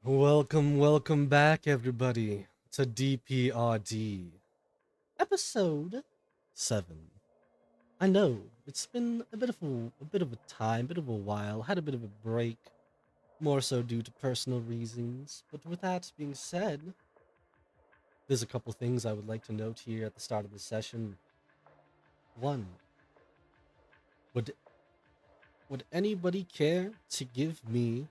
Welcome back, everybody, to DPRD, episode 7. I know it's been a bit of a time, bit of a while. Had a bit of a break, more so due to personal reasons. But with that being said, there's a couple things I would like to note here at the start of the session. One, would would anybody care to give me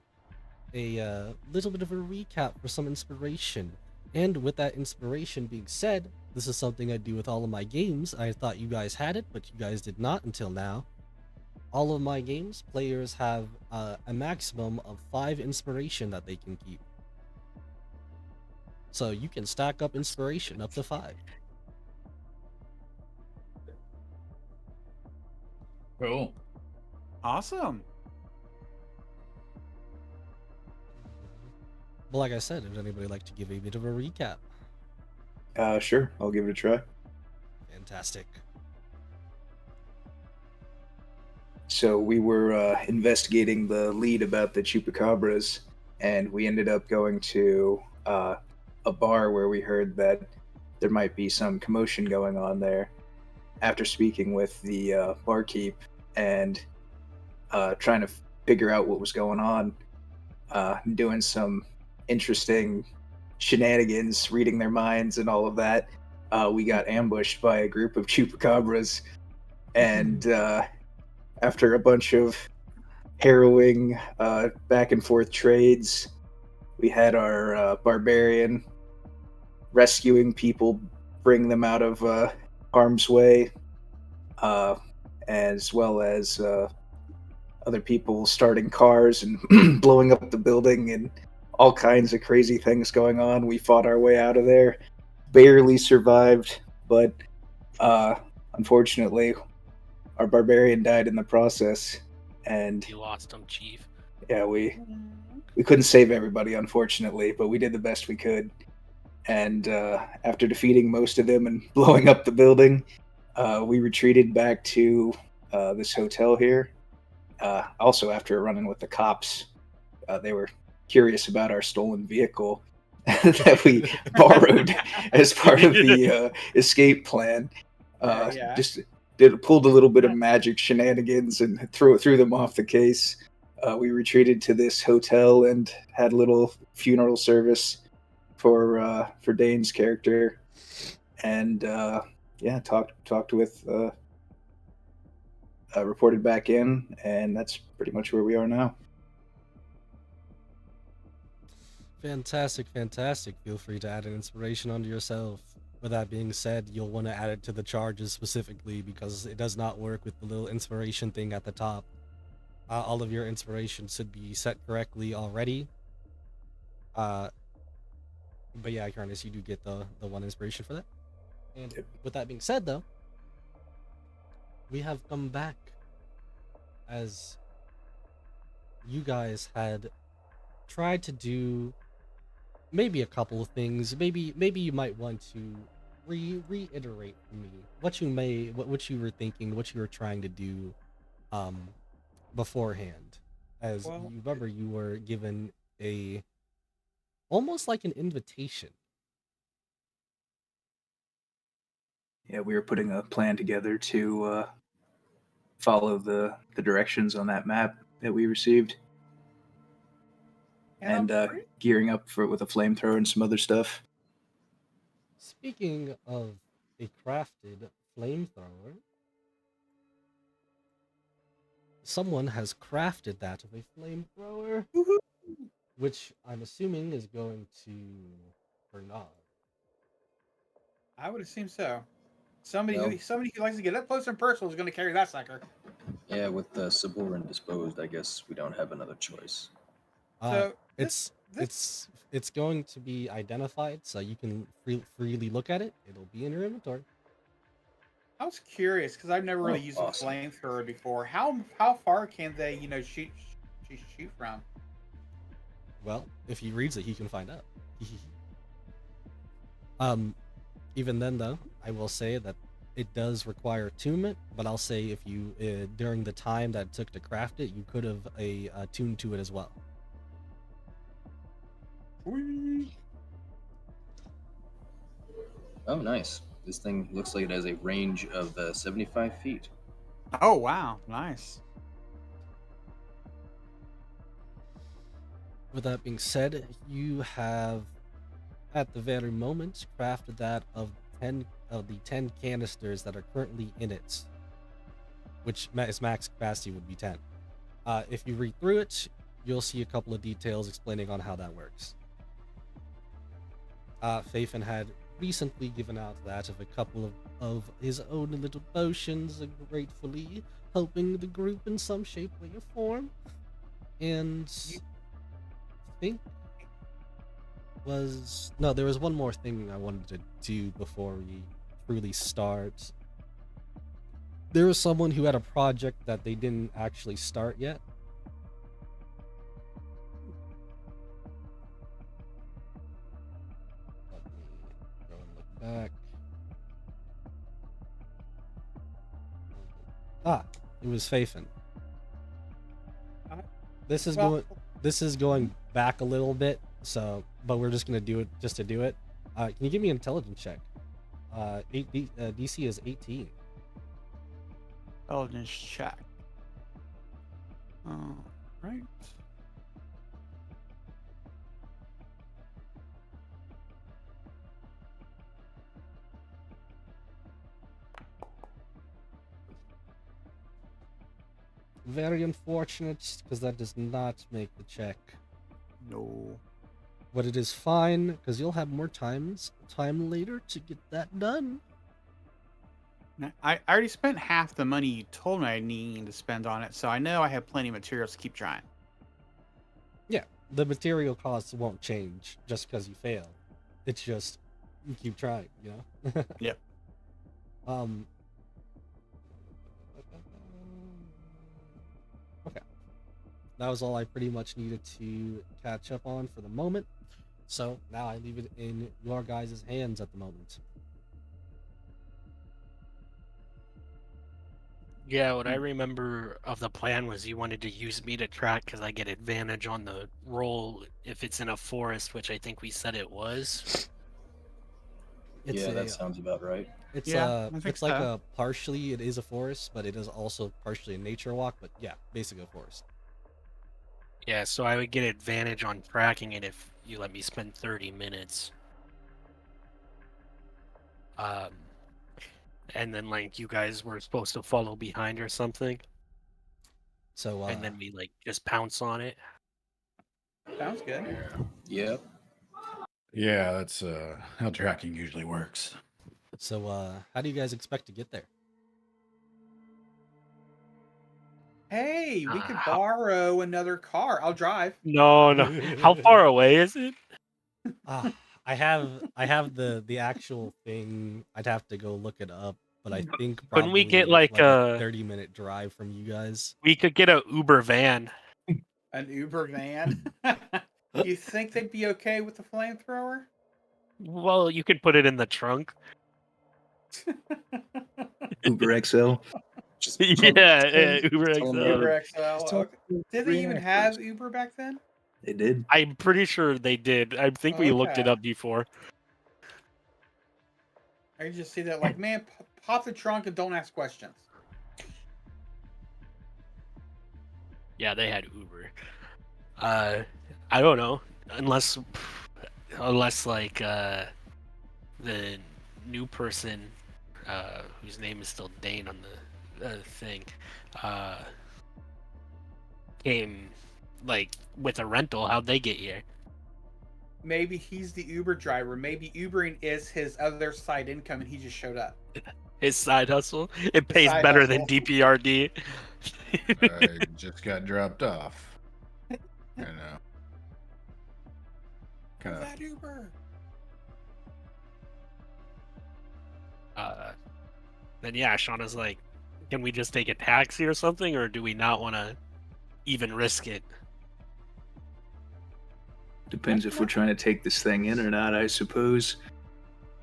a little bit of a recap for some inspiration? And with that inspiration being said, this is something I do with all of my games. I thought you guys had it, but you guys did not until now. All of my games, players have a maximum of 5 inspiration that they can keep. So you can stack up inspiration up to 5. Cool. Awesome. But like I said, would anybody like to give a bit of a recap? Sure, I'll give it a try. Fantastic. So we were investigating the lead about the chupacabras, and we ended up going to a bar where we heard that there might be some commotion going on there. After speaking with the barkeep and trying to figure out what was going on, doing some interesting shenanigans, reading their minds and all of that, we got ambushed by a group of chupacabras, and after a bunch of harrowing back and forth trades, we had our barbarian rescuing people, bring them out of harm's way, as well as other people starting cars and blowing up the building and all kinds of crazy things going on. We fought our way out of there, barely survived, but unfortunately, our barbarian died in the process, and You lost him, Chief. yeah, we couldn't save everybody, unfortunately, but we did the best we could. And after defeating most of them and blowing up the building, we retreated back to this hotel here. Also, after running with the cops, they were curious about our stolen vehicle that we borrowed as part of the escape plan. Yeah. Just pulled a little bit of magic shenanigans and threw them off the case. We retreated to this hotel and had a little funeral service for Dane's character, and yeah, talked with reported back in, and that's pretty much where we are now. Fantastic. Feel free to add an inspiration onto yourself. With that being said, you'll want to add it to the charges specifically because it does not work with the little inspiration thing at the top. All of your inspiration should be set correctly already. But yeah, Karnas, you do get the one inspiration for that. And Yep. with that being said, though, we have come back as you guys had tried to do maybe a couple of things. Maybe you might want to reiterate for me what you were thinking, what you were trying to do beforehand. As Well, you remember, you were given a almost like an invitation. Yeah, we were putting a plan together to follow the directions on that map that we received, and gearing up for it with a flamethrower and some other stuff. Speaking of a crafted flamethrower, someone has crafted that of a flamethrower, woohoo. which I'm assuming is going to Bernard. I would assume so. Somebody Well- who likes to get up close and personal is going to carry that sucker. Yeah, with the Saburin disposed, I guess we don't have another choice. So It's going to be identified, so you can freely look at it. It'll be in your inventory. I was curious because I've never really Oh, used awesome. a flamethrower before. How far can they shoot from? Well, if he reads it, he can find out. Even then, though, I will say that it does require attunement. But I'll say if you during the time that it took to craft it, you could have attuned to it as well. Oh, nice. This thing looks like it has a range of 75 feet. Oh wow, nice. With that being said, you have at the very moment crafted that of 10 of the 10 canisters that are currently in it, which its max capacity would be 10. If you read through it, you'll see a couple of details explaining on how that works. Fafen had recently given out that of a couple of his own little potions, gratefully helping the group in some shape, way, or form. And I think there was one more thing I wanted to do before we truly start. There was someone who had a project that they didn't actually start yet. Let me go and look back. It was Fafen. This is going back a little bit, so but we're just gonna do it just to do it. Can you give me an intelligence check? DC is 18. Intelligence check. Right. Very unfortunate, because that does not make the check. No. But it is fine, because you'll have more time later to get that done. I already spent half the money you told me I need to spend on it, so I know I have plenty of materials to keep trying. Yeah, the material costs won't change just because you fail. It's just you keep trying, you know? Yep. Okay. That was all I pretty much needed to catch up on for the moment. So now I leave it in your guys' hands at the moment. Yeah, what I remember of the plan was you wanted to use me to track because I get advantage on the roll if it's in a forest, which I think we said it was. That sounds about right. It's I think it's like so. a partially it is a forest, but it is also partially a nature walk. But yeah, basically a forest. Yeah, so I would get advantage on tracking it if you let me spend 30 minutes. And then like you guys were supposed to follow behind or something, So and then we like just pounce on it. Sounds good. Yep. Yeah, that's how tracking usually works. So how do you guys expect to get there? Hey, we could How- borrow another car. I'll drive. No. How far away is it? I have the actual thing. I'd have to go look it up, but I think Couldn't probably we get like like a 30-minute drive from you guys. We could get a Uber van. An Uber van. You think they'd be okay with the flamethrower? Well, you could put it in the trunk. Uber XL. Just Yeah, Uber tell 'em XL. Uber Just XL. tell Okay. 'em Did they even reactors. have Uber back then? They did. I'm pretty sure they did. I think we looked it Okay. up before. I just see that, like, man, pop the trunk and don't ask questions. Yeah, they had Uber. I don't know, unless like the new person, whose name is still Dane on the thing, came like with a rental. How'd they get here? Maybe he's the Uber driver. Maybe Ubering is his other side income, and he just showed up. His side hustle. It pays side better hustle. than DPRD. I just got dropped off. You know. Kind of. That Uber. Then yeah, Shauna's like, can we just take a taxi or something, or do we not want to even risk it? Depends if we're trying to take this thing in or not, I suppose.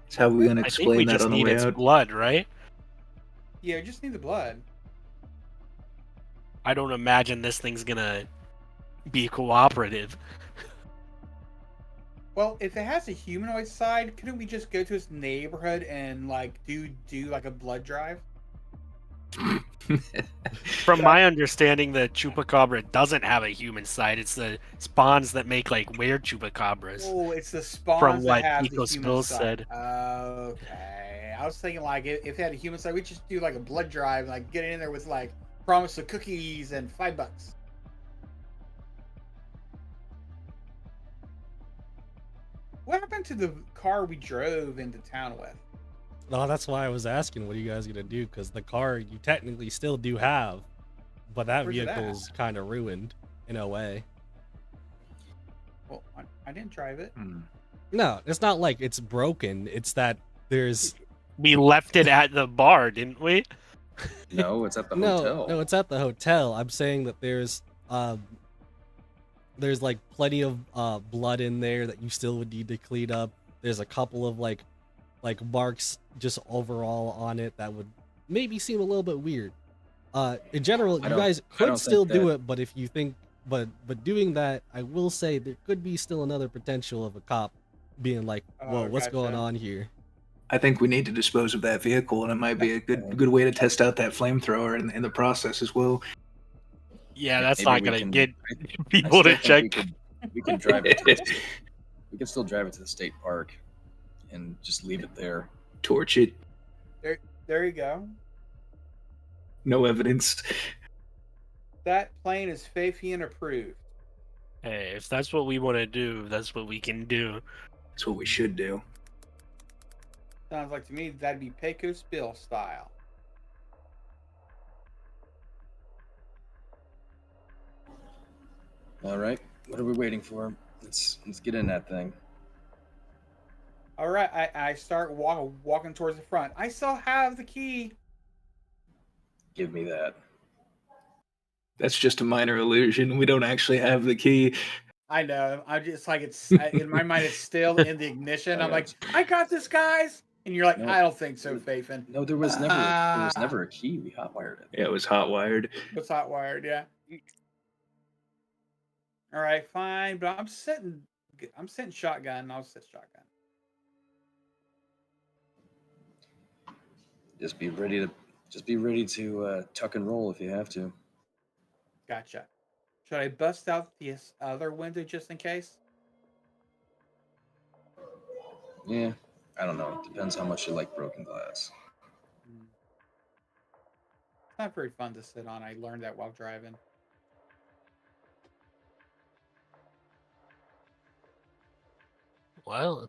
That's how we're going to I think we explain that just on the need way its out. blood, right? Yeah, just need the blood. I don't imagine this thing's gonna be cooperative. Well, if it has a humanoid side, couldn't we just go to its neighborhood and like do like a blood drive? From my understanding, the chupacabra doesn't have a human side. It's the spawns that make like weird chupacabras. Oh, it's the From spawns that what have the Pico human Spills side. said. Okay, I was thinking like if it had a human side, we just do like a blood drive, like get in there with like promise of cookies and $5. What happened to the car we drove into town with? No, that's why I was asking, what are you guys gonna do? Because the car you technically still do have, but that Where's it at? vehicle's kind of ruined in a way. Well, I didn't drive it. No, it's not like it's broken. It's that there's We left it at the bar, didn't we? No, it's at the no, hotel. no, it's at the hotel. I'm saying that there's like plenty of blood in there that you still would need to clean up. There's a couple of like marks just overall on it that would maybe seem a little bit weird. In general, you guys could don't still think do that- it, but if you think but doing that, I will say there could be still another potential of a cop being like, "Whoa, Oh, what's going gotcha. on here?" I think we need to dispose of that vehicle, and it might be a good way to test out that flamethrower in the process as well. Yeah, that's Maybe not we gonna can- get I people to still think check. We can drive it. We can still drive it to the state park, and just leave it there. Torch it. There you go. No evidence. That plane is Fafian approved. Hey, if that's what we want to do, that's what we can do. That's what we should do. Sounds like to me that'd be Pecos Bill style. All right, what are we waiting for? Let's get in that thing. All right, I start walking towards the front. I still have the key. Give me that. That's just a minor illusion. We don't actually have the key. I know. I'm just like it's in my mind. It's still in the ignition. I'm like, I got this, guys. And you're like, No. I don't think so, Fafin. No, there was never a key. We hotwired it. Yeah, it was hot wired. It's hot wired, yeah. All right, fine. But I'm sitting shotgun. I'll sit shotgun. Just be ready to tuck and roll if you have to. Gotcha. Should I bust out this other window just in case? Yeah, I don't know. Depends how much you like broken glass. It's not very fun to sit on. I learned that while driving. Well,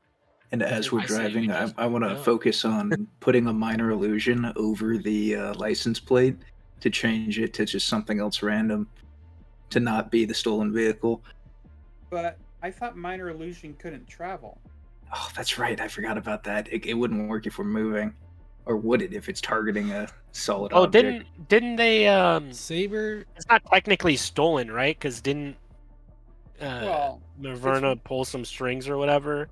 And as we're I say we driving, just I want to go. focus on putting a minor illusion over the license plate to change it to just something else random, to not be the stolen vehicle. But I thought minor illusion couldn't travel. Oh, that's right. I forgot about that. It wouldn't work if we're moving. Or would it if it's targeting a solid oh, object? didn't they? Saber, It's not technically stolen, right? Because didn't Well, Maverna pull some strings or whatever,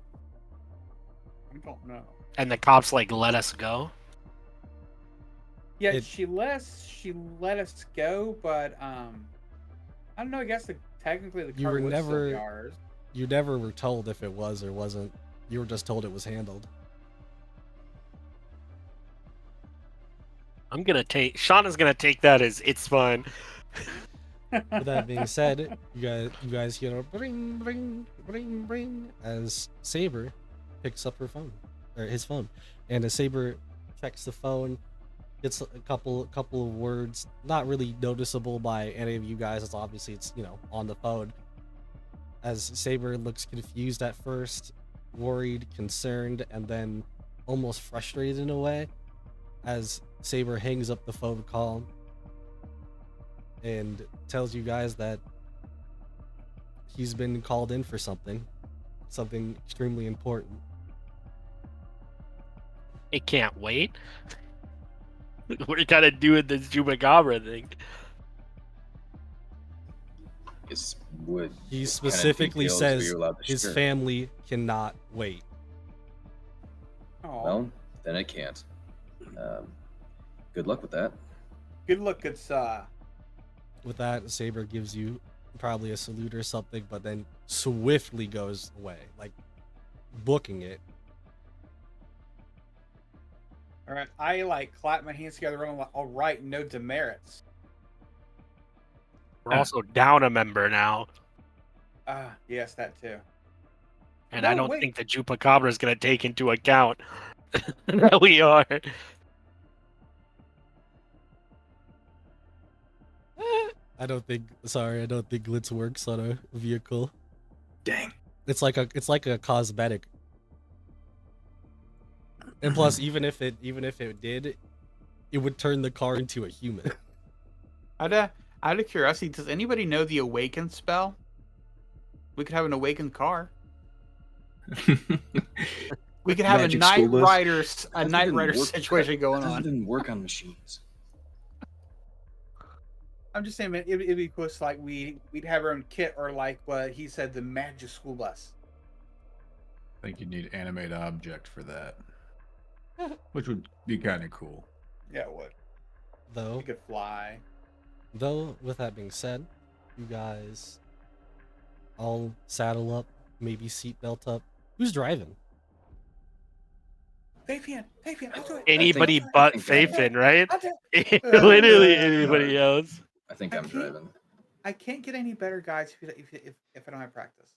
I don't know. and the cops like let us go? Yeah, It- she let us go, but I don't know. I guess technically the You car were was still never- ours. you never were told if it was or wasn't. You were just told it was handled. Shauna's gonna take that as it's fine. With that being said, you guys hear a bring, bring, bring, bring as Saber picks up her phone, or his phone, and as Saber checks the phone, gets a couple of words, not really noticeable by any of you guys. It's obviously it's on the phone. As Saber looks confused at first, worried, concerned, and then almost frustrated in a way, as Saber hangs up the phone call and tells you guys that he's been called in for something extremely important. It can't wait. What are you gotta do with this Chupacabra thing? What He kind of specifically details were says you allowed to his share? family cannot wait. Oh, Well, then it can't. Good luck with that. good luck, good sir. With that, Saber gives you probably a salute or something, but then swiftly goes away. Like booking it. All right, I like clap my hands together. I'm like, all right, no demerits. We're also down a member now, Yes, that too. and No, I don't wait. think the Chupacabra is going to take into account that we are. I don't think glitz works on a vehicle. Dang. It's like a cosmetic. And plus, even if it did, it would turn the car into a human. Out of curiosity, does anybody know the awaken spell? We could have an awakened car. We could have Magic a school bus. Night Rider situation going That on. didn't work on machines. I'm just saying, man, it'd be cool. Like we'd have our own kit, or like what he said, the magic school bus. I think you need animate object for that, which would be kind of cool. Yeah, it would. Though, You could fly. with that being said, you guys all saddle up, maybe seatbelt up. Who's driving? Fabian, I'll do it. Anybody I but think I'm- Faithin, right? I'll do it. Literally anybody else. I think I I'm can't- driving. I can't get any better guys if I don't have practice.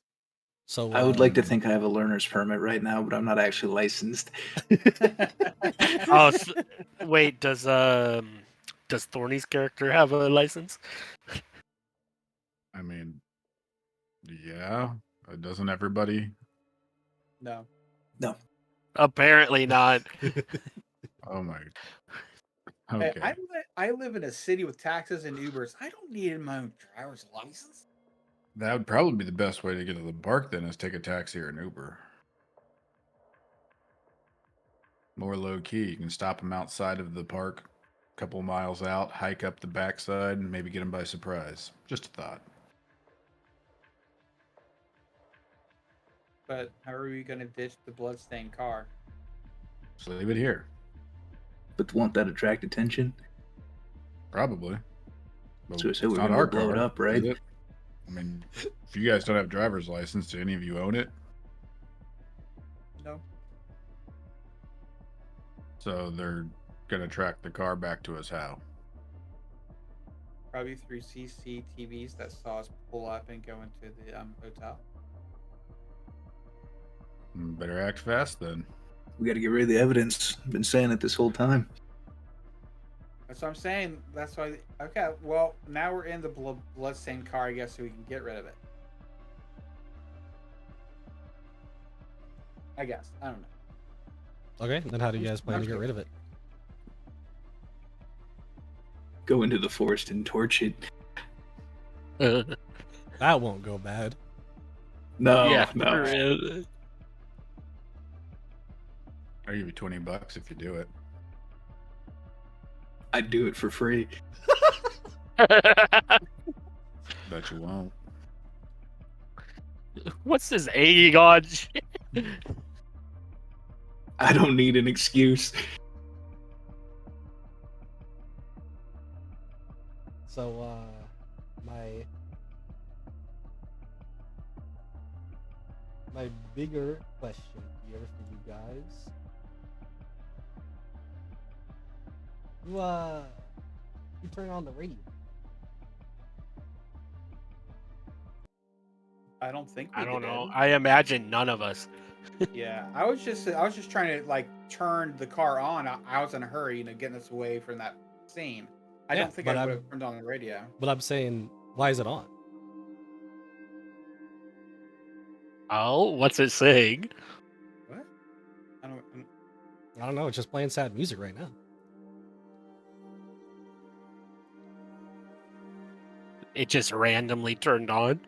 So I would like to think I have a learner's permit right now, but I'm not actually licensed. Oh, wait, does Thorny's character have a license? I mean, yeah, doesn't everybody? No. Apparently not. Oh my. Hey, Okay. I live in a city with taxes and Ubers. I don't need my own driver's license. That would probably be the best way to get to the park then, is take a taxi or an Uber. More low key. You can stop them outside of the park, a couple miles out, hike up the backside, and maybe get them by surprise. Just a thought. But how are we going to ditch the bloodstained car? So leave it here. But won't that attract attention? Probably. But So it's we're not gonna our blow it car, up, right? is it? I mean, if you guys don't have driver's license, do any of you own it? No. So they're gonna track the car back to us how? Probably through CCTVs that saw us pull up and go into the hotel. Better act fast then. We got to get rid of the evidence. I've been saying it this whole time. That's what I'm saying. That's why. Okay, well, now we're in the bloodstained car, I guess, so we can get rid of it. I guess. I don't know. Okay, then how do you guys plan to get rid of it? Go into the forest and torch it. That won't go bad. No, Yeah, no. for real. I'll give you $20 if you do it. I'd do it for free. Bet you won't. What's this egging on shit? I don't need an excuse. So, my bigger question here for you guys. You turn on the radio. I don't think we I don't know. did. I imagine none of us. Yeah, I was just trying to like turn the car on. I was in a hurry, getting us away from that scene. I Yeah, don't think but I I'm- would have turned on the radio. But I'm saying, why is it on? Oh, what's it saying? What? I I don't know. It's just playing sad music right now. It just randomly turned on.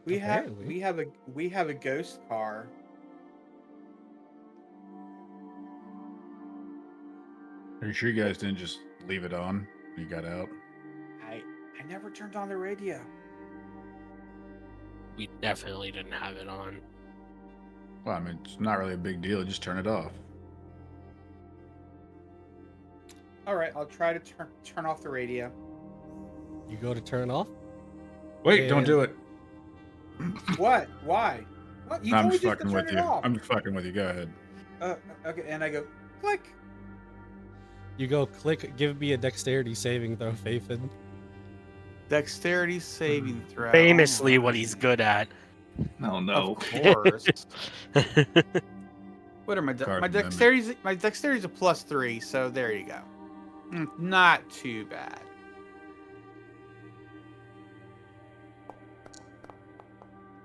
we have Apparently. we have a ghost car. Are you sure you guys didn't just leave it on when you got out? I never turned on the radio. We definitely didn't have it on. Well, I mean, it's not really a big deal. Just turn it off. All right, I'll try to turn off the radio. You go to turn off. Wait, don't do it. What? Why? What? You I'm told me just just to fucking turn with it you. off. I'm just fucking with you. Go ahead. Okay, and I go click. You go click. Give me a dexterity saving throw, Faithin. Dexterity saving throw. Famously, what he's Alright. good at. Oh no. Of course. What are my Card my mimic. dexterity's a +3, so there you go. Not too bad.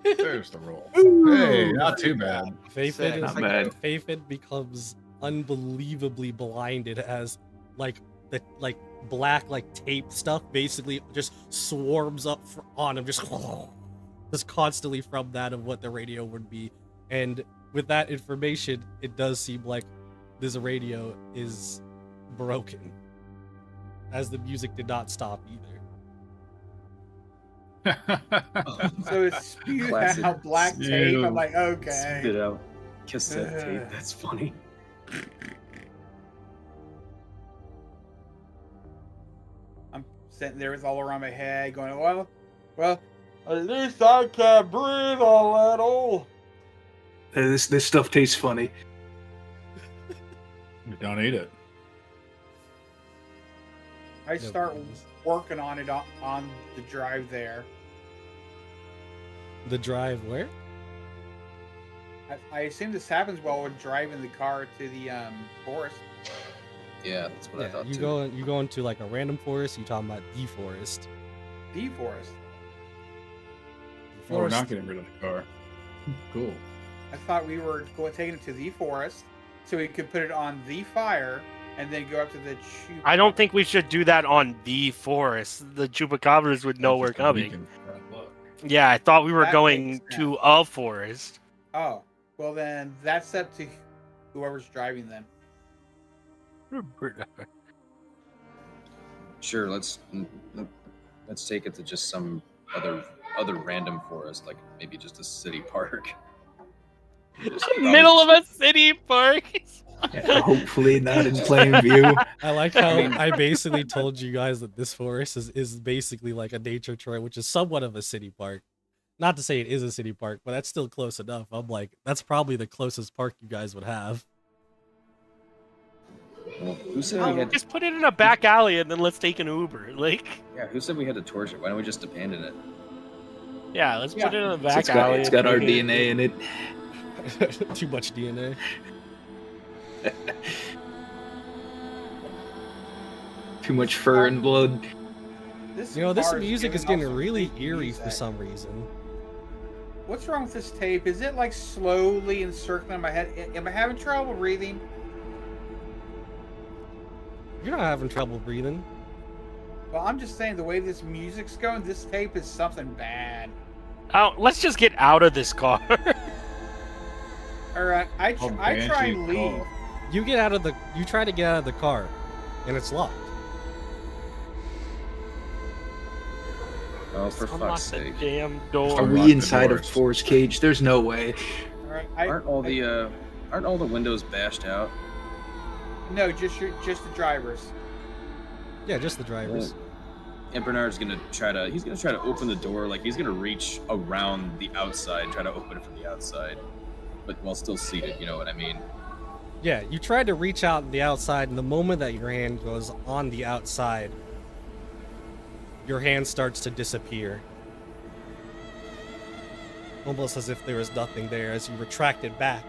There's the roll. Hey, not too bad. Faithin Not bad. Faithin becomes unbelievably blinded as like the black tape stuff basically just swarms up on him, just constantly from that of what the radio would be. And with that information, it does seem like this radio is broken, as the music did not stop either. So it's spewed Classic out black tape. I'm like, Spit okay. out cassette tape. That's funny. I'm sitting there with all around my head going, well, at least I can breathe a little. This stuff tastes funny. Don't eat it. I start working on it on the drive there. The drive where? I assume this happens while we're driving the car to the forest. Yeah, that's what I Yeah, thought you too. go into like a random forest. You talking about the forest? The forest. Oh, we're not getting rid of the car. Cool. I thought we were taking it to the forest so we could put it on the fire and then go up to the I don't think we should do that on the forest. The chupacabras would know we're Just a coming. beacon. Look. Yeah, I thought we were That going makes to sense. a forest. Oh, well then that's up to whoever's driving then. Sure, let's take it to just some other random forest, like maybe just a city park. Just Middle of a city park. Yeah, hopefully not in plain view. I like how mean- I basically told you guys that this forest is basically like a nature trail, which is somewhat of a city park. Not to say it is a city park, but that's still close enough. I'm like, that's probably the closest park you guys would have. Well, who said we had? Just put it in a back alley and then let's take an Uber. Like, Yeah, who said we had to torch it? Why don't we just abandon it? yeah, let's put it in a So back it's alley. got and our take it. DNA in it. Too much DNA. Too much fur and blood. This You know, this car music is giving getting off some really creepy eerie music. for some reason. What's wrong with this tape? Is it like slowly encircling my head? Am I having trouble breathing? You're not having trouble breathing. Well, I'm just saying the way this music's going, this tape is something bad. Oh, let's just get out of this car. All right, I Oh, try and Banshee leave. call. You try to get out of the car, and it's locked. Oh, for Unlock fuck's the sake! damn door. Are Unlock we the inside a doors. forest cage? There's no way. All right, Aren't all the windows bashed out? no, just the drivers. Yeah, just the drivers. And Bernard's gonna try to open the door, like he's gonna reach around the outside, try to open it from the outside, but while still seated. You know what I mean? Yeah, you tried to reach out on the outside, and the moment that your hand goes on the outside, your hand starts to disappear. Almost as if there was nothing there, as you retract it back,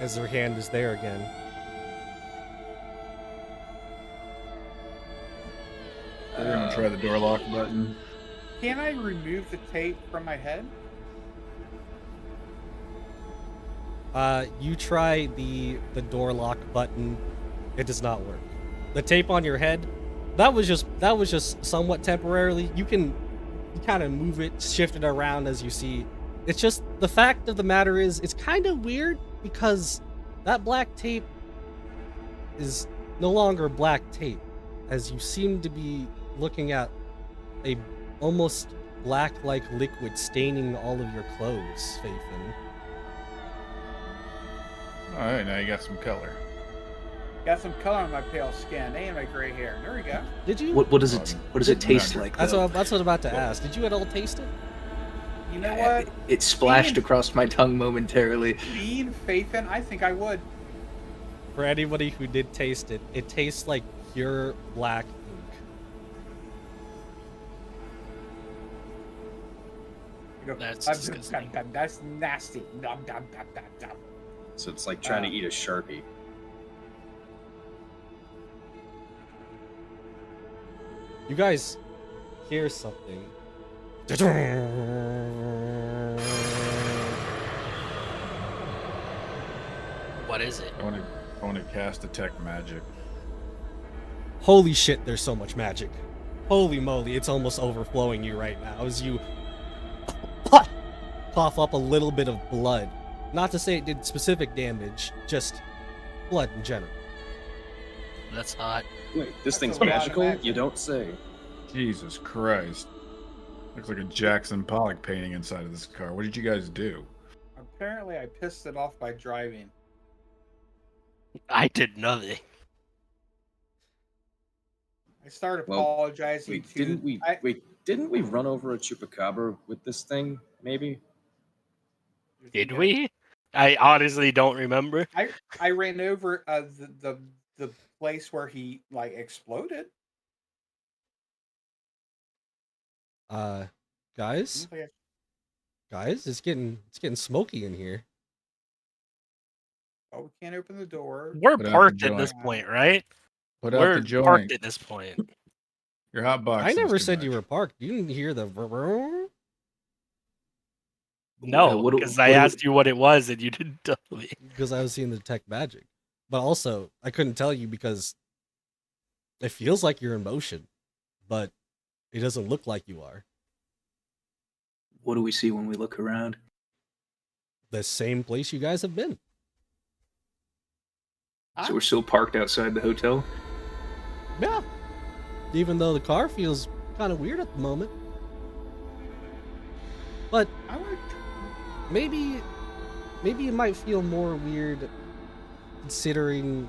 as your hand is there again. We're gonna try the door lock button. Can I remove the tape from my head? You try the door lock button. It does not work. The tape on your head, that was just somewhat temporarily. You kind of move it, shift it around as you see. It's just the fact of the matter is, it's kind of weird because that black tape is no longer black tape, as you seem to be looking at a almost black-like liquid staining all of your clothes, Faithin. All right, now you got some color. Got some color on my pale skin and my gray hair. There we go. Did you? What does it taste like? That's though? what I'm about to ask. Did you at all taste it? You know what? It splashed Being- across my tongue momentarily. Being Fathan, I think I would. For anybody who did taste it, it tastes like pure black ink. That's disgusting. That's nasty. Dum, dum, dum, dum, dum. So it's like trying to eat a Sharpie. You guys hear something. What is it? I want to cast detect magic. Holy shit, there's so much magic. Holy moly, it's almost overflowing you right now as you cough up a little bit of blood. Not to say it did specific damage, just blood in general. That's hot. Wait, this That's thing's a lot of magical? magic. You don't say. Jesus Christ. Looks like a Jackson Pollock painting inside of this car. What did you guys do? Apparently, I pissed it off by driving. I did nothing. I started Well, apologizing Wait, to. didn't we run over a chupacabra with this thing? Maybe. Did we? I honestly don't remember. I ran over the place where he like exploded. Guys, it's getting smoky in here. Oh, we can't open the door. We're Put out the parked at this joint. point, right? Put out We're the joint. parked at this point. Your hot box. I never said you were parked. You didn't hear the No, what do- because what I do- asked you what it was and you didn't tell me. because I was seeing the detect magic. But also, I couldn't tell you because it feels like you're in motion, but it doesn't look like you are. What do we see when we look around? The same place you guys have been. So we're still parked outside the hotel? Yeah. Even though the car feels kind of weird at the moment. But I would. maybe it might feel more weird considering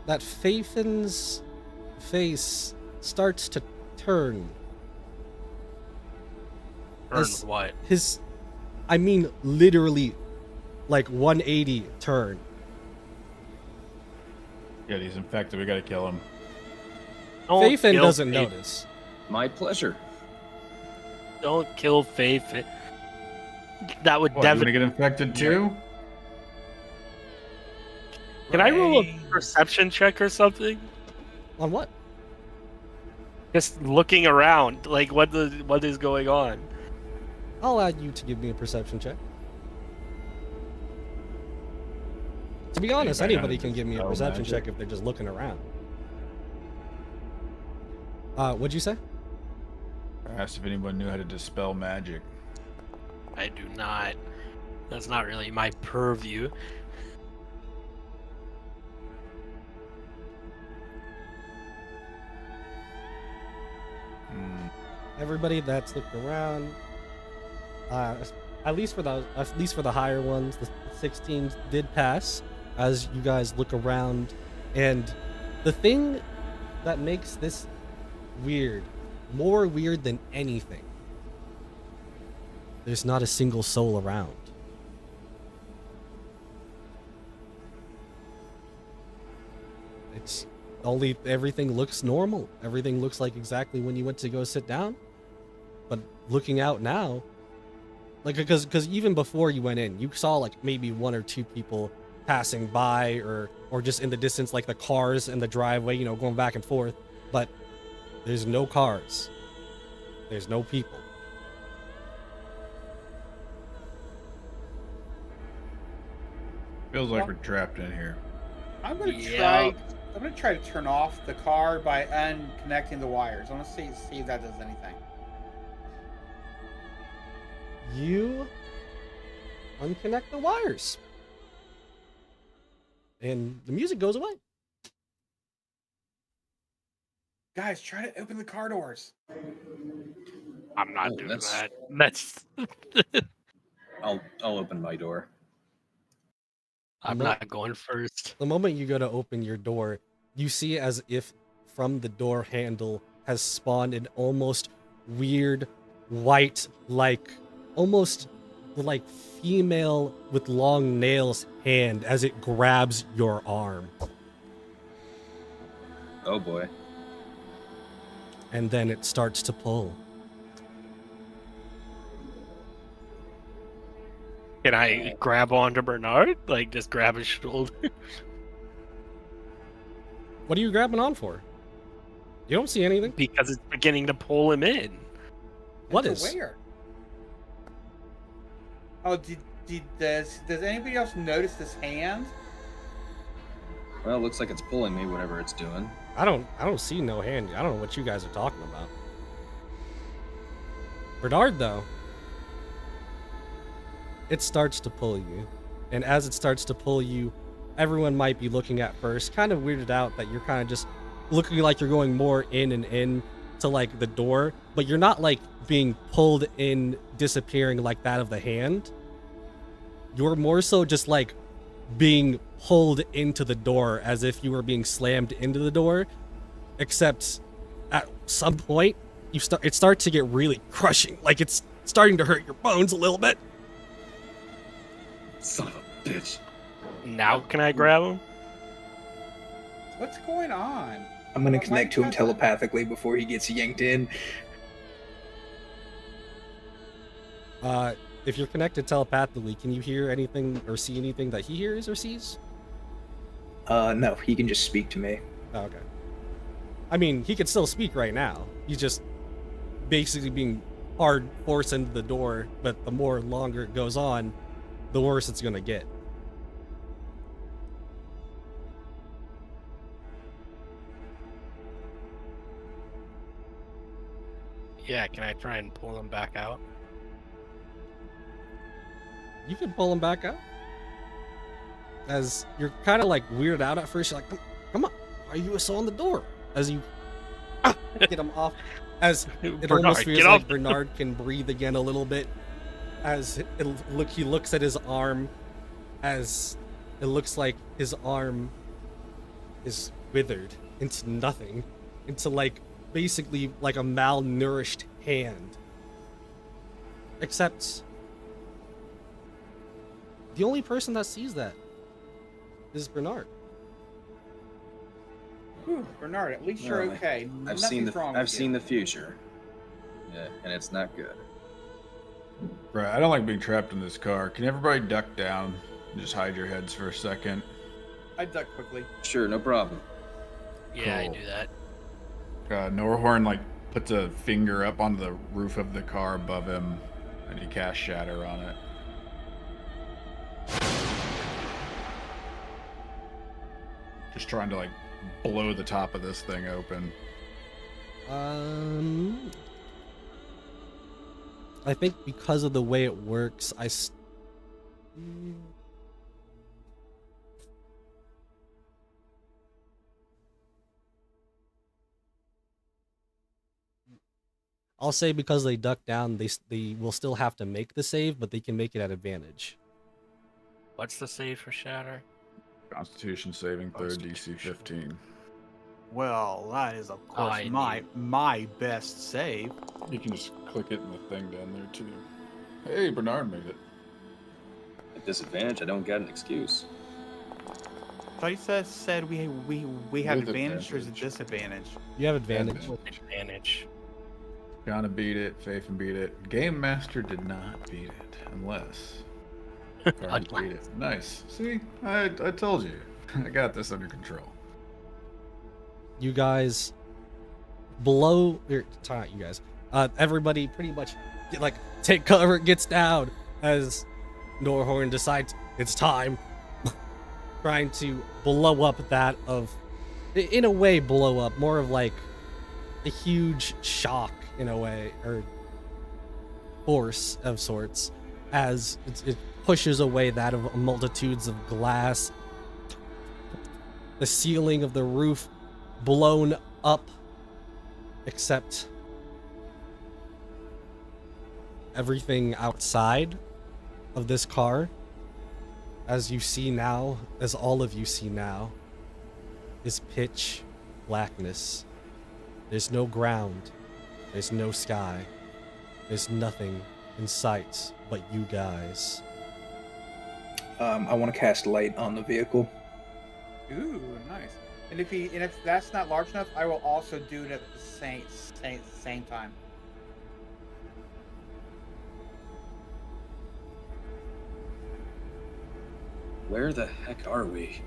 that Fathan's face starts to turn. Turn As what? I mean literally like 180 turn. Yeah, he's infected. We gotta kill him. Don't Fathan kill doesn't Faith- notice. My pleasure. Don't kill Faith. That would What, you want to definitely. get infected too? Can I roll a Brains. perception check or something? On what? Just looking around, like what is going on? I'll add you to give me a perception check. To be honest, Anybody know anybody how to can give me a dispel perception magic? check if they're just looking around. What'd you say? I asked if anyone knew how to dispel magic. I do not. That's not really my purview. Hmm. Everybody that's looking around, at least for the higher ones, the 16s did pass. As you guys look around, and the thing that makes this weird, more weird than anything, there's not a single soul around. It's only everything looks normal. Everything looks like exactly when you went to go sit down. But looking out now, like because even before you went in, you saw like maybe one or two people passing by or just in the distance, like the cars in the driveway, you know, going back and forth. But there's no cars. There's no people. Feels like we're trapped in here. I'm gonna Yeah. try to turn off the car by unconnecting the wires. I want to see if that does anything. You unconnect the wires. And the music goes away. Guys, try to open the car doors. I'm not Oh, doing that's- that. That's. I'll open my door. I'm No. not going first. The moment you go to open your door, you see as if from the door handle has spawned an almost weird white, like almost like female with long nails hand as it grabs your arm. Oh boy. And then it starts to pull. Can I grab onto Bernard? Like, just grab his shoulder? What are you grabbing on for? You don't see anything. Because it's beginning to pull him in. What Into is? where? Oh, does anybody else notice this hand? Well, it looks like it's pulling me, whatever it's doing. I don't see no hand. I don't know what you guys are talking about. Bernard, though, it starts to pull you. And as it starts to pull you, everyone might be looking at first, kind of weirded out that you're kind of just looking like you're going more in and in to like the door, but you're not like being pulled in, disappearing like that of the hand. You're more so just like being pulled into the door as if you were being slammed into the door, except at some point it starts to get really crushing, like it's starting to hurt your bones a little bit. Son of a bitch. Now can I grab him? What's going on? I'm gonna Why connect to him can't I- telepathically before he gets yanked in. If you're connected telepathically, can you hear anything or see anything that he hears or sees? No, he can just speak to me. Oh, okay. I mean, he could still speak right now. He's just basically being hard forced into the door, but the more longer it goes on, the worse it's gonna get. Yeah, can I try and pull him back out? You can pull him back out. As you're kind of like weirded out at first, you're like, come on, why are you so on the door? As you get him off, as it Bernard, almost feels get like off. Bernard can breathe again a little bit. As he looks at his arm, as it looks like his arm is withered into nothing, into like basically like a malnourished hand. Except the only person that sees that is Bernard. Whew, Bernard, at least you're Well, okay. I've seen Nothing's wrong I've with seen you. the future. Yeah, and it's not good. Right, I don't like being trapped in this car. Can everybody duck down and just hide your heads for a second? I duck quickly. Sure, no problem. Yeah, I Cool. do that. Norhorn like puts a finger up on the roof of the car above him, and he casts Shatter on it. Just trying to like blow the top of this thing open. I think because of the way it works, I'll say because they duck down, they will still have to make the save, but they can make it at advantage. What's the save for Shatter? Constitution saving throw, DC Constitution. 15. Well, that is of course I my best save. You can just click it in the thing down there too. Hey, Bernard made it. At disadvantage, I don't get an excuse. I thought you said we had With advantage or is it advantage. disadvantage? You have advantage. With advantage. Gonna beat it, Faith and beat it. Game Master did not beat it, unless. Cards beat it. Nice. See, I told you. I got this under control. You guys not you guys. Everybody pretty much take cover, gets down as Norhorn decides it's time. Trying to blow up that of, in a way, blow up, more of like a huge shock in a way, or force of sorts, as it pushes away that of multitudes of glass. The ceiling of the roof blown up, except everything outside of this car, as you see now, as all of you see now, is pitch blackness. There's no ground. There's no sky. There's nothing in sight but you guys. I want to cast light on the vehicle. Ooh, nice. And if that's not large enough, I will also do it at the same time. Where the heck are we?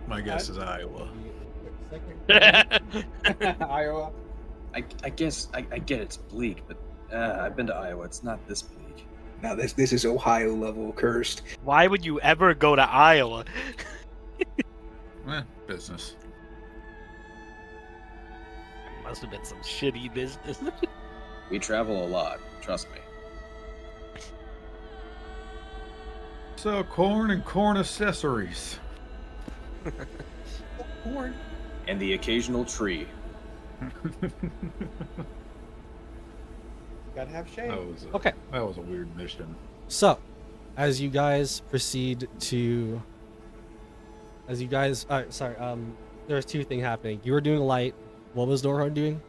My guess is Iowa. Iowa. I guess I get it's bleak, but I've been to Iowa. It's not this bleak. Now this is Ohio level cursed. Why would you ever go to Iowa? Business. Must have been some shitty business. We travel a lot. Trust me. So corn and corn accessories. Corn. And the occasional tree. Gotta have shade. That was a weird mission. So, as you guys proceed to, there's two things happening. You were doing light. What was Dorhard doing?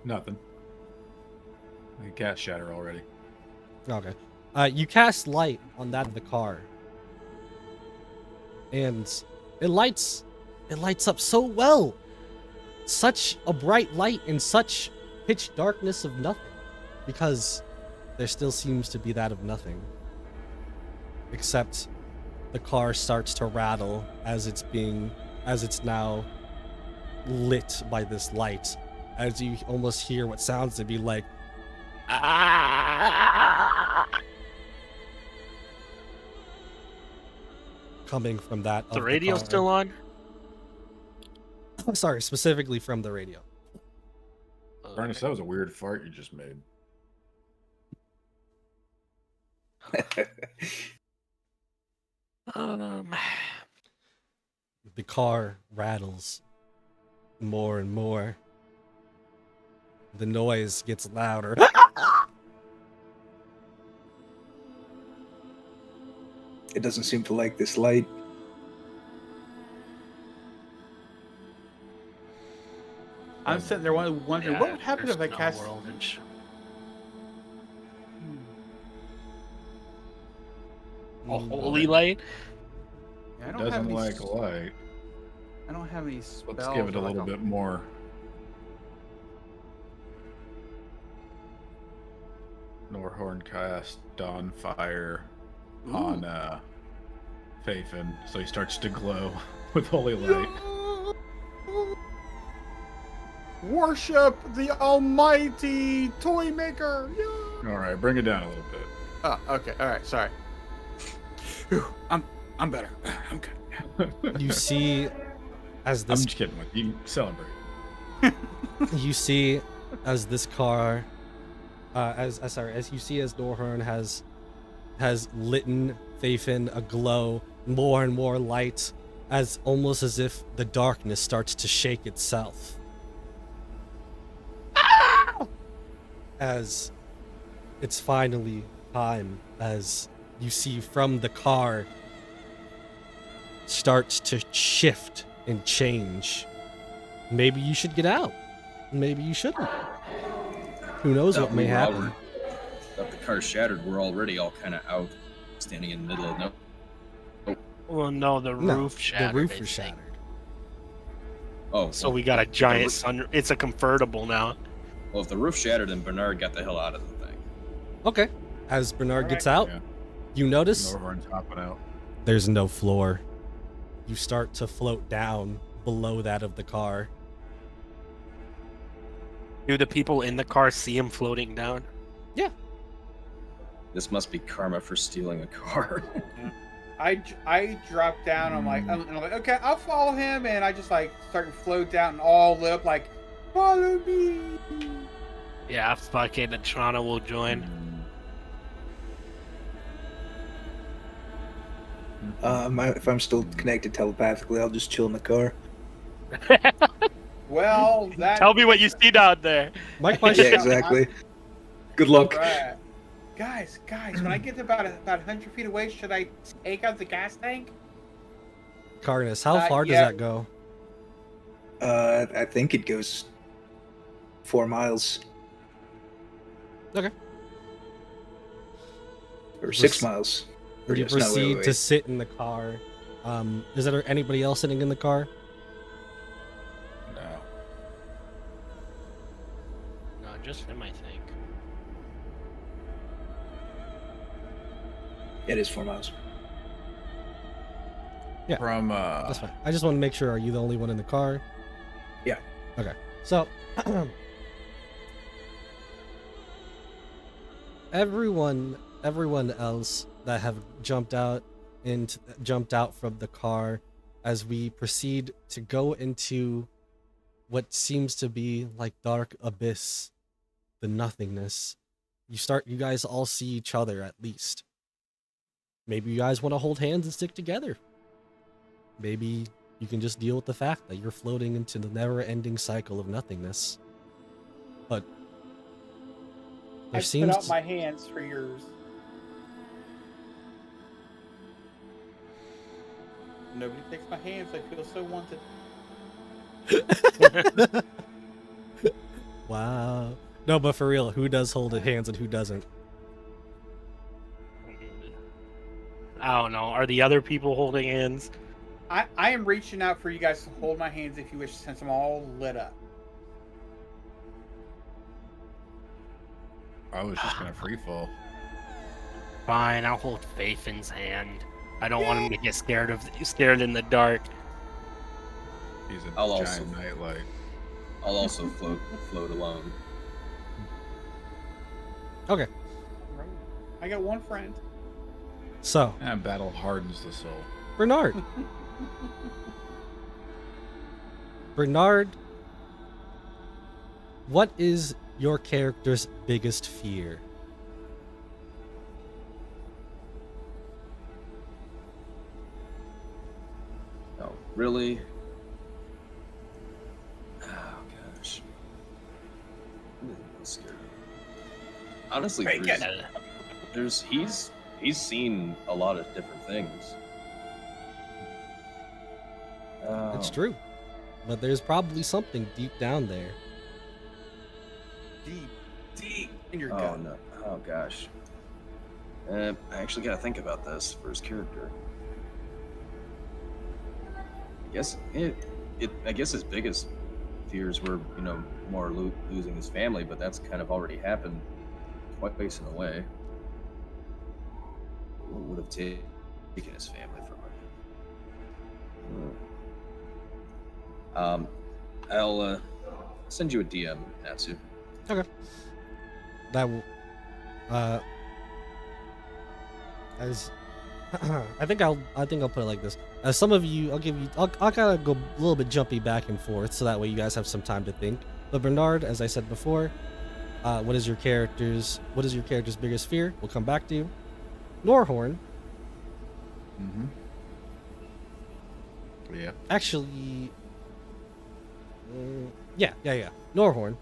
Nothing. I cast shatter already. Okay. You cast light on that of the car, and it lights up so well. Such a bright light in such pitch darkness of nothing, because there still seems to be that of nothing. Except the car starts to rattle as it's now lit by this light, as you almost hear what sounds to be like coming from that. The radio's still on? Sorry, specifically from the radio. Ernest, that was a weird fart you just made. The car rattles more and more. The noise gets louder. It doesn't seem to like this light. I'm sitting there wondering what would happen if I cast. A holy light? Yeah, I It don't have doesn't any like light. I don't have any spells. Let's give it a or like little bit more. Norhorn cast Dawn Fire on Faithin, so he starts to glow with holy light. Worship the almighty toy maker. Yeah. All right, bring it down a little bit. Oh, okay. All right. Sorry. Whew, I'm better. I'm good. You see, as I'm this just kidding with you. Celebrate. you see, as this car, as you see, as Norhorn has litten Faithin aglow, more and more light, as almost as if the darkness starts to shake itself. As it's finally time, as you see from the car starts to shift and change. Maybe you should get out. Maybe you shouldn't. Who knows what may happen. If the car shattered, we're already all kind of out, standing in the middle of no. Well, no, the roof shattered. The roof I was think. shattered. Oh, So we got a giant sun. It's a convertible now. Well, if the roof shattered, then Bernard got the hell out of the thing. Okay. As Bernard All gets right. out, Yeah. you notice Norhorn's hopping out. there's no floor. You start to float down below that of the car. Do the people in the car see him floating down? This must be karma for stealing a car. I drop down. I'm like, okay, I'll follow him, and I just like start to float down and all lit up like, follow me. Yeah, fucking Toronto will join. If I'm still connected telepathically, I'll just chill in the car. Well, that. Tell me what you see down there. My Yeah, question exactly. Good luck. Right. Guys, when I get to about 100 feet away, should I take out the gas tank? Carnus, how far does yeah. that go? I think it goes 4 miles Okay. or 6 Proce- miles. You Yes, proceed to sit in the car. Is there anybody else sitting in the car? No. No, just him, I think. It is 4 miles. Yeah. From That's fine. I just want to make sure. Are you the only one in the car? Yeah. Okay. So everyone else that have jumped out from the car as we proceed to go into what seems to be like dark abyss, the nothingness. You guys all see each other at least. Maybe you guys want to hold hands and stick together. Maybe you can just deal with the fact that you're floating into the never-ending cycle of nothingness. But there I put seems out my hands for yours. Nobody takes my hands. I feel so wanted. Wow. No, but for real, who does hold hands and who doesn't? I don't know. Are the other people holding hands? I am reaching out for you guys to hold my hands if you wish, since I'm all lit up. I was just gonna free fall. Fine, I'll hold Faithin's hand. I don't want him to get scared in the dark. He's a I'll giant also- nightlight. I'll also float alone. Okay. I got one friend. So, And battle hardens the soul. Bernard. Bernard, what is your character's biggest fear? Oh, really? Oh gosh. I'm scared. Honestly, Hey, Bruce, get he's seen a lot of different things. It's true. But there's probably something deep down there. Deep in your Oh gut. no! Oh gosh. I actually gotta think about this for his character. I guess his biggest fears were, more losing his family, but that's kind of already happened twice in a way. What would have taken his family from him? I'll send you a DM, Natsu. Okay. That will as I think I'll put it like this. As some of you, I'll kind of go a little bit jumpy back and forth, so that way you guys have some time to think. But Bernard, as I said before, what is your character's biggest fear? We'll come back to you. Norhorn, Mm-hmm. Yeah. actually, yeah. Norhorn,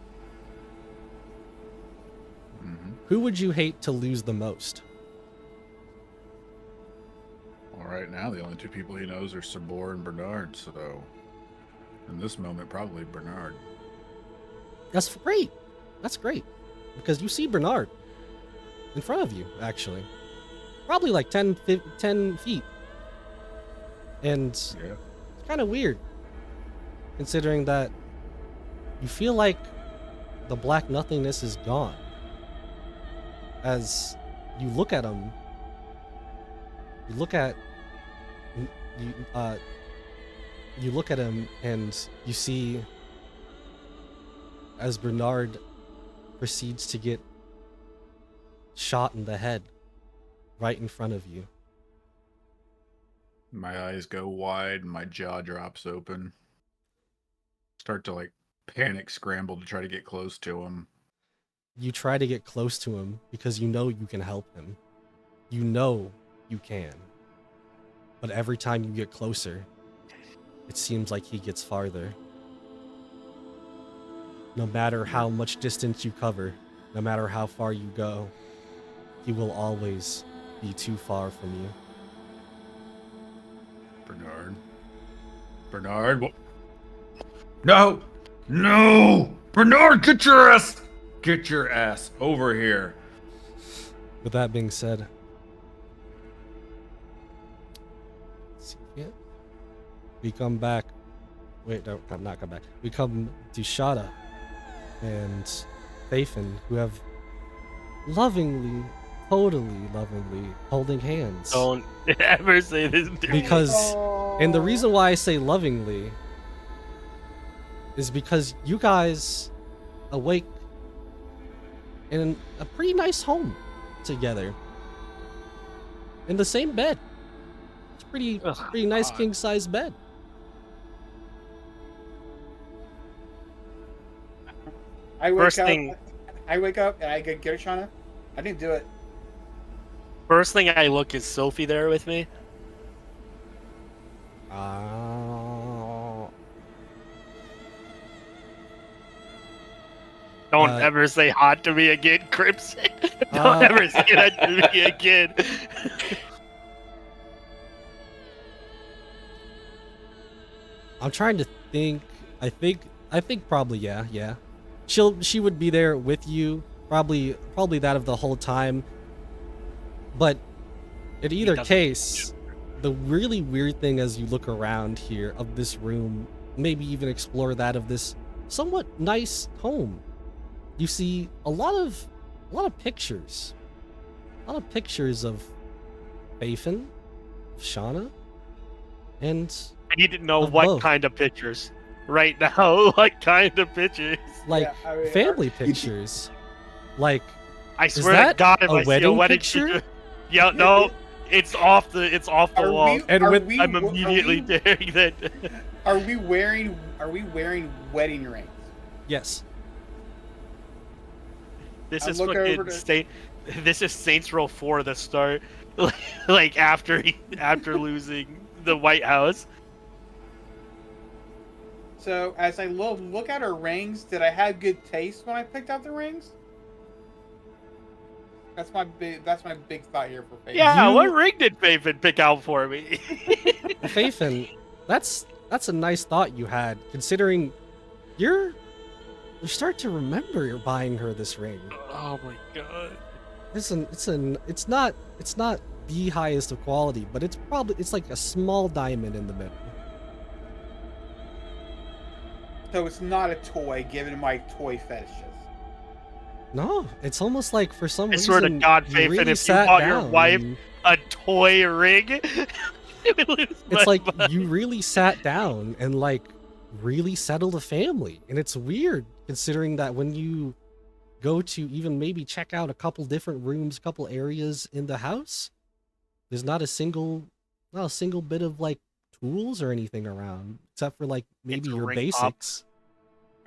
Mm-hmm. who would you hate to lose the most? Well, right now, the only two people he knows are Sabor and Bernard, so in this moment, probably Bernard. That's great. That's great. Because you see Bernard in front of you, actually. Probably like 10 feet. And it's Yeah. kind of weird, considering that you feel like the black nothingness is gone. As you look at him, you look at him and you see as Bernard proceeds to get shot in the head right in front of you. My eyes go wide and my jaw drops open. Start to panic scramble to try to get close to him. You try to get close to him because you know you can help him. You know you can. But every time you get closer, it seems like he gets farther. No matter how much distance you cover, no matter how far you go, he will always be too far from you. Bernard, No! No! Bernard, get your ass over here. With that being said, we come back. Wait, no, not come back. We come to Shada and Faithin, who have lovingly, totally lovingly holding hands. Don't ever say this to me. Because, and the reason why I say lovingly is because you guys awake in a pretty nice home together. In the same bed. It's pretty nice God. king-size bed. I wake First up. thing- I wake up and I get Shauna. I didn't do it. First thing I look, is Sophie there with me? Don't Uh, ever say hot to me again, Crimson. Don't ever say that to me again. I'm trying to think. I think probably yeah. She would be there with you, probably that of the whole time. But in either doesn't- case, the really weird thing as you look around here of this room, maybe even explore that of this somewhat nice home, you see a lot of pictures. A lot of pictures of Faithin, of Shauna, and I need to know Of what both. kind of pictures. Right now, what kind of pictures? like Yeah, I mean, family pictures. Like, I Is swear to that God, if a I see a wedding wedding picture? picture, yeah, no, it's off the Are wall. we, And are with- we, I'm are we- immediately daring that. Are we wearing wedding rings? yes. This I is look fucking over to- Saint. This is Saints Row 4 the start, like after losing the White House. So as I look at her rings, did I have good taste when I picked out the rings? That's my big thought here for Faith. Yeah, You- what ring did Faven pick out for me? Faithin, that's a nice thought you had, considering you start to remember you're buying her this ring. Oh my God. It's not the highest of quality, but it's like a small diamond in the middle. So it's not a toy, given my toy fetishes. No, it's almost like for some I reason swear to God, you Faithin, really if you sat bought your down wife and- a toy ring, I would lose it's my like mind. you really sat down and like really settled a family, and it's weird considering that when you go to even maybe check out a couple different rooms, a couple areas in the house, there's not a single bit of like tools or anything around except for like maybe It's a your ring pop. basics.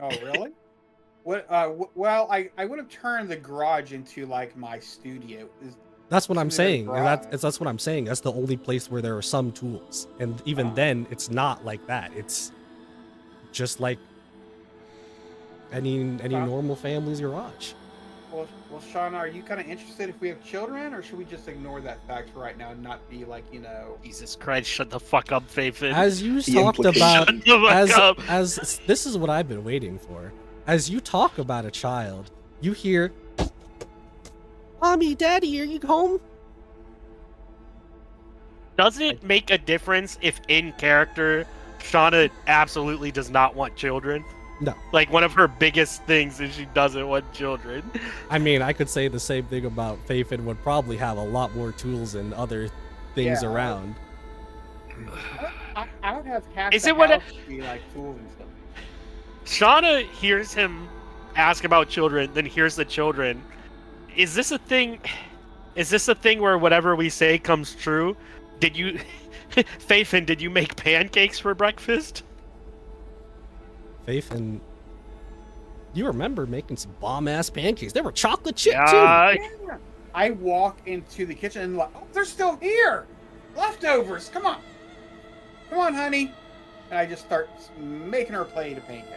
Oh, really? What? Well, I would have turned the garage into like my studio. That's what I'm Isn't there a saying. And garage? that's what I'm saying. That's the only place where there are some tools, and even Ah. then, it's not like that. It's just like any Huh? normal family's garage. Well, Shauna, are you kind of interested if we have children, or should we just ignore that fact for right now and not be like, Jesus Christ, shut the fuck up, Faithin. As you The talked implication. about, Shut the fuck up. as this is what I've been waiting for. As you talk about a child, you hear, "Mommy, Daddy, are you home?" Does it make a difference if in character Shauna absolutely does not want children? No. Like one of her biggest things is she doesn't want children. I mean, I could say the same thing about Faith and would probably have a lot more tools and other things Yeah. around. I don't have half Is the it what house be like tools and stuff. Shauna hears him ask about children, then hears the children. Is this a thing? Is this a thing where whatever we say comes true? Did you, Faithin, did you make pancakes for breakfast? Faith, and you remember making some bomb-ass pancakes. They were chocolate chip, too. Yeah. I walk into the kitchen and like, oh, they're still here. Leftovers. Come on, honey. And I just start making her a plate of pancakes.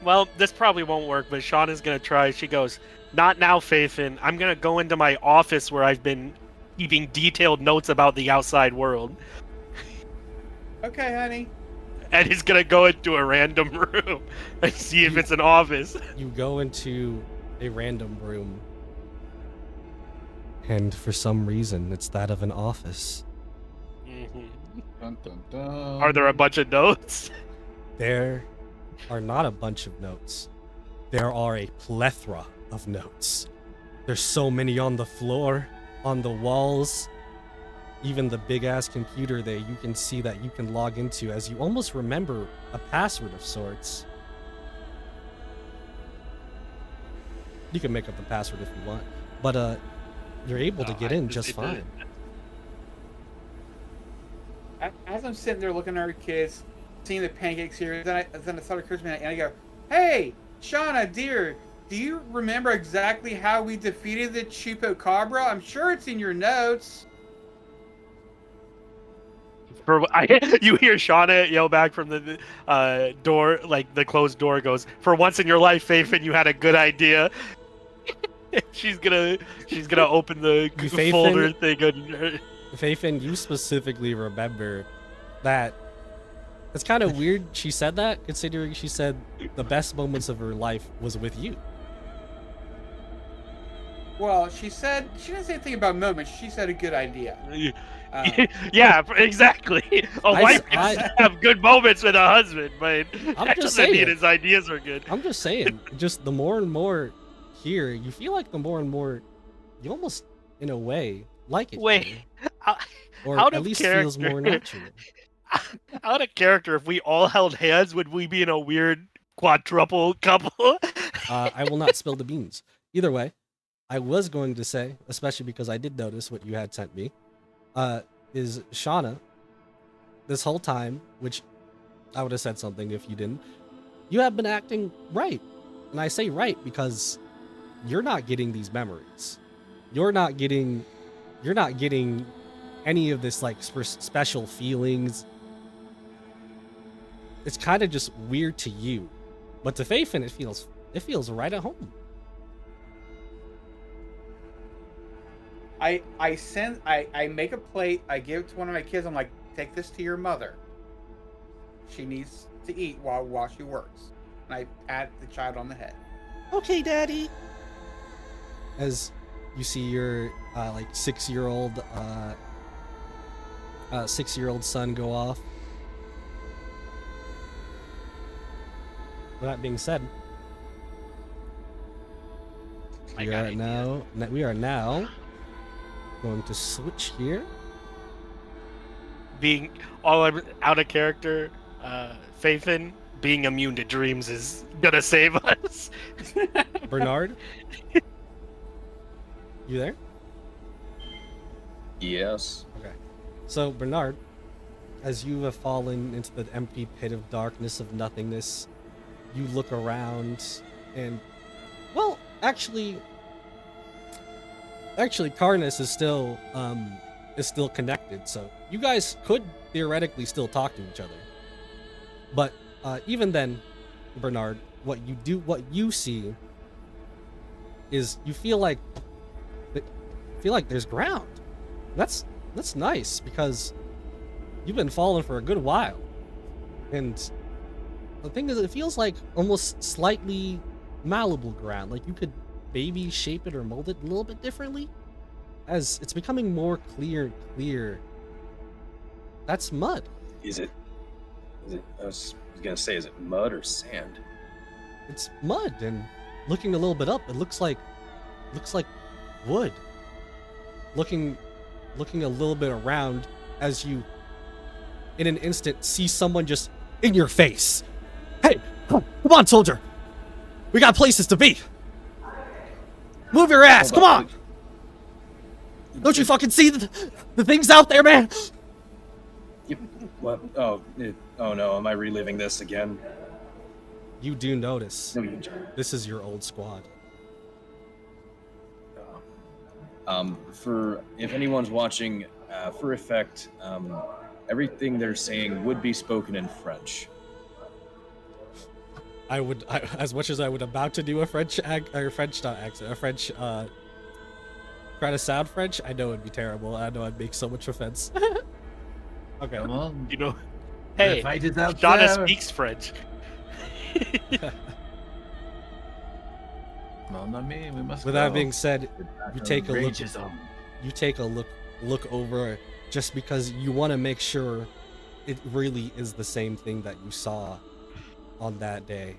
Well, this probably won't work, but Shauna's gonna try. She goes, "Not now, Faithin. I'm gonna go into my office where I've been keeping detailed notes about the outside world." Okay, honey. And he's gonna go into a random room and see if it's an office. You go into a random room, and for some reason, it's that of an office. Mhm. Dun, dun, dun. Are there a bunch of notes? There are not a bunch of notes. There are a plethora of notes. There's so many on the floor, on the walls. Even the big-ass computer there, you can see that you can log into as you almost remember a password of sorts. You can make up the password if you want, but you're able to No, get I- in it- just it- fine. As I'm sitting there looking at our kids, seeing the pancakes here, then the thought occurs to me, and I go, "Hey, Shauna, dear, do you remember exactly how we defeated the Chupacabra? I'm sure it's in your notes." You hear Shauna yell back from the door, like the closed door goes, "For once in your life, Faith, and you had a good idea." she's gonna open the You Faith folder in- thing. And, Faithin, you specifically remember that. It's kind of weird she said that, considering she said the best moments of her life was with you. Well, she didn't say anything about moments. She said a good idea. yeah, exactly. A wife can have good moments with a husband, but that doesn't mean his ideas are good. I'm just saying, just the more and more here, you feel like the more and more, you almost, in a way, like it. Wait, here. or at least feels more natural. Out of character, if we all held hands, would we be in a weird quadruple couple? I will not spill the beans. Either way, I was going to say, especially because I did notice what you had sent me, is Shauna, this whole time, which I would have said something if you didn't, you have been acting right. And I say right because you're not getting these memories. You're not getting any of this like special feelings. It's kind of just weird to you, but to Faith, it feels right at home. I make a plate. I give it to one of my kids. I'm like, take this to your mother. She needs to eat while she works. And I pat the child on the head. Okay, Daddy. As you see your like 6-year-old son go off. With that being said, we are now going to switch here. Being all out of character, Faithin, being immune to dreams is gonna save us. Bernard, you there? Yes. Okay. So Bernard, as you have fallen into the empty pit of darkness of nothingness, you look around and, well, actually Karnas is still connected, so you guys could theoretically still talk to each other. But even then, Bernard, what you see is you feel like there's ground. That's nice because you've been falling for a good while. And the thing is, it feels like almost slightly malleable ground. Like you could maybe shape it or mold it a little bit differently. As it's becoming more clear and clear. That's mud. Is it? I was gonna say, is it mud or sand? It's mud, and looking a little bit up, it looks like wood. Looking a little bit around as you, in an instant, see someone just in your face. Hey, come on, soldier. We got places to be. Move your ass. Come on. Don't you fucking see the things out there, man? What? Oh no! Am I reliving this again? You do notice. No, you don't. This is your old squad. For if anyone's watching, for effect, everything they're saying would be spoken in French. As much as I would about to do a French try to sound French, I know it'd be terrible. I know I'd make so much offense. Okay. Come on. Hey, fight is out Shauna there. speaks French. Well, not me. We must With go. that being said, The you battle take a look. rages on. You take a look over just because you want to make sure it really is the same thing that you saw on that day.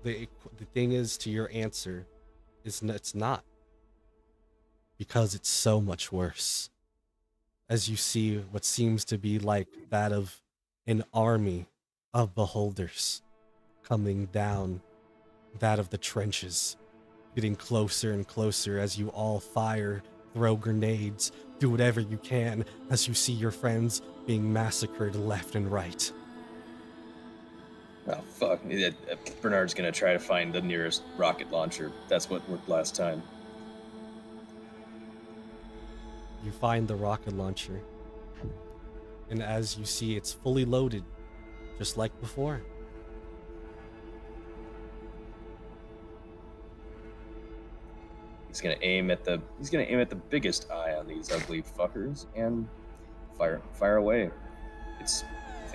The thing is, to your answer, it's not, because it's so much worse. As you see what seems to be like that of an army of beholders coming down that of the trenches, getting closer and closer as you all fire, throw grenades, do whatever you can as you see your friends being massacred left and right. Oh fuck! Bernard's gonna try to find the nearest rocket launcher. That's what worked last time. You find the rocket launcher, and as you see, it's fully loaded, just like before. He's gonna aim at the biggest eye on these ugly fuckers and fire away. I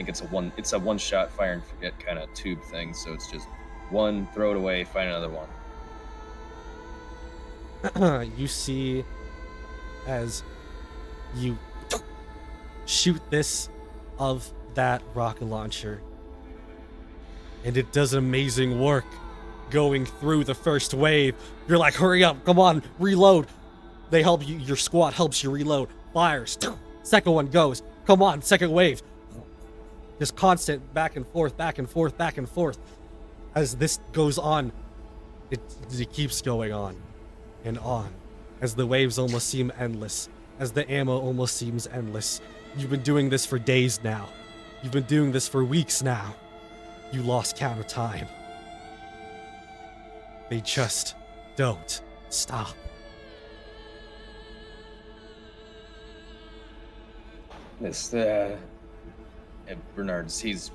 think it's a one shot fire and forget kind of tube thing. So it's just one, throw it away, find another one. You see as you shoot this of that rocket launcher, and it does amazing work going through the first wave. You're like, hurry up, come on, reload. They help you, your squad helps you reload. Fires. Second one goes. Come on, second wave. Just constant back and forth, back and forth, back and forth. As this goes on, it keeps going on and on. As the waves almost seem endless. As the ammo almost seems endless. You've been doing this for days now. You've been doing this for weeks now. You lost count of time. They just don't stop. This Bernard's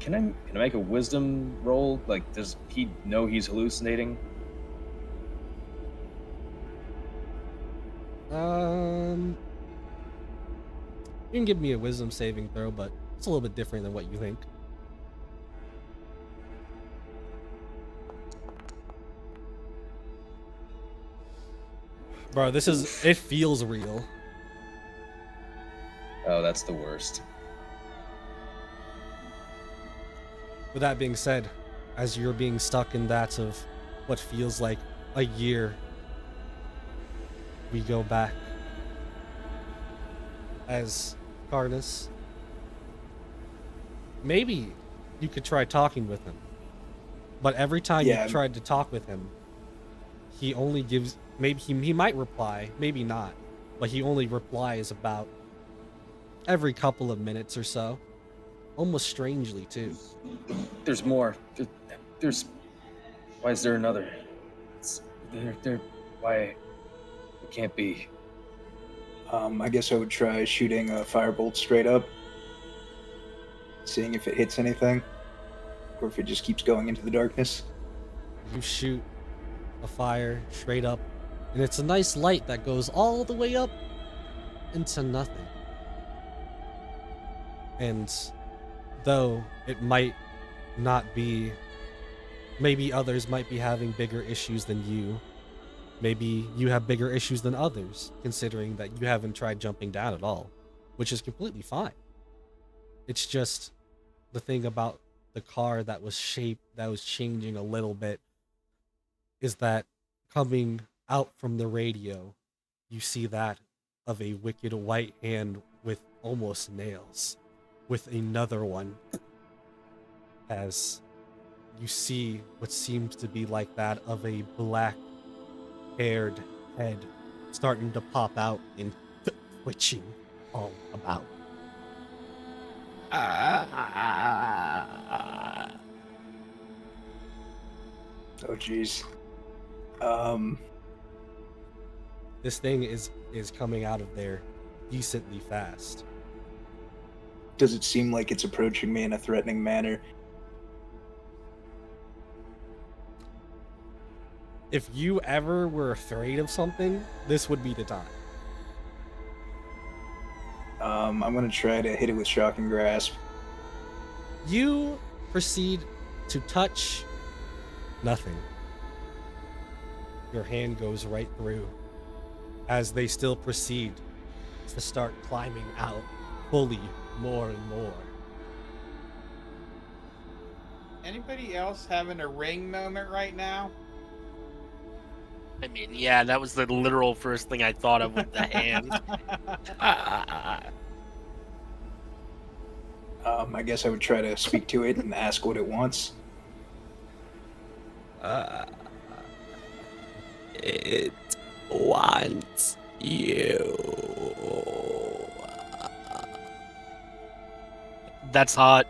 can I make a wisdom roll? Like, does he know he's hallucinating? You can give me a wisdom saving throw, but it's a little bit different than what you think. Bro, it feels real. Oh, that's the worst. With that being said, as you're being stuck in that of what feels like a year, we go back as Carnus. Maybe you could try talking with him, but every time you tried to talk with him, he only gives, maybe he might reply, maybe not, but he only replies about every couple of minutes or so, almost strangely too. There's more. Why is there another? Why? It can't be. I guess I would try shooting a firebolt straight up, seeing if it hits anything, or if it just keeps going into the darkness. You shoot a fire straight up, and it's a nice light that goes all the way up into nothing. And though it might not be, maybe others might be having bigger issues than you. Maybe you have bigger issues than others, considering that you haven't tried jumping down at all, which is completely fine. It's just the thing about the car that was changing a little bit is that coming out from the radio, you see that of a wicked white hand with almost nails, with another one, as you see what seems to be like that of a black-haired head starting to pop out and twitching all about. Oh, jeez. This thing is coming out of there decently fast. Does it seem like it's approaching me in a threatening manner? If you ever were afraid of something, this would be the time. I'm gonna try to hit it with shock and grasp. You proceed to touch nothing. Your hand goes right through as they still proceed to start climbing out fully more and more. Anybody else having a ring moment right now? I mean, yeah, that was the literal first thing I thought of with the hand. I guess I would try to speak to it and ask what it wants. It wants you. That's hot.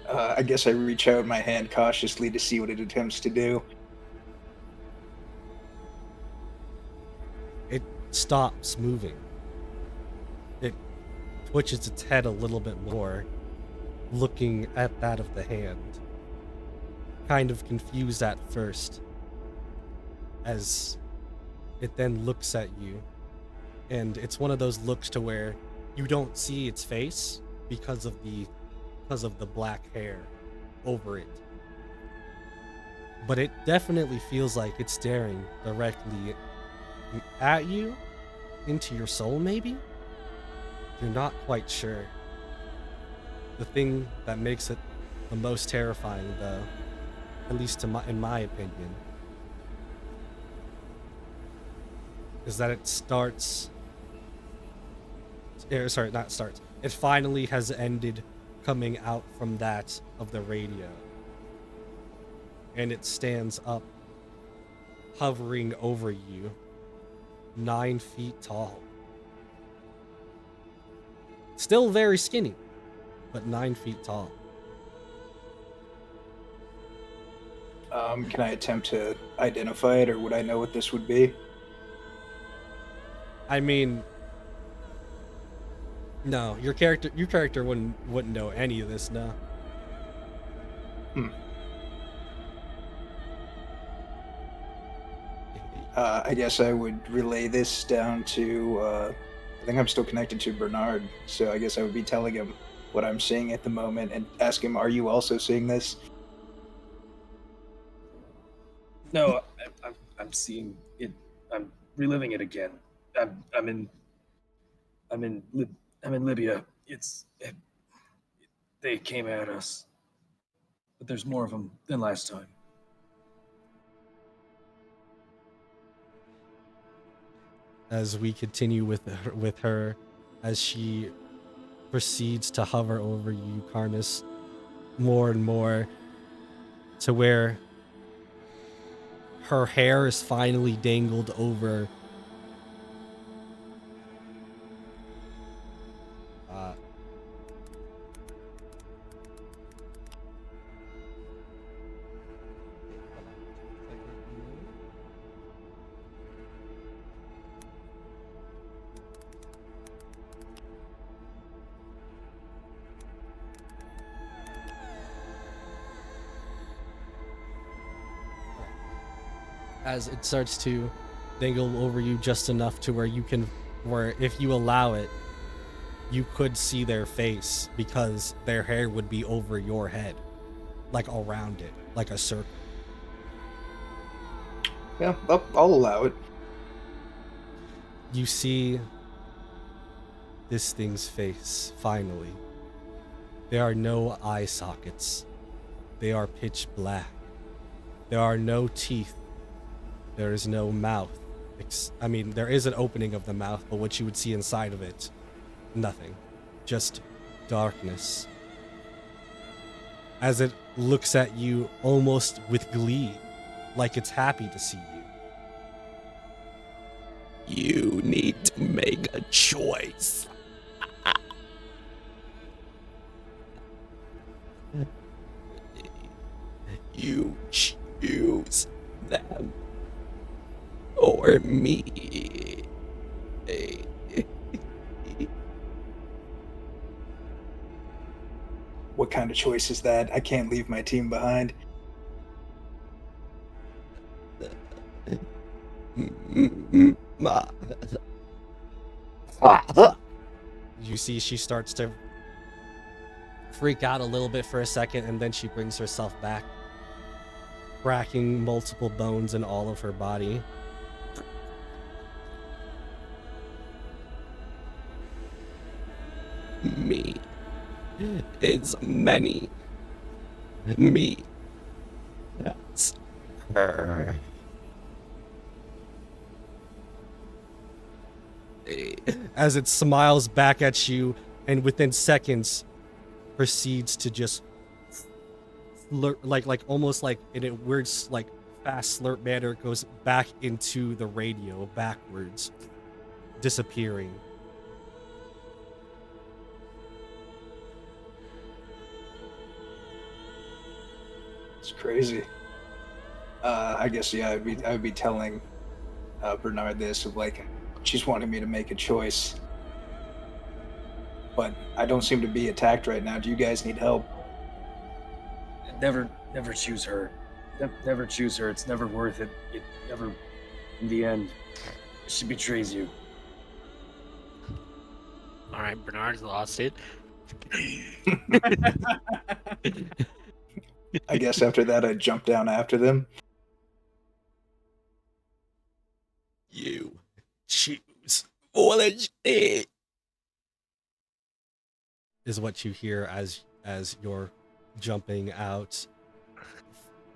I guess I reach out my hand cautiously to see what it attempts to do. It stops moving. It twitches its head a little bit more, looking at that of the hand. Kind of confused at first, as it then looks at you. And it's one of those looks to where you don't see its face because of the black hair over it. But it definitely feels like it's staring directly at you, into your soul maybe? You're not quite sure. The thing that makes it the most terrifying, though, at least in my opinion, is that it it finally has ended coming out from that of the radio. And it stands up, hovering over you, 9 feet tall. Still very skinny, but 9 feet tall. Can I attempt to identify it, or would I know what this would be? I mean, no, your character wouldn't know any of this, no. I guess I would relay this down to, I think I'm still connected to Bernard, so I guess I would be telling him what I'm seeing at the moment and ask him, are you also seeing this? No, I'm seeing it. I'm reliving it again. I'm in Libya. They came at us, but there's more of them than last time. As we continue with her, as she proceeds to hover over you, Karmas, more and more, to where her hair is finally dangled over as it starts to dangle over you just enough to where if you allow it, you could see their face because their hair would be over your head, like around it, like a circle. Yeah, I'll allow it. You see this thing's face, finally. There are no eye sockets. They are pitch black. There are no teeth. There is no mouth. I mean, there is an opening of the mouth, but what you would see inside of it, nothing. Just darkness. As it looks at you almost with glee, like it's happy to see you. You need to make a choice. You choose them or me. What kind of choice is that? I can't leave my team behind. You see she starts to freak out a little bit for a second, and then she brings herself back, cracking multiple bones in all of her body. Me is many. Me. That's her. As it smiles back at you, and within seconds proceeds to just slurp, like almost like in a weird like fast slurp manner, goes back into the radio backwards, disappearing. It's crazy. I guess I would be telling Bernard this of like, she's wanting me to make a choice, but I don't seem to be attacked right now. Do you guys need help? Never choose her. Never choose her. It's never worth it. It never, in the end, she betrays you. All right, Bernard's lost it. I guess after that, I jump down after them. You choose foolish thing. Is what you hear as you're jumping out,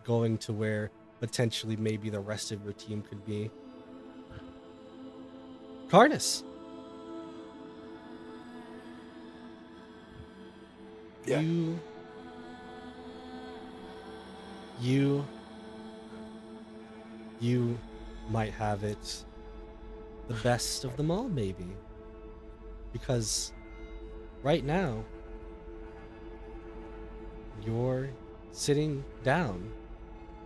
going to where potentially maybe the rest of your team could be. Carnus. Yeah. You might have it the best of them all, maybe. Because right now, you're sitting down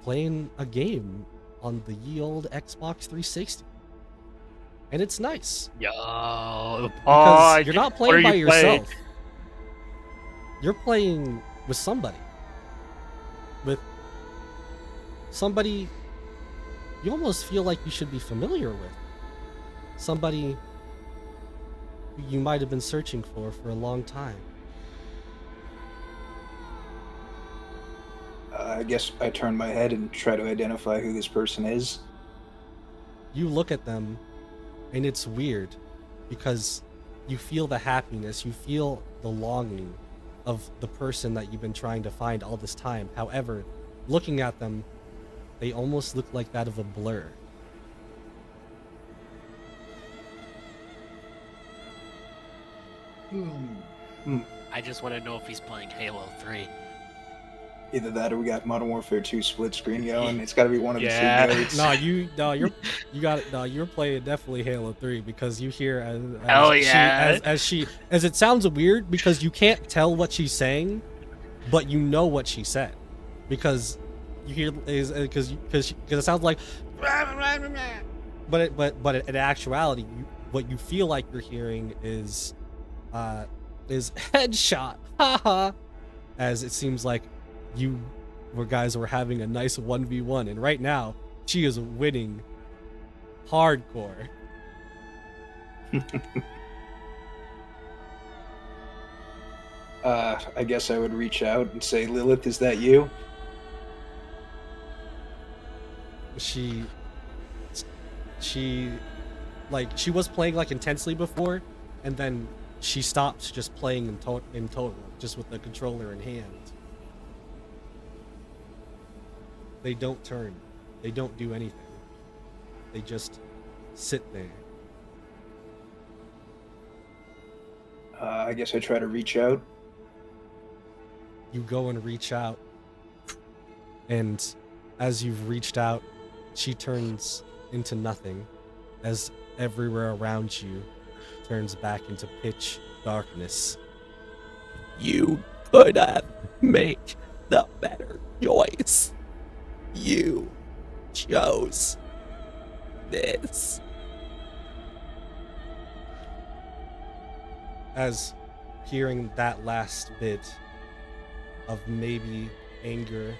playing a game on the ye old Xbox 360. And it's nice. Yo, Because you're not what are playing by you playing? yourself. You're playing with somebody. With somebody you almost feel like you should be familiar with. Somebody you might have been searching for a long time. I guess I turn my head and try to identify who this person is. You look at them, and it's weird because you feel the happiness, you feel the longing of the person that you've been trying to find all this time. However, looking at them, they almost look like that of a blur. I just want to know if he's playing Halo 3. Either that or we got Modern Warfare 2 split screen going. It's got to be one of the Yeah. two goats. You're playing definitely Halo 3 because you hear Oh, yeah. as it sounds weird because you can't tell what she's saying, but you know what she said because you hear because it sounds like, but in actuality, what you feel like you're hearing is headshot, haha, as it seems like you guys were having a nice 1v1, and right now she is winning hardcore. I guess I would reach out and say, Lilith, is that you? She was playing like intensely before, and then she stopped just playing in total, just with the controller in hand. They don't turn. They don't do anything. They just sit there. I guess I try to reach out. You go and reach out, and as you've reached out, she turns into nothing, as everywhere around you turns back into pitch darkness. You could have made the better choice. You chose this. As hearing that last bit of maybe anger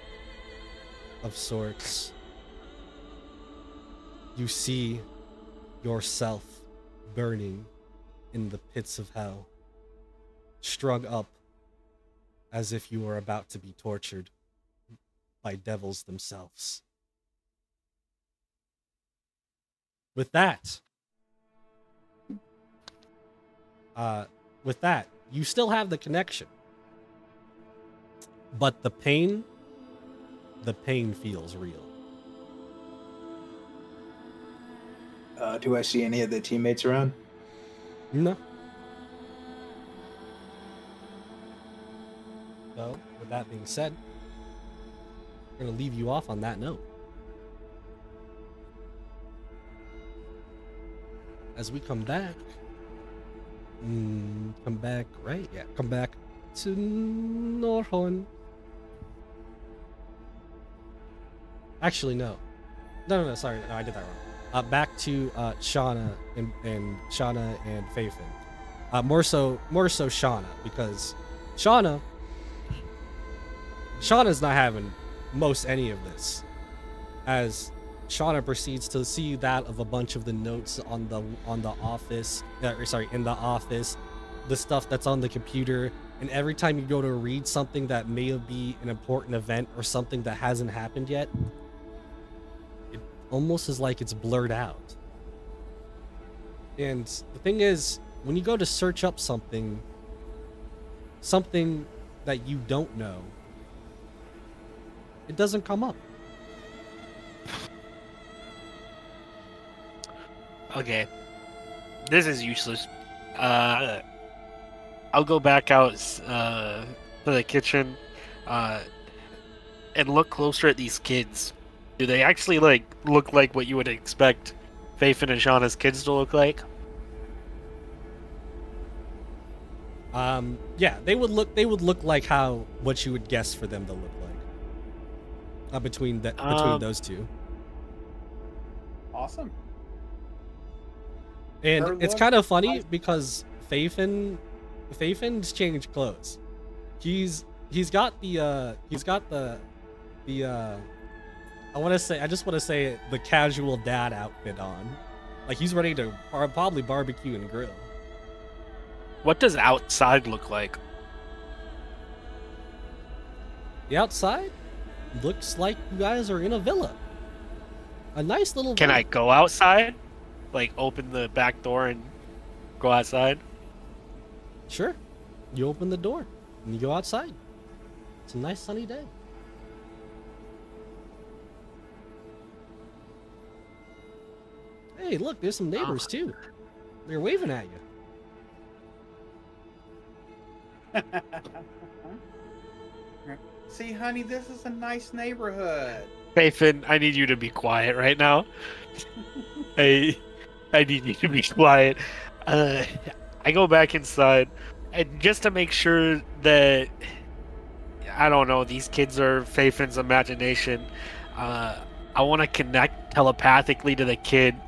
of sorts, you see yourself burning in the pits of hell, strung up as if you were about to be tortured by devils themselves. With that, you still have the connection, but the pain feels real. Do I see any of the teammates around? No. So, with that being said, we're going to leave you off on that note. As we come back, right? Yeah, come back to Norhorn. Actually, no, sorry, no, I did that wrong. Back to Shauna and Shauna and Faithin. More so Shauna, because Shauna's not having most any of this, as Shauna proceeds to see that of a bunch of the notes in the office, the stuff that's on the computer, and every time you go to read something that may be an important event or something that hasn't happened yet, it almost is like it's blurred out. And the thing is, when you go to search up something that you don't know, it doesn't come up. Okay, this is useless. I'll go back out to the kitchen and look closer at these kids. Do they actually look like what you would expect Faithin and Shauna's kids to look like? Yeah, they would look like what you would guess for them to look like. Between those two. Awesome. And it's kind of funny because Faithin's changed clothes. He's got the I just want to say the casual dad outfit on. Like he's ready to probably barbecue and grill. What does outside look like? The outside looks like you guys are in a villa. A nice little Can villa. I go outside? Like open the back door and go outside? Sure. You open the door and you go outside. It's a nice sunny day. Hey, look, there's some neighbors too. They're waving at you. See, honey, this is a nice neighborhood. Faithin, I need you to be quiet right now. I need you to be quiet. I go back inside, and just to make sure that I don't know, these kids are Faithin's imagination. I want to connect telepathically to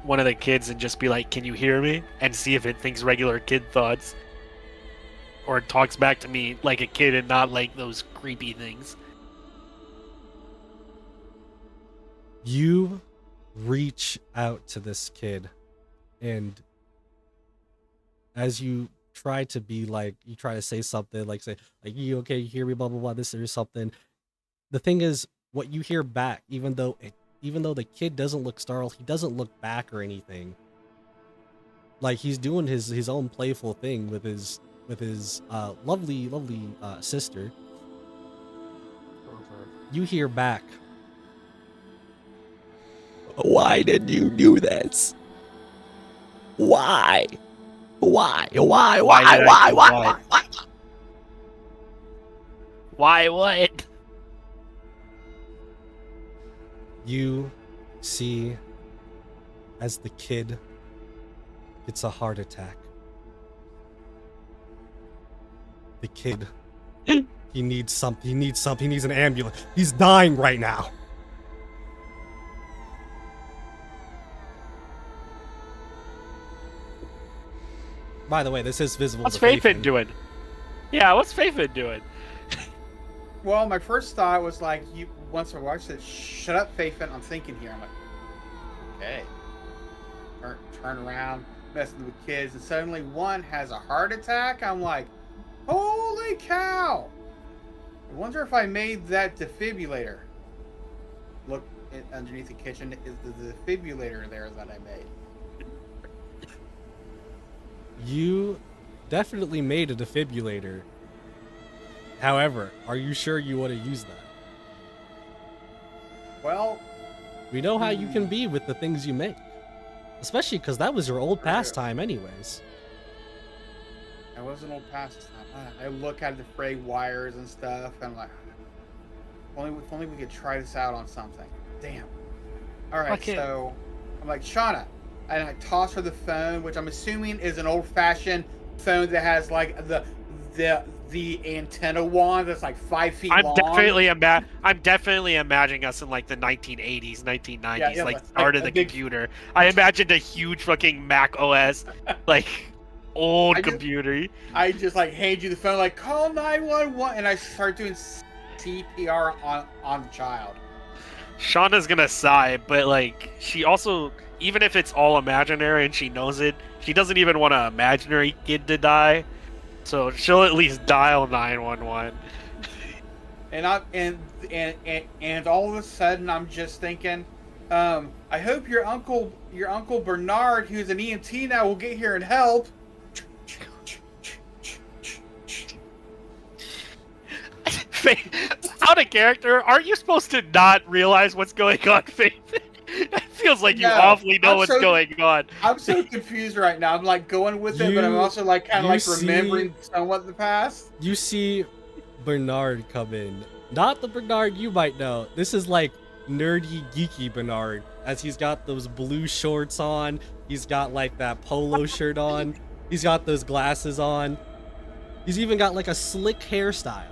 one of the kids, and just be like, "Can you hear me?" and see if it thinks regular kid thoughts, or it talks back to me like a kid and not like those creepy things. You reach out to this kid, and as you try to be like, you try to say something like, you okay, you hear me, blah blah blah, this or something. The thing is, what you hear back, even though the kid doesn't look startled, he doesn't look back or anything. Like he's doing his own playful thing with his lovely sister. You hear back, Why did you do this? Why? Why what? you see as the kid gets a heart attack. The kid, he needs an ambulance. He's dying right now. By the way, this is visible. What's to Faithin doing? Yeah, what's Faithin doing? Well, my first thought was like, once my wife said, "Shut up, Faithin," I'm thinking here. I'm like, okay. Turn around, messing with kids, and suddenly one has a heart attack. I'm like, holy cow! I wonder if I made that defibrillator. Look underneath the kitchen is the defibrillator there that I made. You definitely made a defibrillator. However, are you sure you want to use that? Well, We know how you can be with the things you make. Especially because that was your old pastime anyways. I wasn't old past time. I look at the frayed wires and stuff, and I'm like, if only we could try this out on something. Damn. All right, Okay. so I'm like, Shauna, and I toss her the phone, which I'm assuming is an old-fashioned phone that has like the antenna wand that's like 5 feet long. I'm definitely imagining us in like the 1980s, 1990s, Yeah, like start of the big- computer. I imagined a huge fucking Mac OS, like old I just- computer. I just like hand you the phone, like call 911, and I start doing CPR on the child. Shauna's gonna sigh, but like she also, even if it's all imaginary and she knows it, she doesn't even want an imaginary kid to die. So she'll at least dial 911. And all of a sudden I'm just thinking, I hope your uncle Bernard, who's an EMT now, will get here and help. Out of character, aren't you supposed to not realize what's going on, Faith? It feels like you No, awfully know I'm what's so- going on. I'm so confused right now. I'm like going with it, but I'm You- also like kind of you like see- remembering somewhat the past. You see Bernard come in. Not the Bernard you might know. This is like nerdy, geeky Bernard, as he's got those blue shorts on. He's got like that polo shirt on. He's got those glasses on. He's even got like a slick hairstyle.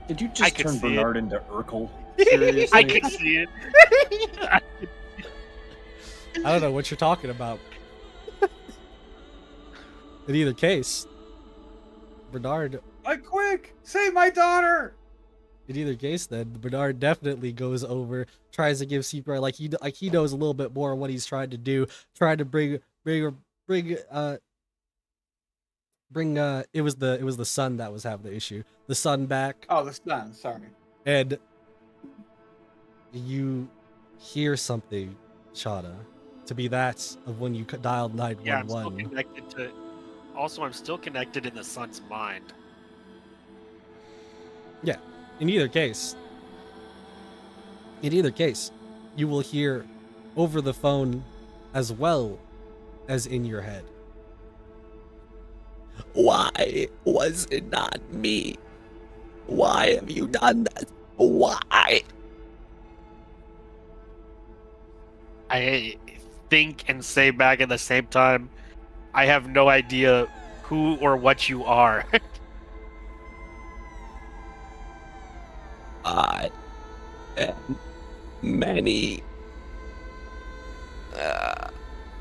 Did you I just could turn see Bernard into Urkel? Seriously? I can see it. I don't know what you're talking about. In either case, Bernard, Like, quick, save my daughter! in either case, then Bernard definitely goes over, tries to give CPR like he knows a little bit more what he's trying to do, trying to bring it was the son that was having the issue. The son back, Oh, the son. Sorry. and you hear something, Shauna, to be that of when you dialed Yeah, I'm still 911. connected to. Also, I'm still connected in the son's mind. In either case, you will hear over the phone as well as in your head. Why was it not me? Why have you done that? Why? I think and say back at the same time, I have no idea who or what you are. I am many.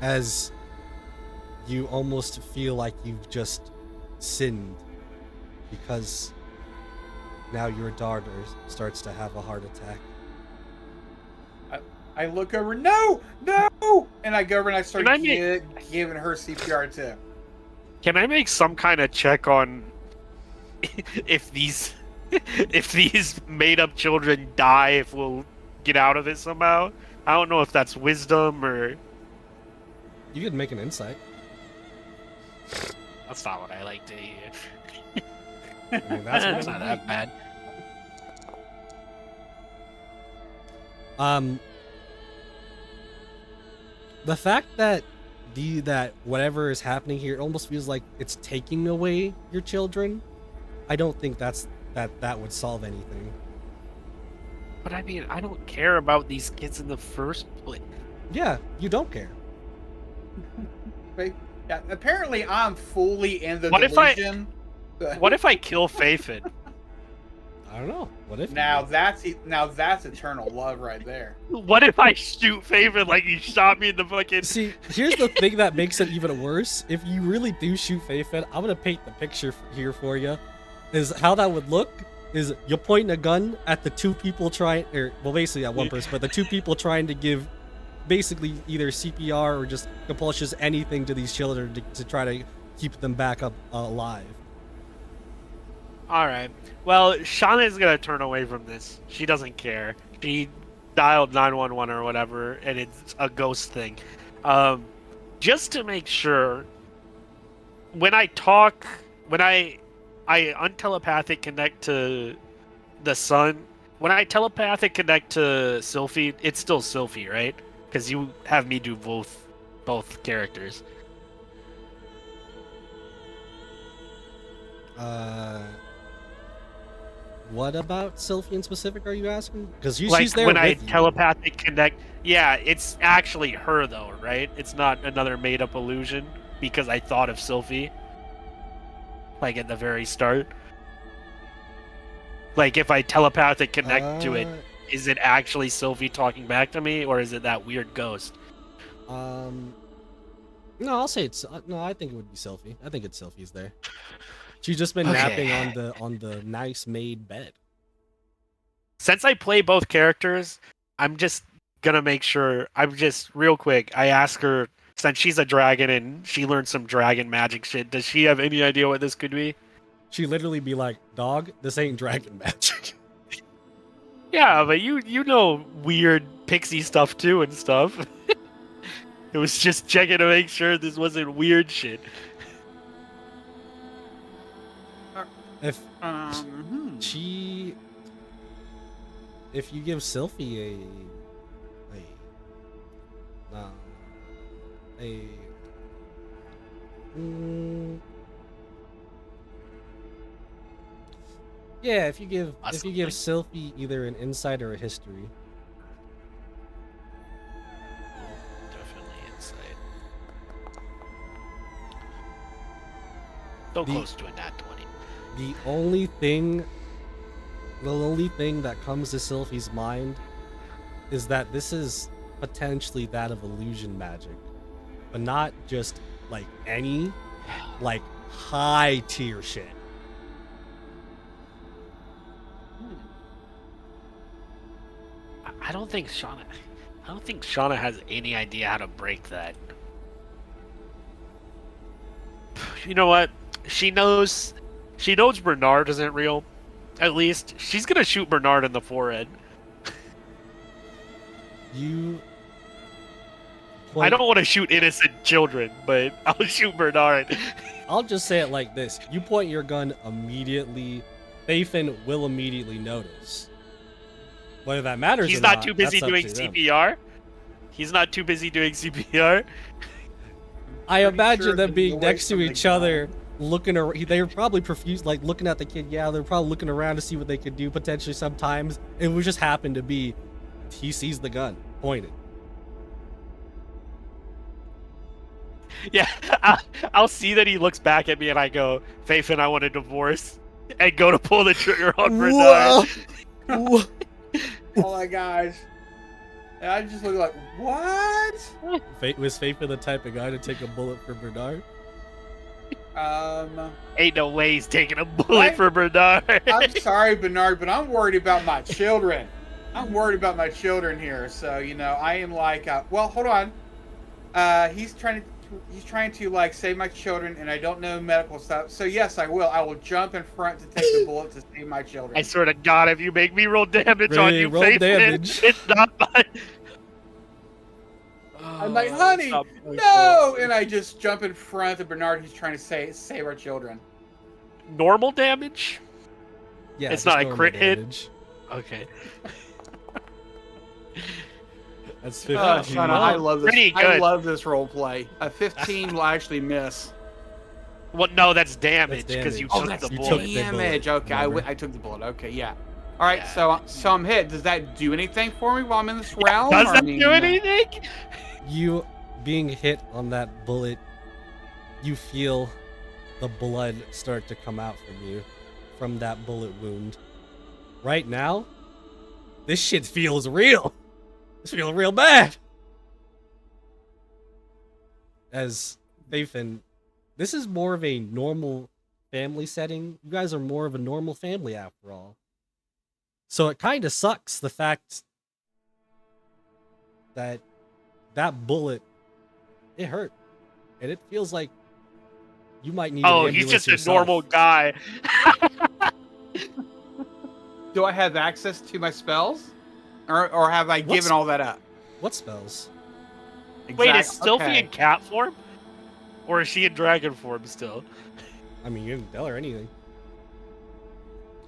As you almost feel like you've just sinned because now your daughter starts to have a heart attack. I look over, no! And I go over and I start Can I giving her CPR too. Can I make some kind of check on if these made up children die, if we'll get out of it somehow? I don't know if that's wisdom or You could make an insight. that's not what I like to hear. I mean, That's that's not that bad. The fact that whatever is happening here, it almost feels like it's taking away your children. I don't think that would solve anything. But I mean, I don't care about these kids in the first place. Yeah, you don't care. But, yeah, apparently I'm fully in the What if I- delusion. What if I kill Faithin? I don't know. What if Now that's eternal love right there. What if I shoot Faithin like he shot me in the fucking? See, here's the thing that makes it even worse. If you really do shoot Faithin, I'm gonna paint the picture here for you. Is how that would look is you're pointing a gun at the two people trying, or well, basically at one person, but the two people trying to give basically either CPR or just compulsions anything to these children to try to keep them back up alive. All right. Well, Shauna is gonna turn away from this. She doesn't care. She dialed 911 or whatever, and it's a ghost thing. Just to make sure, when I talk, when I untelepathic connect to the sun, when I telepathic connect to Sylphie, it's still Sylphie, right? Because you have me do both characters. What about Sylphie in specific are you asking? Because Like she's there when with I you. telepathic connect, yeah, it's actually her though, right? It's not another made-up illusion because I thought of Sylphie, like at the very start. Like if I telepathic connect to it, is it actually Sylphie talking back to me, or is it that weird ghost? No, I'll say it's no. I think it would be Sylphie. I think it's Sylphie's there. She's just been napping on the nice made bed. Since I play both characters, I'm just gonna make sure. I'm just real quick. I ask her, since she's a dragon and she learned some dragon magic shit. Does she have any idea what this could be? She literally be like, "Dog, this ain't dragon magic." Yeah, but you know weird pixie stuff too and stuff. It was just checking to make sure this wasn't weird shit. If if you give Sylphie yeah, if you give Sylphie either an insight or a history. Definitely insight. So close to a nat 20. The only thing that comes to Sylphie's mind is that this is potentially that of illusion magic, but not just like any, like high tier shit. I don't think Shauna has any idea how to break that. You know what? She knows Bernard isn't real. At least she's gonna shoot Bernard in the forehead. I don't want to shoot innocent children, but I'll shoot Bernard. I'll just say it like this. You point your gun immediately, Faithin will immediately notice. Whether that matters He's or not too busy that's up doing to them. CPR. He's not too busy doing CPR. I imagine sure them the being noise next to from the each other, looking around. They were probably profused, like looking at the kid. Yeah, they're probably looking around to see what they could do potentially sometimes. It would just happen to be he sees the gun pointed. Yeah, I'll see that he looks back at me and I go, Faithin, I want a divorce. And go to pull the trigger on Bernard. Oh my gosh. And I just look like, what? Was Faithin the type of guy to take a bullet for Bernard? Ain't no way he's taking a bullet for Bernard. I'm sorry, Bernard, but I'm worried about my children. I'm worried about my children here. So, you know, I am like, well, hold on. He's trying to like save my children, and I don't know medical stuff. So yes, I will. I will jump in front to take the bullet to save my children. I swear to God, if you make me roll damage on you, roll Faithin, damage. it's not my... I'm like, honey, no! And I just jump in front of Bernard, who's trying to save our children. Normal damage? Yeah, it's just not a normal crit damage. hit? Okay. That's 15. I love this. Pretty I good. love this role play. A 15 will actually miss. Well, no, that's damage because you Oh, took that's the you bullet. took the Damage. bullet, Okay, remember? I took the bullet. Okay, yeah. All right, Yeah. so I'm hit. Does that do anything for me while I'm in this realm? Does or, that do anything? You being hit on that bullet, you feel the blood start to come out from you from that bullet wound. Right now, this shit feels real. This feels real bad. As Faithin, this is more of a normal family setting. You guys are more of a normal family after all. So it kind of sucks the fact that that bullet, it hurt, and it feels like you might need. Oh, an he's ambulance just a yourself. normal guy. Do I have access to my spells, or have I given all that up? What spells? Wait, is Sylphie okay. in cat form? Or is she in dragon form still? I mean, you didn't tell her anything.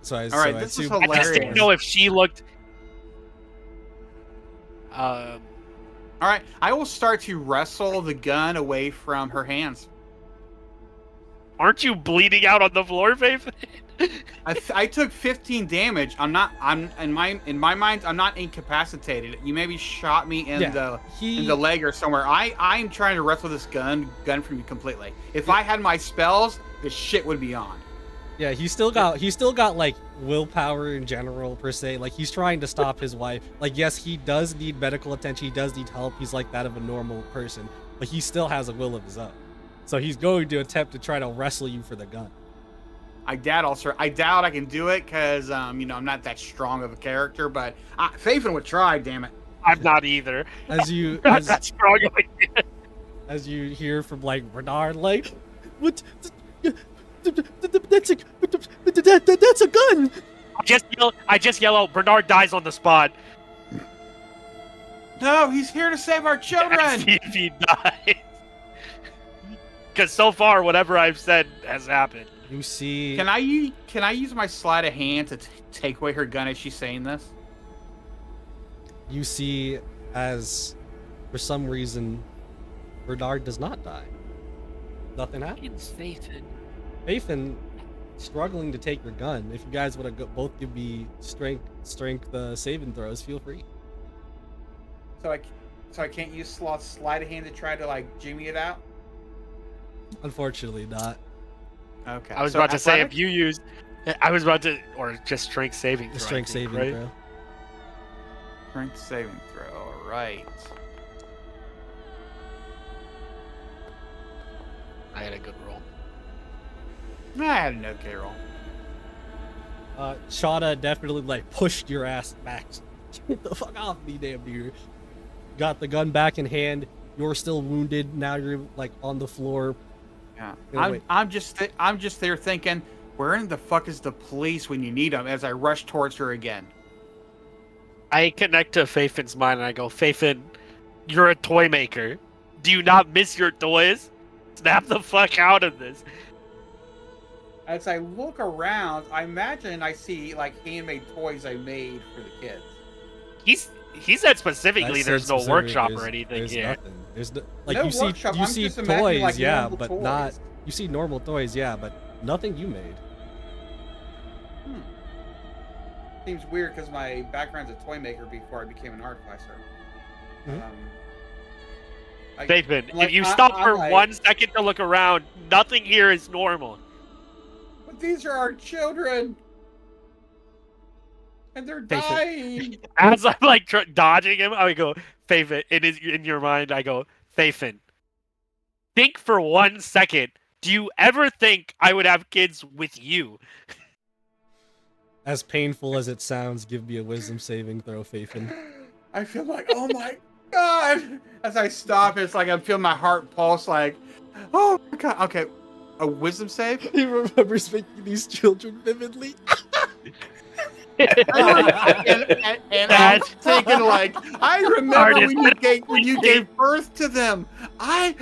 So I, All right, so this I is assume- I just didn't hilarious. know if she looked. All right, I will start to wrestle the gun away from her hands. Aren't you bleeding out on the floor, Faith? I took 15 damage. I'm in my mind. I'm not incapacitated. You maybe shot me in the leg or somewhere. I'm trying to wrestle this gun from you completely. If I had my spells, the shit would be on. Yeah, he's still got like willpower in general per se. Like he's trying to stop his wife. Like yes, he does need medical attention. He does need help. He's like that of a normal person, but he still has a will of his own. So he's going to attempt to try to wrestle you for the gun. I doubt I can do it because I'm not that strong of a character. But Faithin would try. Damn it. I'm not either. As you Not that strong. as you hear from like Bernard, like what? That's a gun. I just yell out. Bernard dies on the spot. No, he's here to save our children. See if he dies. Because so far, whatever I've said has happened. You see, Can I use my sleight of hand to take away her gun as she's saying this? you see, as for some reason, Bernard does not die. Nothing happens. Faithin struggling to take your gun. If you guys want to both give me strength saving throws, feel free. So I can't use sleight of hand to try to like jimmy it out. Unfortunately, not. Okay. I was so about to say if athletic? you use, or just strength saving throw. The strength I think, saving right? throw. Strength saving throw. All right. I had a good roll. I had an okay roll. Shauna definitely like pushed your ass back. Get the fuck off me, damn dear. Got the gun back in hand. You're still wounded. Now you're like on the floor. Yeah. I'm just there thinking, where in the fuck is the police when you need them? As I rush towards her again. I connect to Faithin's mind and I go, Faithin, you're a toy maker. Do you not miss your toys? Snap the fuck out of this. As I look around, I imagine I see like handmade toys I made for the kids. He said specifically I there's said no specifically workshop or there's anything There's here. nothing. There's like No you workshop, see I'm just imagining, toys, like, yeah, normal but toys. not. You see normal toys, yeah, but nothing you made. Seems weird because my background's a toy maker before I became an artificer. Mhm. Faithin, I'm like, if you stop I'm for like- 1 second to look around, nothing here is normal. But these are our children, and they're dying. As I'm like dodging him, I go, Faithin, in your mind, I go, Faithin, think for 1 second. Do you ever think I would have kids with you? As painful as it sounds, give me a wisdom saving throw, Faithin. I feel like, oh my god! As I stop, it's like I feel my heart pulse. Like, oh my god. Okay, a wisdom save. He remembers making these children vividly. and I'm thinking like, I remember when you gave birth to them. I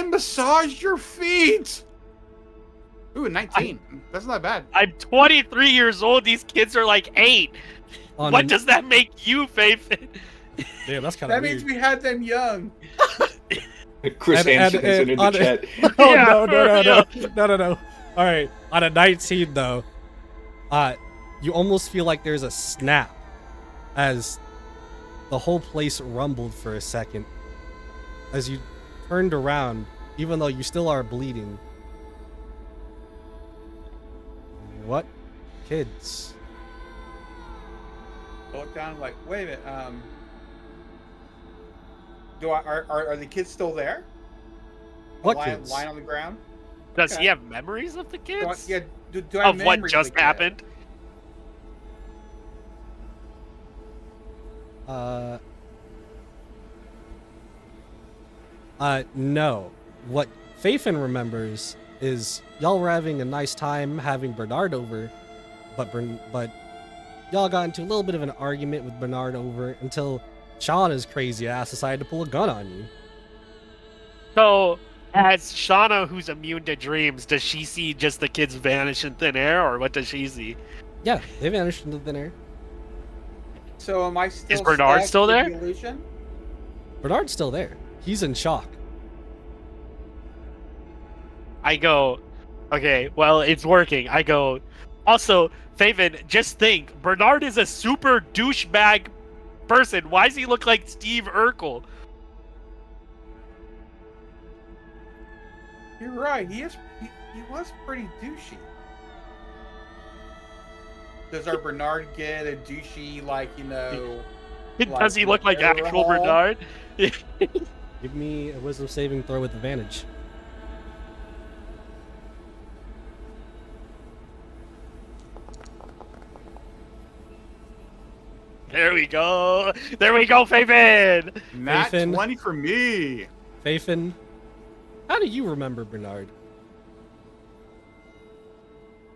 massaged your feet. Ooh, 19. That's not bad. I'm 23 years old. These kids are like 8. What does that make you, Faithin? Damn, that's kind of That weird. means we had them young. Chris Hansen is in the chat. Oh Yeah, no. All right, on a 19 though, you almost feel like there's a snap as the whole place rumbled for a second. As you turned around, even though you still are bleeding. What kids? I look down like, wait a minute. Are the kids still there? What lying, kids? lying on the ground? Does Okay. he have memories of the Do I, kids? yeah. Do I have Of what memories just of the kid? happened? No. What Fafen remembers is y'all were having a nice time having Bernard over, but y'all got into a little bit of an argument with Bernard over until Shauna's crazy ass decided to pull a gun on you. So, as Shauna, who's immune to dreams, does she see just the kids vanish in thin air, or what does she see? Yeah, they vanished into thin air. So am I still? Is Bernard stuck still with there? the illusion? Bernard's still there. He's in shock. I go, okay, well, it's working. I go, also, Faven, just think, Bernard is a super douchebag person. Why does he look like Steve Urkel? You're right. He was pretty douchey. Does our Bernard get a douchey, like, you know? Does he look like actual overhaul? Bernard? Give me a wisdom saving throw with advantage. There we go. There we go, Faven. Nat Nathan. 20 for me. Fafen, how do you remember Bernard?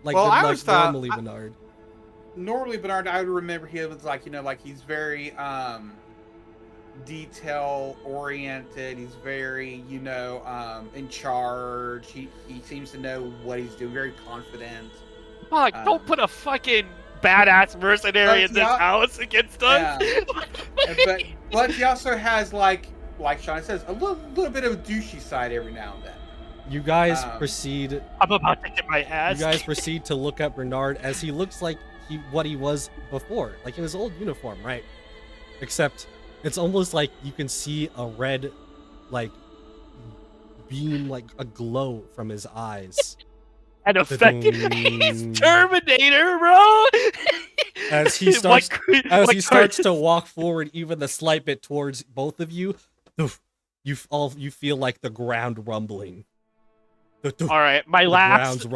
Like, Well, I like always thought- normally Bernard. Normally, Bernard, I would remember he was like, you know, like he's very detail oriented. He's very, you know, in charge. He seems to know what he's doing. Very confident. Fuck, don't put a fucking badass mercenary in this yeah. house against us. But he also has like Sean says, a little bit of a douchey side every now and then. You guys proceed. I'm about to get my ass. You guys proceed to look at Bernard as he looks like what he was before, like in his old uniform, right? Except it's almost like you can see a red, like, beam, like a glow from his eyes. And effective. He's Terminator, bro. As he starts, starts to walk forward, even the slight bit towards both of you, you feel like the ground rumbling. All right, my last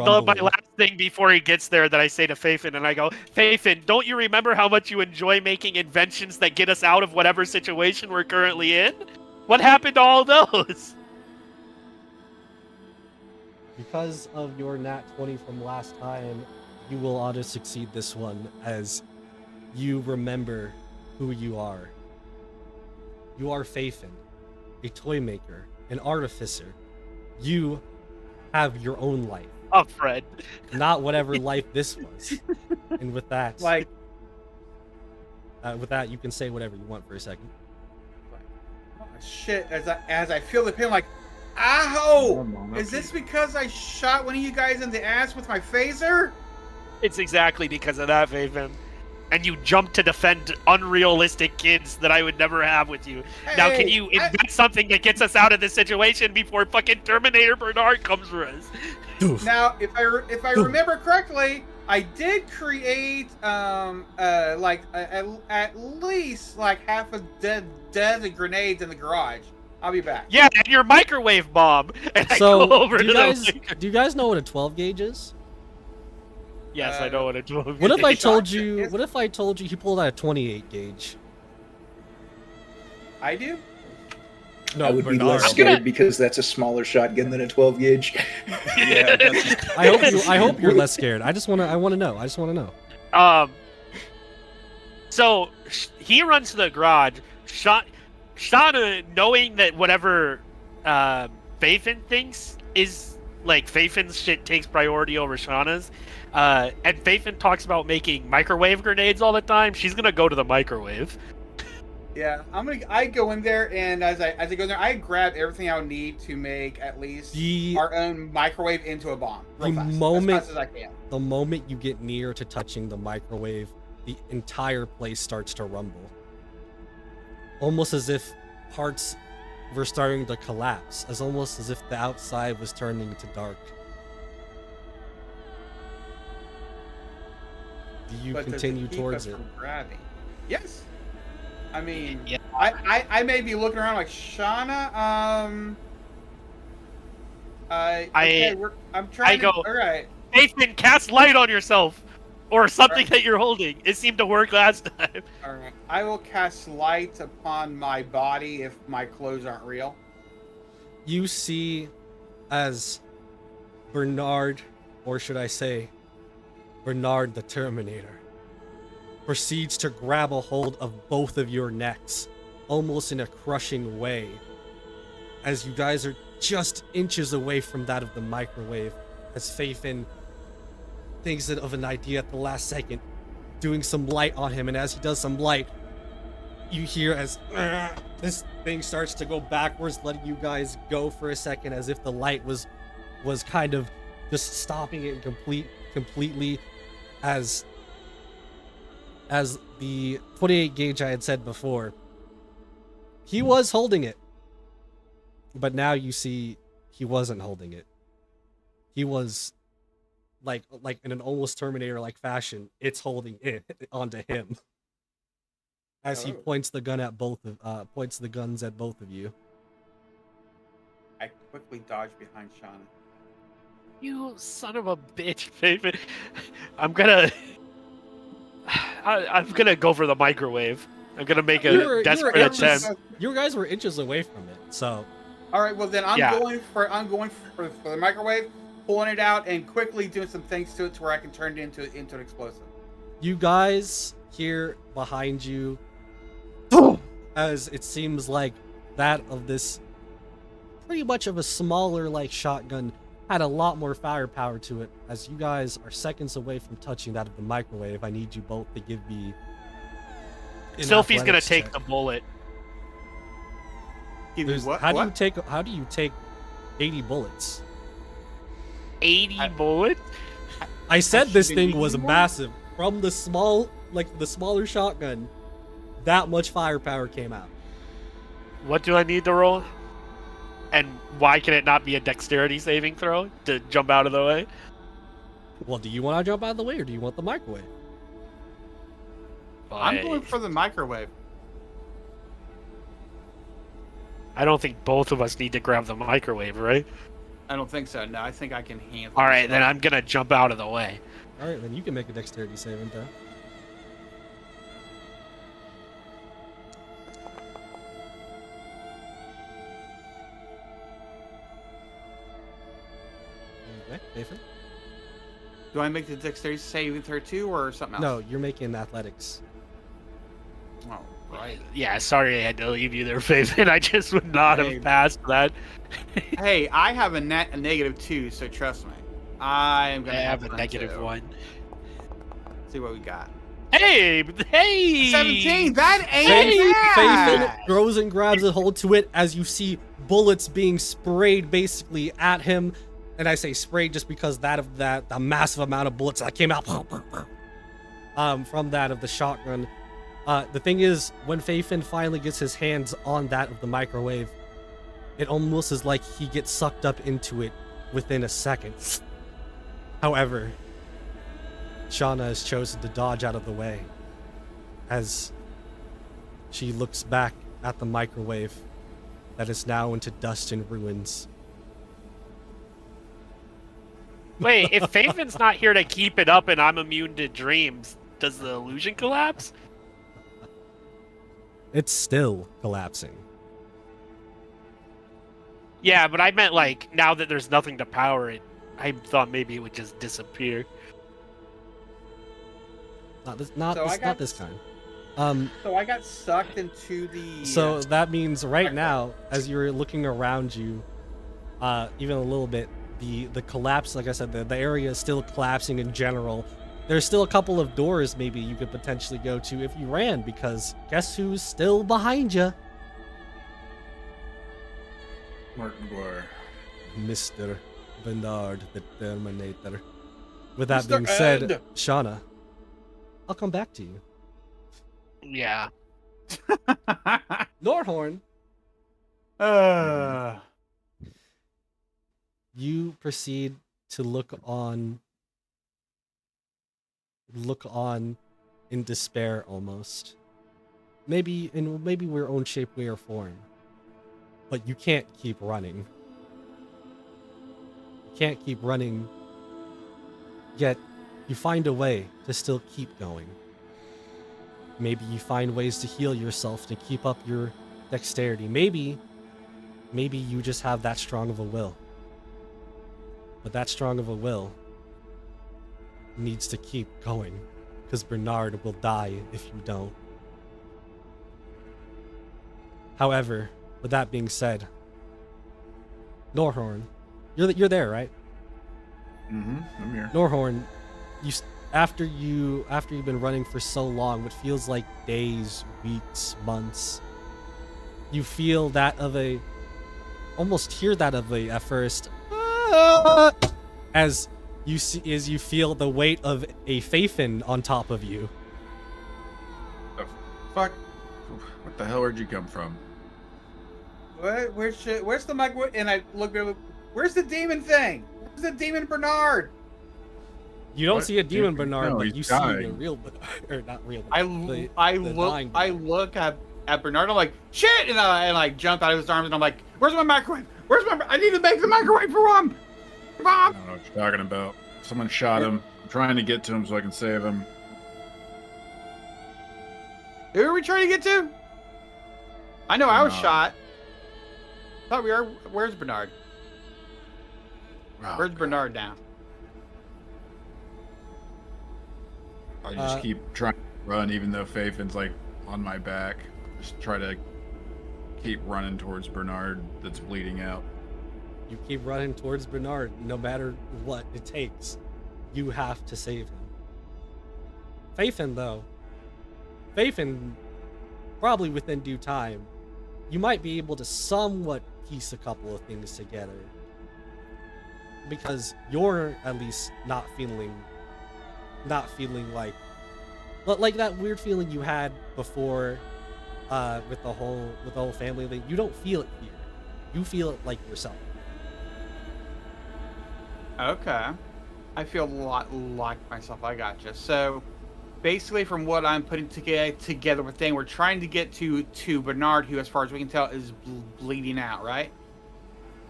thing before he gets there that I say to Fafen, and I go, Fafen, don't you remember how much you enjoy making inventions that get us out of whatever situation we're currently in? What happened to all those? Because of your nat 20 from last time, you will auto succeed this one as you remember who you are. You are Fafen, a toy maker, an artificer. You have your own life. Oh, Fred. Not whatever life this was. And with that, you can say whatever you want for a second. Oh, shit! As I feel the pain, I'm like, ow! Is this because I shot one of you guys in the ass with my phaser? It's exactly because of that, Faven. And you jumped to defend unrealistic kids that I would never have with you. Hey, now, can you invent something that gets us out of this situation before fucking Terminator Bernard comes for us? Now, if I remember correctly, I did create at least like half a dozen grenades in the garage. I'll be back. Yeah, and your microwave bomb. And So, I go over do to you guys know what a 12 gauge is? Yes, I know what a 12 What if I gauge told is. you? What if I told you he pulled out a 28 gauge? I do. No, I would be Bernard. less scared because that's a smaller shotgun than a 12 gauge. Yeah, I hope you're less scared. I want to know. So he runs to the garage. Shauna, knowing that whatever Fafen thinks is like Fafen's shit takes priority over Shauna's, and Fafen talks about making microwave grenades all the time. She's gonna go to the microwave. Yeah, I go in there, and as I go in there, I grab everything I would need to make at least our own microwave into a bomb. Real fast, as fast as I can. The moment you get near to touching the microwave, the entire place starts to rumble. Almost as if parts were starting to collapse, almost as if the outside was turning to dark. Do you continue towards it? Grabbing? Yes. I mean, yeah. I may be looking around like Shauna. I'm trying. All right. Nathan, cast light on yourself, or something that you're holding. It seemed to work last time. All right. I will cast light upon my body if my clothes aren't real. You see as Bernard, or should I say Bernard the Terminator, proceeds to grab a hold of both of your necks, almost in a crushing way, as you guys are just inches away from that of the microwave, as Faithin thinks of an idea at the last second, doing some light on him, and as he does some light, you hear as this thing starts to go backwards, letting you guys go for a second, as if the light was kind of just stopping it completely, as the 28 gauge I had said before, he was holding it, but now you see he wasn't holding it. He was like in an almost Terminator-like fashion, it's holding it onto him. As he points the guns at both of you. I quickly dodge behind Shauna. You son of a bitch, baby. I'm gonna go for the microwave. I'm gonna make a desperate attempt. You guys were inches away from it, so. All right, well then I'm going for the microwave, pulling it out and quickly doing some things to it to where I can turn it into an explosive. You guys hear behind you, as it seems like that of this pretty much of a smaller like shotgun had a lot more firepower to it. As you guys are seconds away from touching that of the microwave, I need you both to give me Sylphie's gonna take the bullet. How do you take 80 bullets? 80 bullets? I said this thing was massive. From the smaller shotgun, that much firepower came out. What do I need to roll? And why can it not be a dexterity saving throw to jump out of the way? Well, do you want to jump out of the way, or do you want the microwave? I'm going for the microwave. I don't think both of us need to grab the microwave, right? I don't think so. No, I think I can handle. All right, then I'm gonna jump out of the way. All right, then you can make a dexterity saving throw. Okay, Nathan. Do I make the dexterity saving throw too, or something else? No, you're making athletics. Oh, right. Yeah, sorry I had to leave you there, Faith, and I just would not have passed that. Hey, I have a -2, so trust me. I am gonna have a fun -1. See what we got. Hey! 17. That ain't bad. Faith grows and grabs a hold to it as you see bullets being sprayed basically at him, and I say sprayed just because the massive amount of bullets that came out from that of the shotgun. The thing is, when Faithin finally gets his hands on that of the microwave, it almost is like he gets sucked up into it within a second. However, Shauna has chosen to dodge out of the way as she looks back at the microwave that is now into dust and ruins. Wait, if Faithin's not here to keep it up and I'm immune to dreams, does the illusion collapse? It's still collapsing. Yeah, but I meant like now that there's nothing to power it, I thought maybe it would just disappear. Not this kind. So I got sucked into the. So that means right now, as you're looking around you, even a little bit, the collapse, like I said, the area is still collapsing in general. There's still a couple of doors maybe you could potentially go to if you ran, because guess who's still behind you? Mark McGuire. Mr. Bernard the Terminator. With that being said, Shauna, I'll come back to you. Yeah. Norhorn. You proceed to look on in despair almost. Maybe we're own shape, way, or form. But you can't keep running. You can't keep running, yet you find a way to still keep going. Maybe you find ways to heal yourself to keep up your dexterity. Maybe maybe you just have that strong of a will. But that strong of a will needs to keep going, because Bernard will die if you don't. However, with that being said, Norhorn, you're there, right? I'm here. Norhorn, after you've been running for so long, what feels like days, weeks, months, you feel that of a, almost hear that of a at first, as you feel the weight of a Faefin on top of you. The fuck? What the hell? Where'd you come from? What? Where's the mic? And I look at, where's the demon thing? Where's the demon Bernard? You don't What? see a demon Dude, Bernard, no, but he's you see dying. the real, or not real. I dying look at Bernard. I'm like, shit, and I jump out of his arms, and I'm like, where's my microwave? I need to make the microwave for him. I Mom. don't know what you're talking about. Someone shot him. I'm trying to get to him so I can save him. Who are we trying to get to? I know I was Bernard. shot. Thought we are. Where's Bernard? Oh, Where's God. Bernard now? I just Uh, keep trying to run, even though Fafin's like on my back. Just try to keep running towards Bernard that's bleeding out. You keep running towards Bernard, no matter what it takes. You have to save him. Faefin, though. Faefin, probably within due time, you might be able to somewhat piece a couple of things together. Because you're at least not feeling like that weird feeling you had before with the whole family thing. You don't feel it here. You feel it like yourself. Okay. I feel a lot like myself. I gotcha. So, basically, from what I'm putting together with thing, we're trying to get to Bernard, who, as far as we can tell, is bleeding out, right?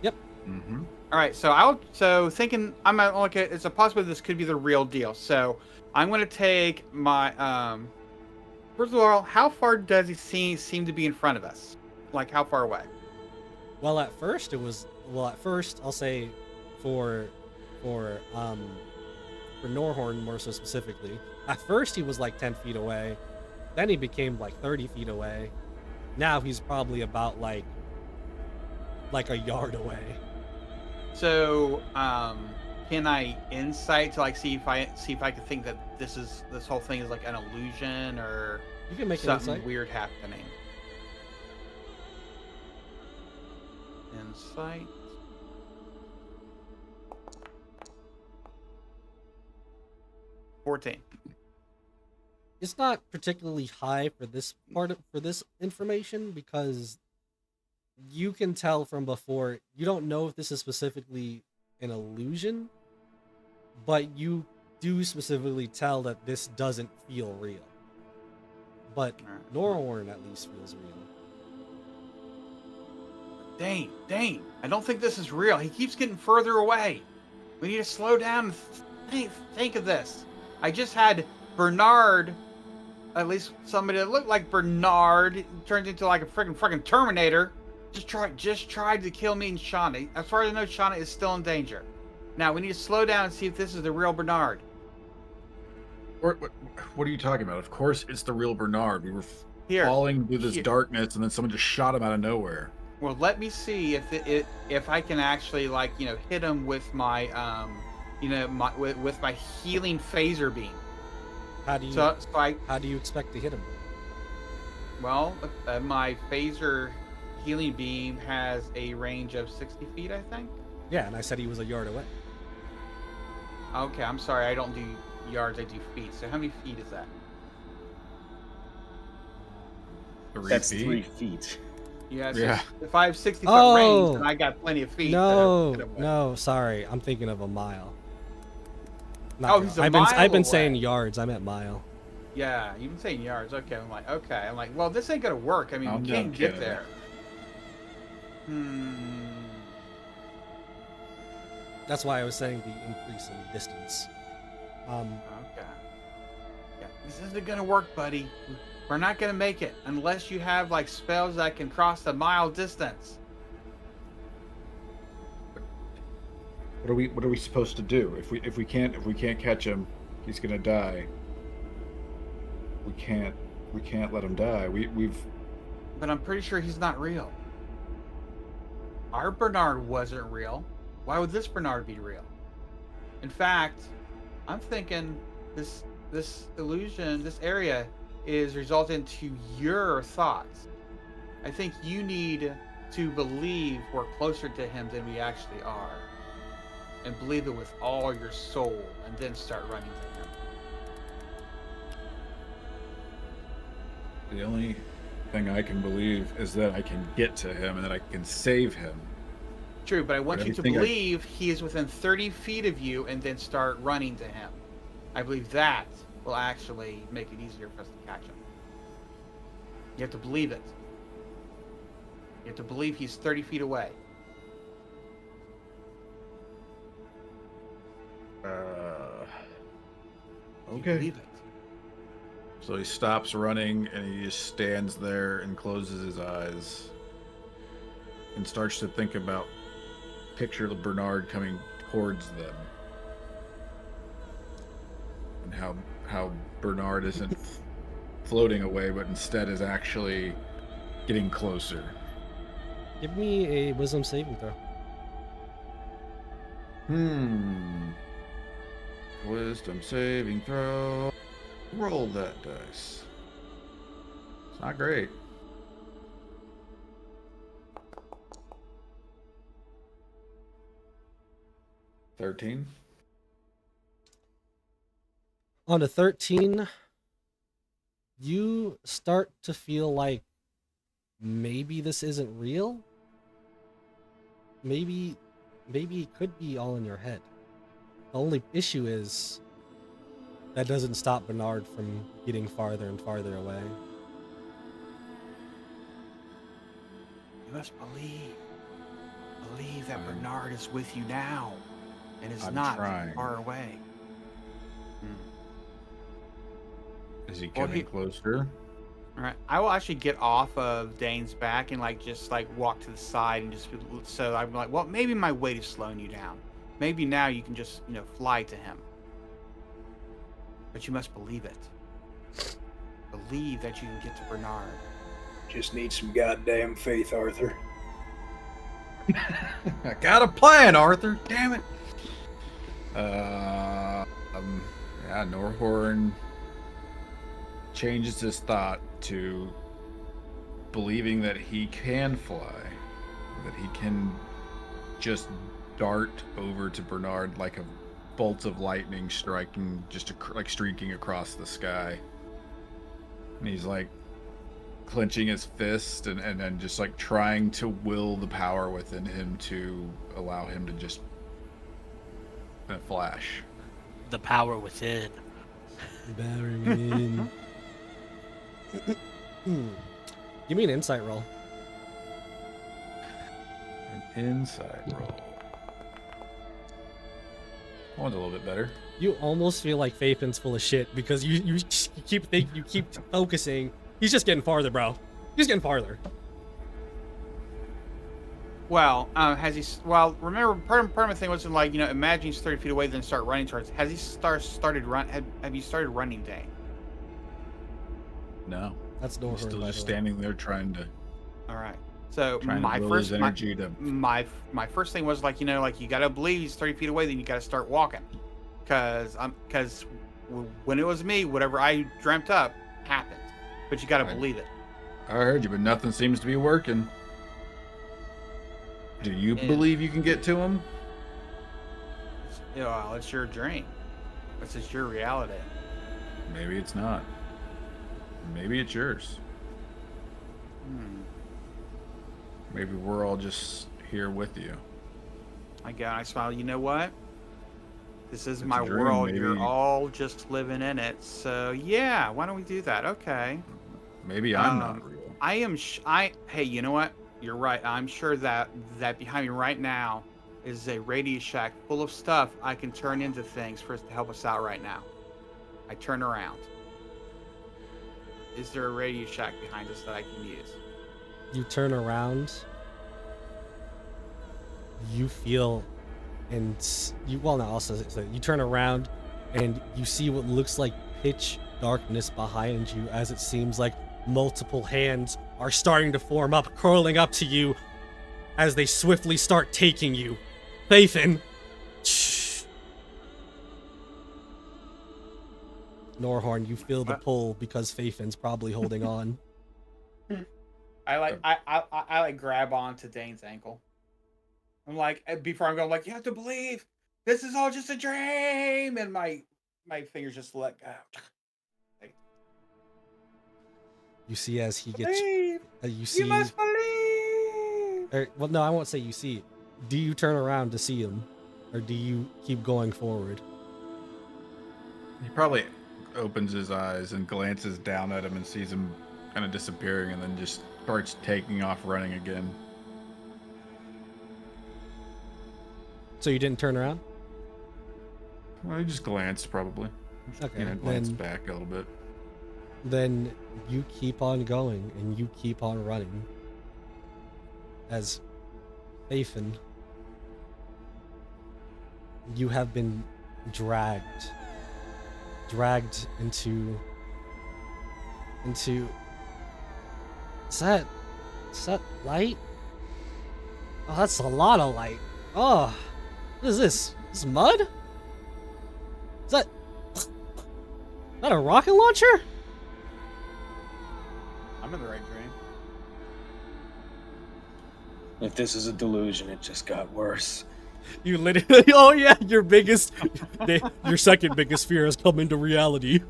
Yep. Mm-hmm. All right. So thinking, I'm like, it's a possibility this could be the real deal. So, I'm going to take my first of all, how far does he seem to be in front of us? Like, how far away? Well, at first I'll say for Norhorn more so specifically. At first he was like 10 feet away, then he became like 30 feet away. Now he's probably about like a yard away. So, can I insight to like see if I can think that this whole thing is like an illusion or You can make an something insight. weird happening? Insight. $14. It's not particularly high for this information because you can tell from before. You don't know if this is specifically an illusion, but you do specifically tell that this doesn't feel real. But Alright. Norhorn at least feels real. Dane, I don't think this is real. He keeps getting further away. We need to slow down and think of this. I just had Bernard, at least somebody that looked like Bernard, turned into like a freaking Terminator. Just tried to kill me and Shauna. As far as I know, Shauna is still in danger. Now we need to slow down and see if this is the real Bernard. What are you talking about? Of course it's the real Bernard. We were Here, falling through this here. darkness, and then someone just shot him out of nowhere. Well, let me see if I can actually hit him with my with my healing phaser beam. How do you how do you expect to hit him? Well, my phaser healing beam has a range of 60 feet, I think. Yeah, and I said he was a yard away. Okay, I'm sorry, I don't do yards, I do feet. So how many feet is that? That's feet? 3 feet. Yeah, so Yeah. if I have 60 foot Oh! range, then I got plenty of feet. No, sorry, I'm thinking of a mile. Not Oh, yard. he's a I've mile been saying away. yards. I meant mile. Yeah, you've been saying yards. Okay, I'm like, well, this ain't gonna work. I mean, I'm we can't done get kidding. there. That's why I was saying the increase in distance. Okay. Yeah, this isn't gonna work, buddy. We're not gonna make it unless you have like spells that can cross the mile distance. What are we supposed to do? If we can't catch him, he's gonna die. We can't let him die. We've But I'm pretty sure he's not real. Our Bernard wasn't real. Why would this Bernard be real? In fact, I'm thinking this illusion, this area, is resulting to your thoughts. I think you need to believe we're closer to him than we actually are, and believe it with all your soul, and then start running to him. the only thing I can believe is that I can get to him and that I can save him. True, but I want you to everything believe he is within 30 feet of you, and then start running to him. I believe that will actually make it easier for us to catch him. You have to believe it. You have to believe he's 30 feet away. You Okay. believe it. So he stops running and he just stands there and closes his eyes and starts to think about picture of Bernard coming towards them and how Bernard isn't floating away but instead is actually getting closer. Give me a wisdom saving throw. Wisdom saving throw. Roll that dice. It's not great. 13. On a 13, you start to feel like maybe this isn't real. Maybe it could be all in your head. The only issue is that doesn't stop Bernard from getting farther and farther away. You must believe. Believe that Bernard is with you now, and is I'm not trying. far away. Is he Well, coming closer? All right, I will actually get off of Dane's back and just walk to the side and so I'm like, well, maybe my weight is slowing you down. Maybe now you can just fly to him. But you must believe it. Believe that you can get to Bernard. Just need some goddamn faith, Arthur. I got a plan, Arthur. Damn it. Yeah, Norhorn changes his thought to believing that he can fly, that he can just dart over to Bernard like a bolt of lightning striking, streaking across the sky. And he's clenching his fist and then just trying to will the power within him to allow him to just flash. The power within. Barry. Give me an insight roll. An insight roll. That one's a little bit better. You almost feel like Faithin's full of shit because you keep focusing. He's just getting farther, bro. He's getting farther. Well, has he? Well, remember, part of the thing wasn't imagine he's 30 feet away, then start running towards. Has he started run? Have you started running, Dane? No. That's He's Norhorn, still by the just way. standing there trying to All right. So my my first thing was you gotta believe he's 30 feet away, then you gotta start walking, because when it was me, whatever I dreamt up happened, but you gotta believe it. I heard you, but nothing seems to be working. Do you believe you can get to him? Well, it's your dream. This is your reality. Maybe it's not. Maybe it's yours. Maybe we're all just here with you. I smile. You know what? This is It's my a dream, world. maybe. You're all just living in it. So yeah, why don't we do that? Okay. Maybe I'm not real. I am. Hey, you know what? You're right. I'm sure that behind me right now is a radio shack full of stuff I can turn into things for us to help us out right now. I turn around. Is there a radio shack behind us that I can use? You turn around. You feel and you turn around and you see what looks like pitch darkness behind you, as it seems like multiple hands are starting to form up, curling up to you as they swiftly start taking you. Faithin. Norhorn, you feel the pull because Faithin's probably holding on. I like grab onto Dane's ankle. I'm like, before I'm going, like, you have to believe this is all just a dream, and my fingers just let go. You see as he gets, Believe. You must believe. well, no, I won't say you see. Do you turn around to see him, or do you keep going forward? He probably opens his eyes and glances down at him and sees him kind of disappearing, and then just starts taking off running again. So you didn't turn around? Well, he just glanced, probably. Okay, Glanced back a little bit. Then you keep on going and you keep on running as Faithin, you have been dragged into is that light? Oh, that's a lot of light. Oh, what is this? This mud? Is that a rocket launcher? I'm in the right dream. If this is a delusion, it just got worse. You literally, oh yeah, your second biggest fear has come into reality.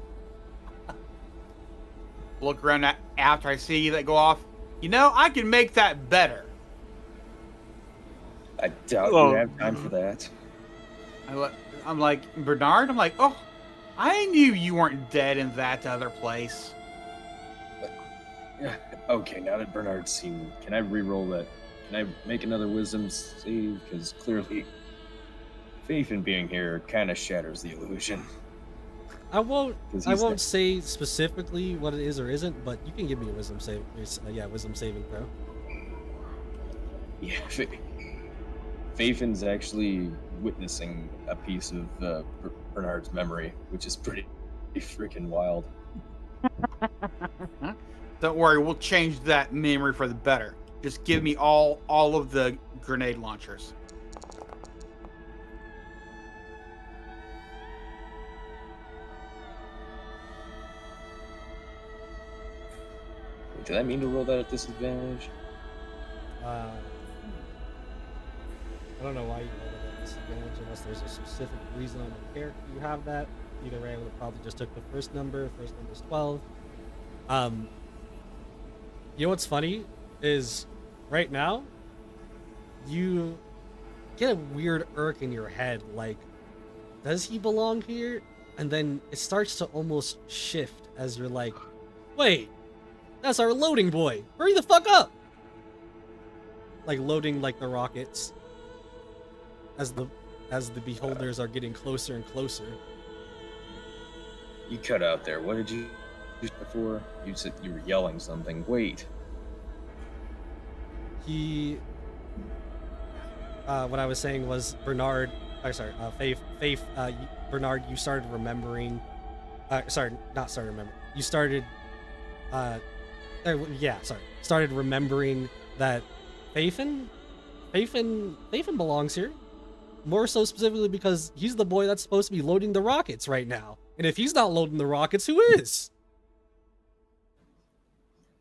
Look around after I see that go off. You know, I can make that better. I doubt you have time for that. I'm like, Bernard, I'm like, oh, I knew you weren't dead in that other place. Okay, now that Bernard's seen me, can I re-roll that? Can I make another wisdom save? Because clearly, faith in being here kind of shatters the illusion. I won't say specifically what it is or isn't, but you can give me a wisdom save. Wisdom saving throw. Yeah, Faithin's actually witnessing a piece of Bernard's memory, which is pretty freaking wild. Don't worry, we'll change that memory for the better. Just give me all of the grenade launchers. Did I mean to roll that at disadvantage? I don't know why you rolled it at disadvantage unless there's a specific reason on the character you have that. Either way, I would have probably just took the first number. First number's 12. You know what's funny is right now you get a weird irk in your head, like, does he belong here? And then it starts to almost shift as you're like, wait, that's our loading boy. Hurry the fuck up. Like loading like the rockets as the beholders are getting closer and closer. You cut out there. What did you do before? You said you were yelling something. Wait. What I was saying was Bernard, Faith, Bernard, you started remembering, you started, started remembering that Faithin belongs here. More so specifically because he's the boy that's supposed to be loading the rockets right now. And if he's not loading the rockets, who is?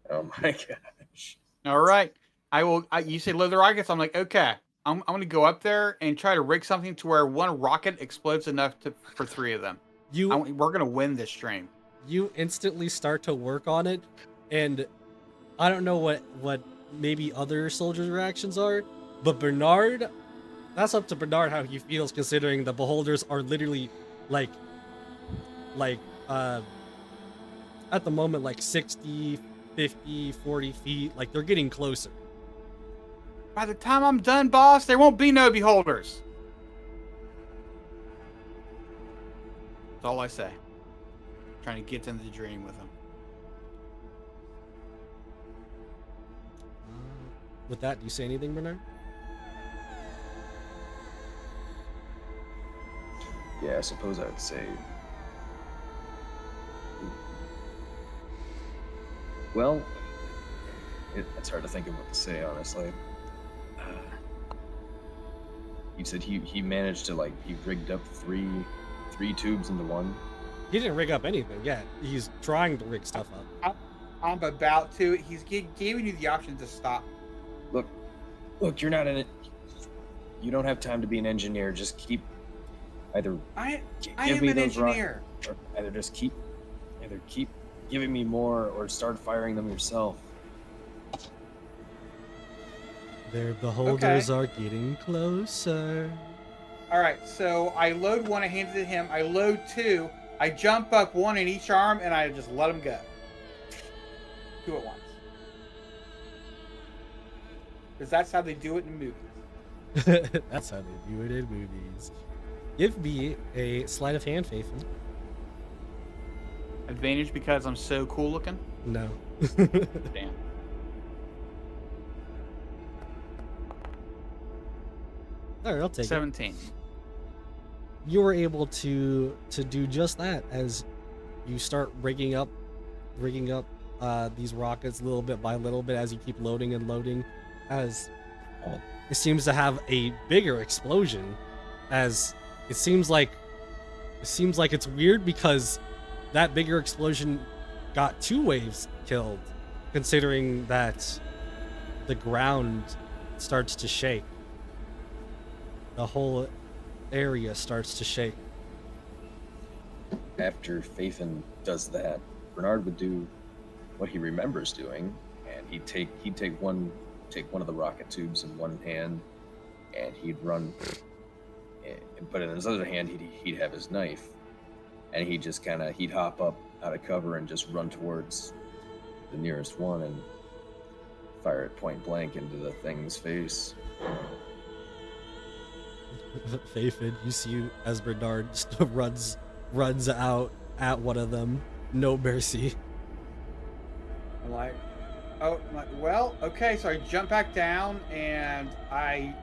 Oh my gosh. All right. You say load the rockets. I'm like, okay. I'm going to go up there and try to rig something to where one rocket explodes enough for three of them. We're going to win this stream. You instantly start to work on it, and I don't know what maybe other soldiers' reactions are, but Bernard, that's up to Bernard how he feels, considering the beholders are literally like at the moment like 60, 50, 40 feet, like they're getting closer. By the time I'm done, boss, there won't be no beholders. That's all I say. Trying to get into the dream with them. With that, do you say anything, Bernard? Yeah, I suppose I would say. Well, it's hard to think of what to say, honestly. You said he managed to he rigged up three tubes into one. He didn't rig up anything yet. He's trying to rig stuff up. I'm about to. He's giving you the option to stop. Look, you're not in it. You don't have time to be an engineer. Just keep either. I give am me an those engineer. Or either keep giving me more, or start firing them yourself. Their beholders are getting closer. All right, so I load one, I hand it to him. I load two, I jump up one in each arm, and I just let him go. Two at once. Because that's how they do it in movies. That's how they do it in movies. Give me a sleight of hand, Faithin. Advantage because I'm so cool looking? No. Damn. All right, I'll take 17. it. You were able to do just that as you start rigging up these rockets little bit by little bit as you keep loading and loading, as it seems to have a bigger explosion. As it seems like it's weird because that bigger explosion got 2 waves killed, considering that the ground starts to shake. The whole area starts to shake. After Faithin does that, Bernard would do what he remembers doing, and he'd take one of the rocket tubes in one hand, and he'd run. But in his other hand, he'd have his knife, and he'd hop up out of cover and just run towards the nearest one and fire it point blank into the thing's face. Faithful, you see as Bernard runs out at one of them, no mercy. I'm like, well, okay, so I jump back down and I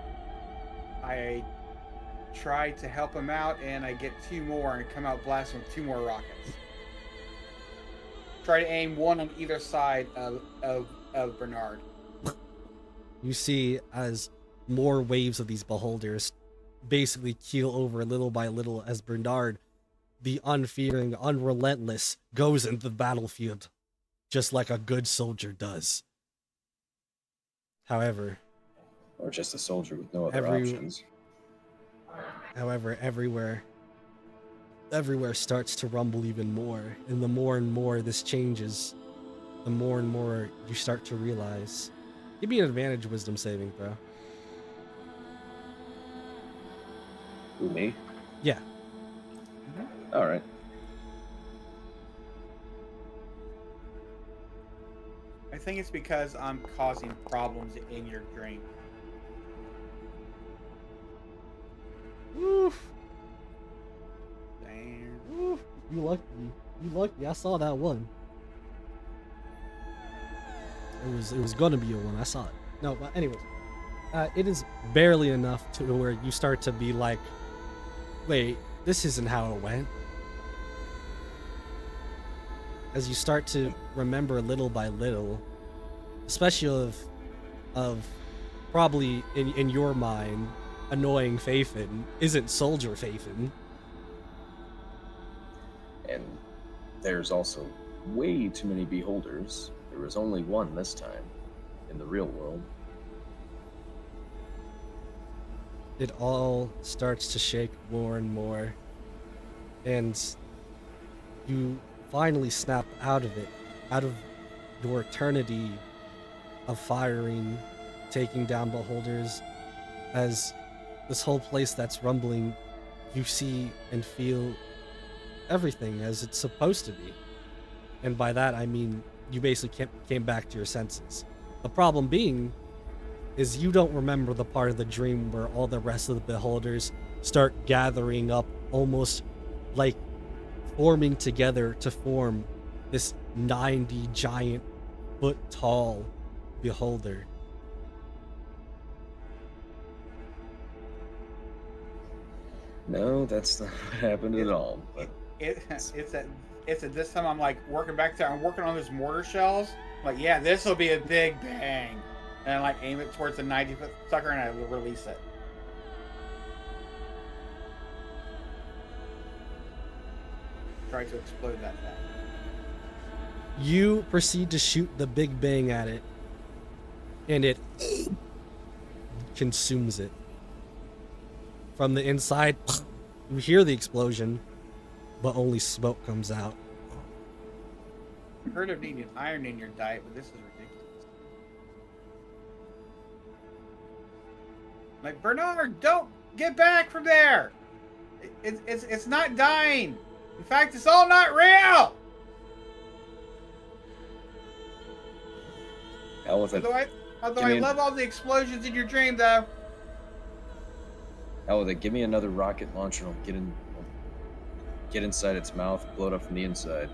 try to help him out, and I get 2 more and come out blasting with 2 more rockets. Try to aim one on either side of Bernard. You see as more waves of these beholders basically keel over little by little as Bernard, the unfearing, unrelentless, goes into the battlefield just like a good soldier does. However, or just a soldier with no other options. However, everywhere starts to rumble even more, and the more and more this changes, the more and more you start to realize. Give me an advantage wisdom saving throw. Who, me? Yeah. All right. I think it's because I'm causing problems in your dream. Oof. Damn. Oof. You lucky. You lucky. I saw that one. It was gonna be a one. I saw it. No, but anyways, it is barely enough to where you start to be like, wait, this isn't how it went. As you start to remember little by little, especially of probably in your mind, annoying Faithin isn't soldier Faithin. And there's also way too many beholders. There was only one this time in the real world. It all starts to shake more and more, and you finally snap out of it, out of your eternity of firing, taking down beholders. As this whole place that's rumbling, you see and feel everything as it's supposed to be. And by that I mean you basically came back to your senses. The problem being is you don't remember the part of the dream where all the rest of the beholders start gathering up, almost like forming together to form this 90 giant foot tall beholder. No, that's not what happened at all. But It's at this time I'm like working back there. I'm working on those mortar shells. I'm like, yeah, this will be a big bang. And I like aim it towards the 90-foot sucker and I release it. Try to explode that thing. You proceed to shoot the big bang at it, and it consumes it. From the inside, you hear the explosion, but only smoke comes out. I've heard of needing iron in your diet, but this is ridiculous. Like, Bernard, don't get back from there! It's not dying! In fact, it's all not real! hell with it. Although I love all the explosions in your dream, though. Hell with it. Give me another rocket launcher. I'll get inside its mouth, blow it up from the inside.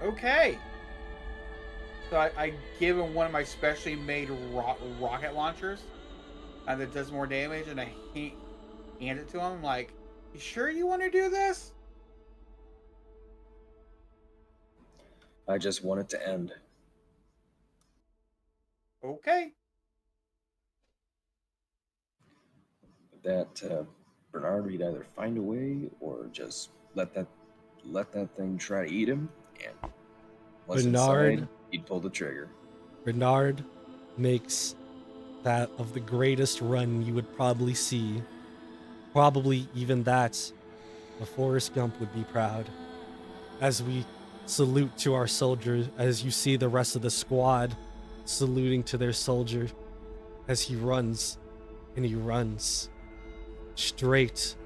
Okay. So I give him one of my specially made rocket launchers that does more damage, and I hand it to him. I'm like, you sure you want to do this? I just want it to end. Okay. That Bernard would either find a way or just let that thing try to eat him, and once inside, he'd pull the trigger. Bernard makes that of the greatest run you would probably see. Probably even that, a Forrest Gump would be proud. As we salute to our soldiers, as you see the rest of the squad saluting to their soldier, as he runs, and he runs straight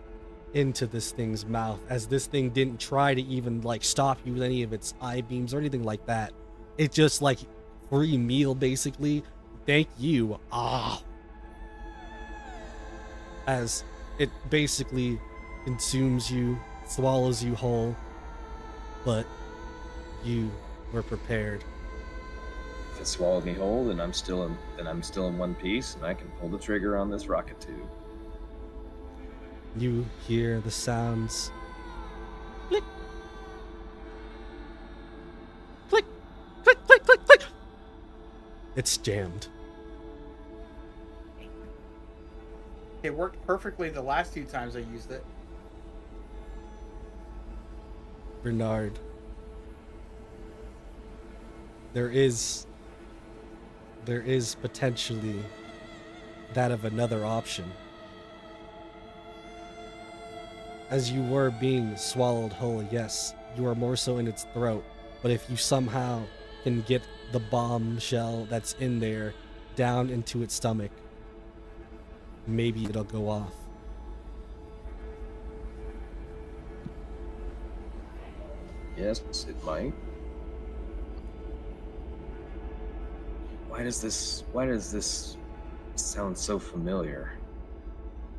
into this thing's mouth, as this thing didn't try to even like stop you with any of its eye beams or anything like that. It just like free meal basically. Thank you. As it basically consumes you, swallows you whole, but you were prepared. If it swallowed me whole, then I'm still in one piece, and I can pull the trigger on this rocket tube. You hear the sounds. Click. Click. Click, click, click, click. It's jammed. It worked perfectly the last 2 times I used it. Bernard, there is potentially that of another option. As you were being swallowed whole, yes, you are more so in its throat, but if you somehow can get the bombshell that's in there down into its stomach, maybe it'll go off. Yes, it might. Why does this sound so familiar?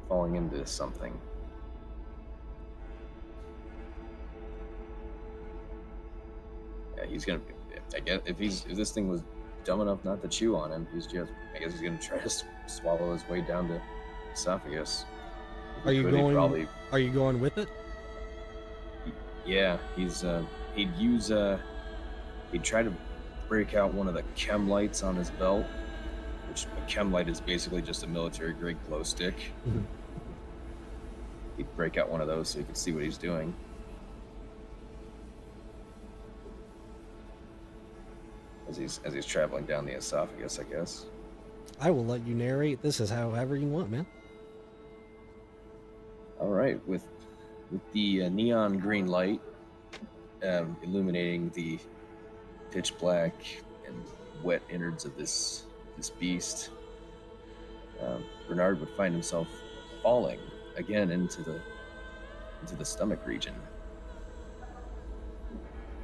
Falling into something. Yeah, he's gonna. I guess if this thing was dumb enough not to chew on him, I guess he's gonna try to swallow his way down to esophagus. Are you going with it? Yeah, he'd try to break out one of the chem lights on his belt, which a chem light is basically just a military grade glow stick. Mm-hmm. He'd break out one of those so he could see what he's doing. As he's traveling down the esophagus, I guess. I will let you narrate this as however you want, man. All right, with the neon green light illuminating the pitch black and wet innards of this beast, Bernard would find himself falling again into the stomach region,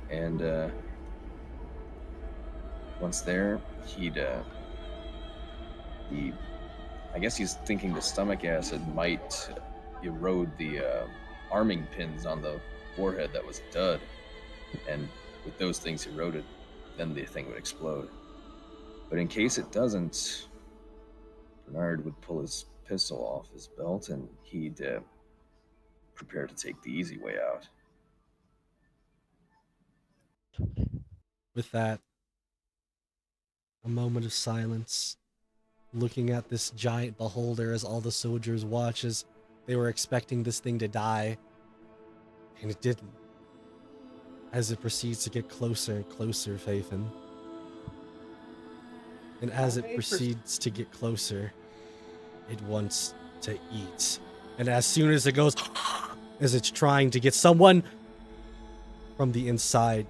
and once there, I guess he's thinking the stomach acid might erode the arming pins on the warhead that was a dud, and with those things eroded, then the thing would explode. But in case it doesn't, Bernard would pull his pistol off his belt and he'd prepare to take the easy way out. With that, a moment of silence, looking at this giant beholder as all the soldiers watch as they were expecting this thing to die, and it didn't. As it proceeds to get closer and closer, Faithin. And as it proceeds to get closer, it wants to eat. And as soon as it goes, as it's trying to get someone from the inside,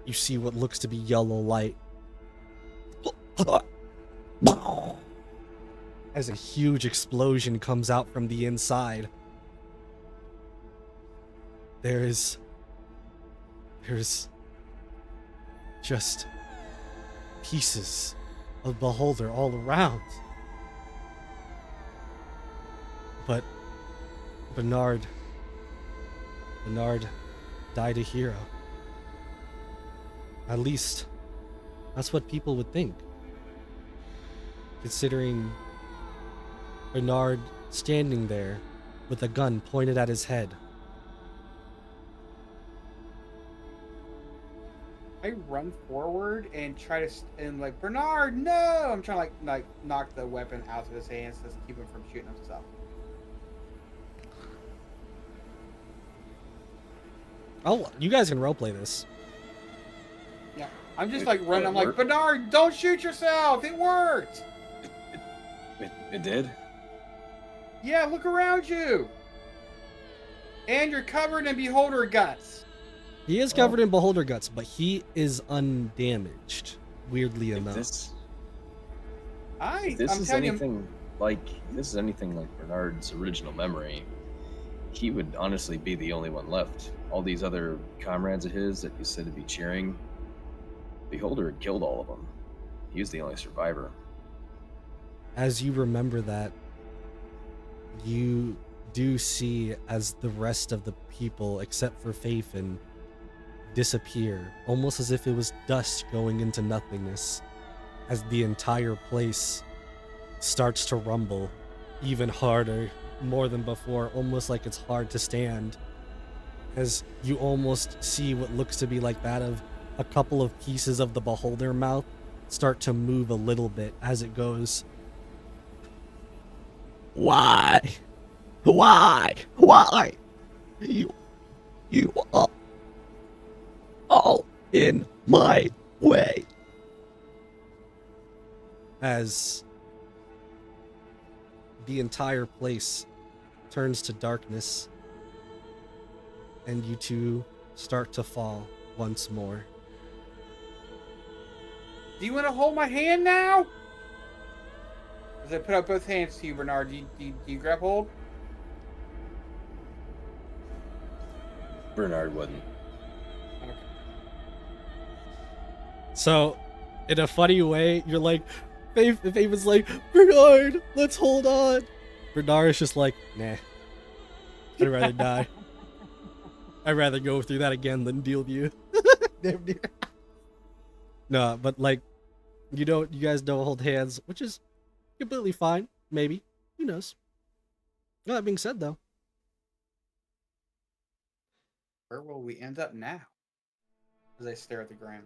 you see what looks to be yellow light. As a huge explosion comes out from the inside. There's just pieces of beholder all around. But Bernard died a hero. At least, that's what people would think. Considering Bernard standing there with a gun pointed at his head. I run forward and try to, and like, Bernard, no! I'm trying to like knock the weapon out of his hands to keep him from shooting himself. Oh, you guys can roleplay this. Yeah, I'm just like running. I'm like, Bernard, don't shoot yourself. It worked. It did? Yeah, look around you. And you're covered in beholder guts. He is covered in beholder guts, but he is undamaged, weirdly enough. This I'm is telling anything like Bernard's original memory, he would honestly be the only one left. All these other comrades of his that you said to be cheering, Beholder had killed all of them. He was the only survivor. As you remember that, you do see as the rest of the people, except for Faithin, disappear, almost as if it was dust going into nothingness, as the entire place starts to rumble even harder, more than before, almost like it's hard to stand, as you almost see what looks to be like that of a couple of pieces of the beholder mouth start to move a little bit as it goes. Why? You are all in my way. As the entire place turns to darkness and you two start to fall once more. Do you want to hold my hand now? As I put up both hands to you, Bernard, do you grab hold? Bernard wouldn't. Okay. So, in a funny way, you're like, Faith was like, Bernard, let's hold on. Bernard is just like, nah, I'd rather die. I'd rather go through that again than deal with you. Damn near. No, but like, you guys don't hold hands, which is completely fine. Maybe. Who knows? That being said, though. Where will we end up now? As I stare at the ground.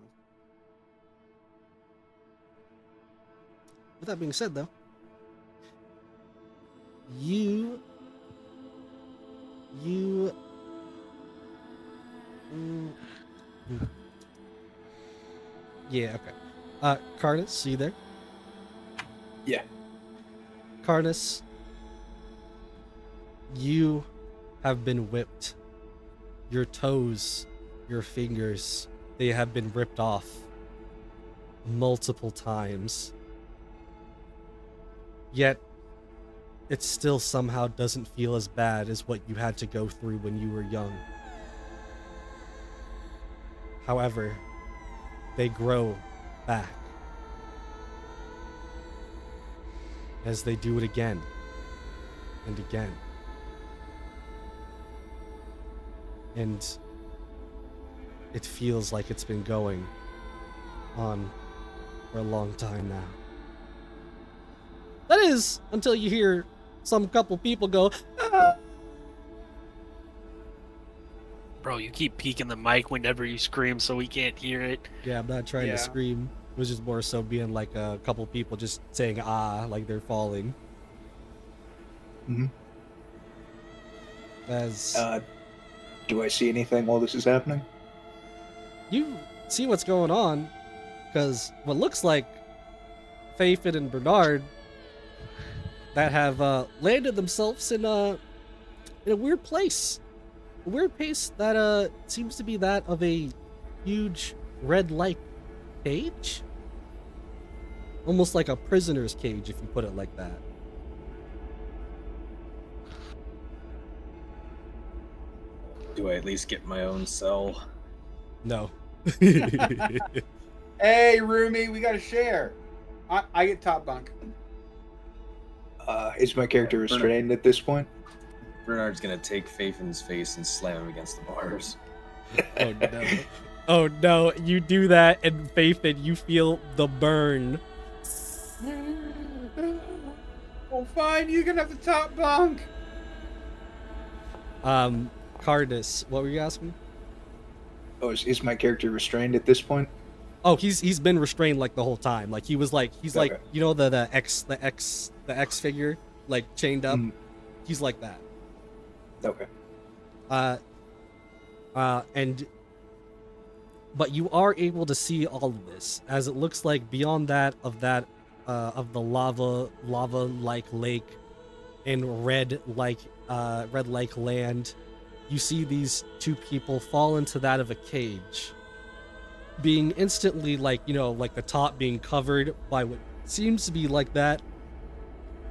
With that being said, though, you yeah, okay. Carnus, you there? Yeah. Carnus, you have been whipped. Your toes, your fingers, they have been ripped off multiple times. Yet, it still somehow doesn't feel as bad as what you had to go through when you were young. However, they grow back as they do it again and again. And it feels like it's been going on for a long time now. That is, until you hear some couple people go, "Ah." Bro, you keep peeking the mic whenever you scream so we can't hear it. Yeah, I'm not trying Yeah. to scream. It was just more so being like a couple people just saying ah, like they're falling. Mhm. As Do I see anything while this is happening? you see what's going on, because what looks like Faithful and Bernard that have landed themselves in a weird place. A weird place that seems to be that of a huge red light cage. Almost like a prisoner's cage, if you put it like that. Do I at least get my own cell? No. Hey, roomie, we got to share. I get top bunk. Is my character restrained at this point? Bernard's gonna take Faith in his face and slam him against the bars. Oh no. Oh no, you do that and Faith and you feel the burn. Well, fine, you can have the top bunk. Cardis, what were you asking? Oh, is my character restrained at this point? Oh, he's been restrained like the whole time. Like he's like Okay. you know the X figure, like chained up. Mhm. He's like that. Okay. But you are able to see all of this, as it looks like beyond that of the lava like lake and red like land, you see these two people fall into that of a cage, being instantly like the top being covered by what seems to be like that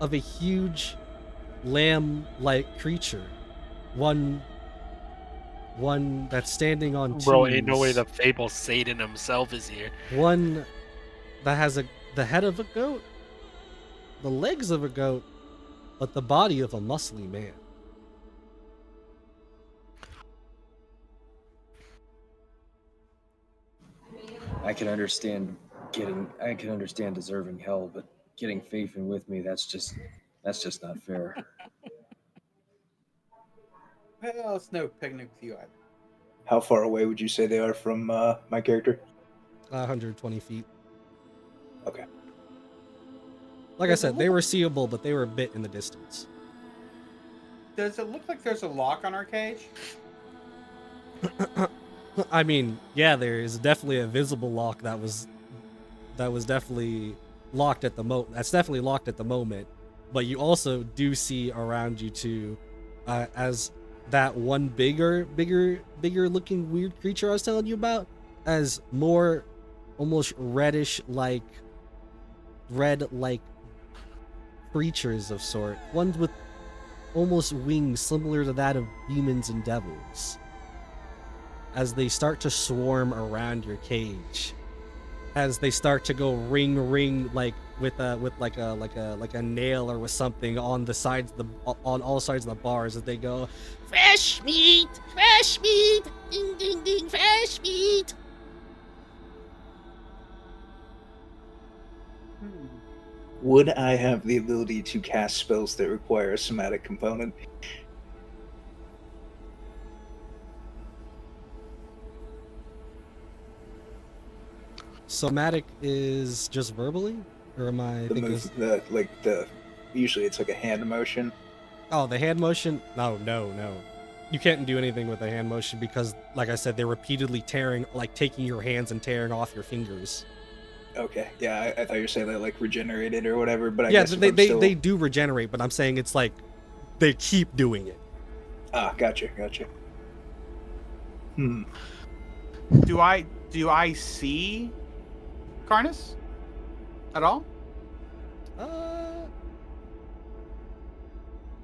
of a huge lamb like creature, one that's standing on two. Bro, ain't no way the fable Satan himself is here. One that has the head of a goat, the legs of a goat, but the body of a muscly man. I can understand deserving hell, but getting Faith in with me, that's just not fair. Well, it's no picnic with you either. How far away would you say they are from my character? 120 feet. Okay. Like I said, they were seeable, but they were a bit in the distance. Does it look like there's a lock on our cage? I mean, yeah, there is definitely a visible lock that was definitely locked at the that's definitely locked at the moment. But you also do see around you too, as that one bigger looking weird creature I was telling you about, as more almost red like creatures of sort, ones with almost wings similar to that of demons and devils, as they start to swarm around your cage, as they start to go ring like with a nail or with something on the sides on all sides of the bars, as they go, fresh meat, ding ding ding, fresh meat. Would I have the ability to cast spells that require a somatic component? Somatic is just verbally, or am I The thinking? move, usually it's like a hand motion. Oh, the hand motion? No. You can't do anything with the hand motion because, like I said, they're repeatedly taking your hands and tearing off your fingers. Okay, yeah, I thought you were saying that like regenerated or whatever, but I Yeah, guess if they do regenerate, but I'm saying it's like they keep doing it. Ah, gotcha. Do I see Carnus at all?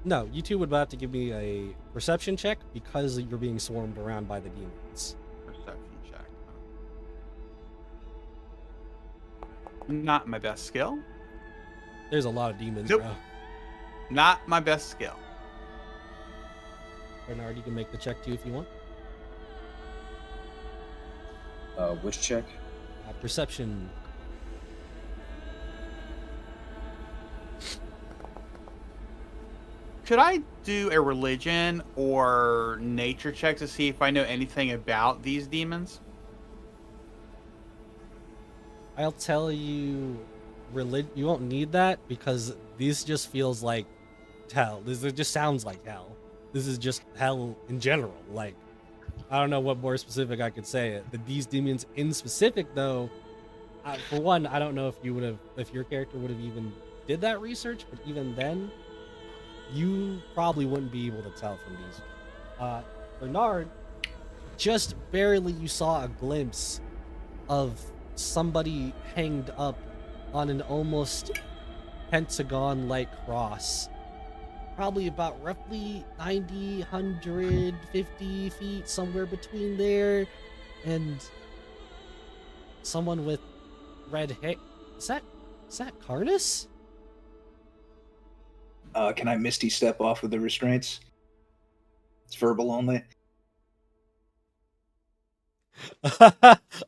No, you two would have to give me a perception check because you're being swarmed around by the demons. Perception check. Not my best skill. There's a lot of demons, Nope. bro. Not my best skill. Bernard, you can make the check too if you want. Which check? Perception. Should I do a religion or nature check to see if I know anything about these demons? I'll tell you, you won't need that because this just feels like hell. It just sounds like hell. This is just hell in general. Like, I don't know what more specific I could say. These demons in specific, though, for one, I don't know if your character would have even did that research, but even then, you probably wouldn't be able to tell from these. Bernard, just barely you saw a glimpse of somebody hanged up on an almost pentagon-like cross. Probably about roughly 90, 150 feet, somewhere between there. And someone with red hair. Is that Carnus? Can I Misty Step off of the restraints? It's verbal only.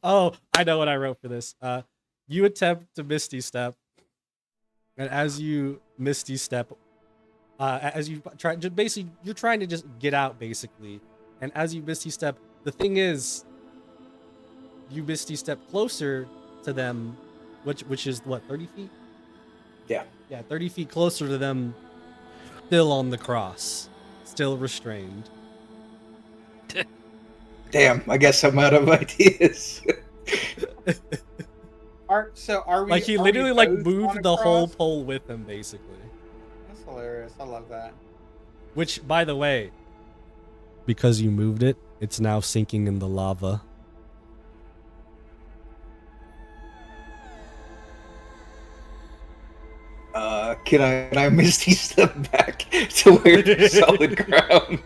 Oh, I know what I wrote for this. You attempt to Misty Step, and as you Misty Step, as you try, just basically, you're trying to just get out, basically. And as you Misty Step, the thing is, you Misty Step closer to them, which is what, 30 feet? Yeah. Yeah, 30 feet closer to them, still on the cross, still restrained. Damn, I guess I'm out of ideas. Are we Like, he are we literally, like, both on moved a the whole cross? pole with him, basically. That's hilarious. I love that. Which, by the way, because you moved it, it's now sinking in the lava. Can I Misty Step back to where there's solid ground?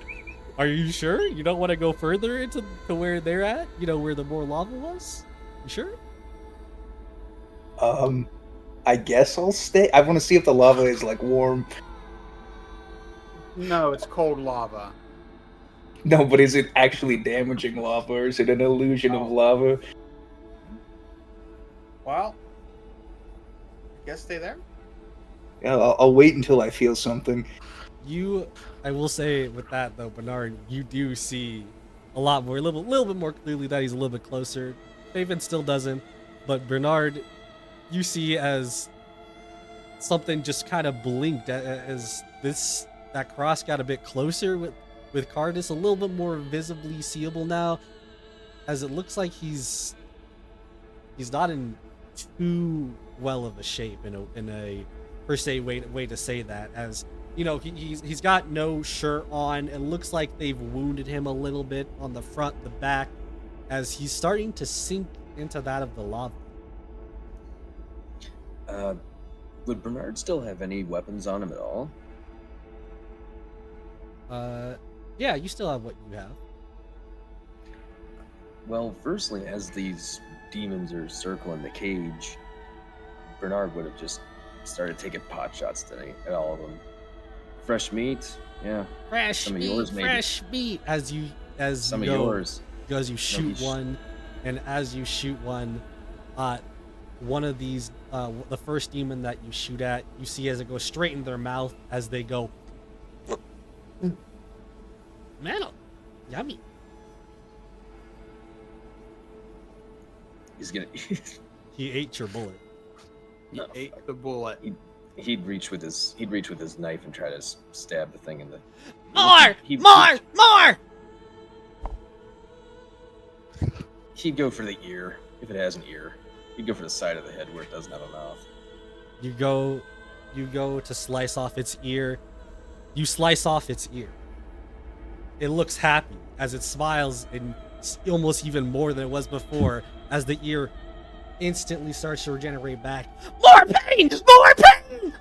Are you sure? You don't want to go further into to where they're at? You know, where the more lava was? You sure? I guess I'll stay. I want to see if the lava is like warm. No, it's cold lava. No, but is it actually damaging lava, or is it an illusion of Oh. lava? Well, I guess stay there. Yeah, I'll wait until I feel something. I will say with that though, Bernard, you do see a lot more, a little bit more clearly that he's a little bit closer. Faven still doesn't, but Bernard, you see as something just kind of blinked as that cross got a bit closer with Cardis, a little bit more visibly seeable now, as it looks like he's not in too well of a shape in a per se way to say that, as you know, he's got no shirt on. It looks like they've wounded him a little bit on the front, the back, as he's starting to sink into that of the lava. Would Bernard still have any weapons on him at all? Yeah, you still have what you have. Well, firstly, as these demons are circling the cage, Bernard would have just started taking pot shots at all of them. Fresh meat, yeah. Fresh Some of meat, yours, maybe. fresh meat. As you Some of go, yours. as you shoot he's- one, and as you shoot one, one of these, the first demon that you shoot at, you see as it goes straight in their mouth as they go. Man, yummy. He's gonna. He ate your bullet. He No, ate the bullet. He'd reach with his knife and try to stab the thing in the. More! He'd go for the ear if it has an ear. He'd go for the side of the head where it doesn't have a mouth. You go to slice off its ear. You slice off its ear. It looks happy as it smiles, and almost even more than it was before, as the ear instantly starts to regenerate back. More pain! More pain!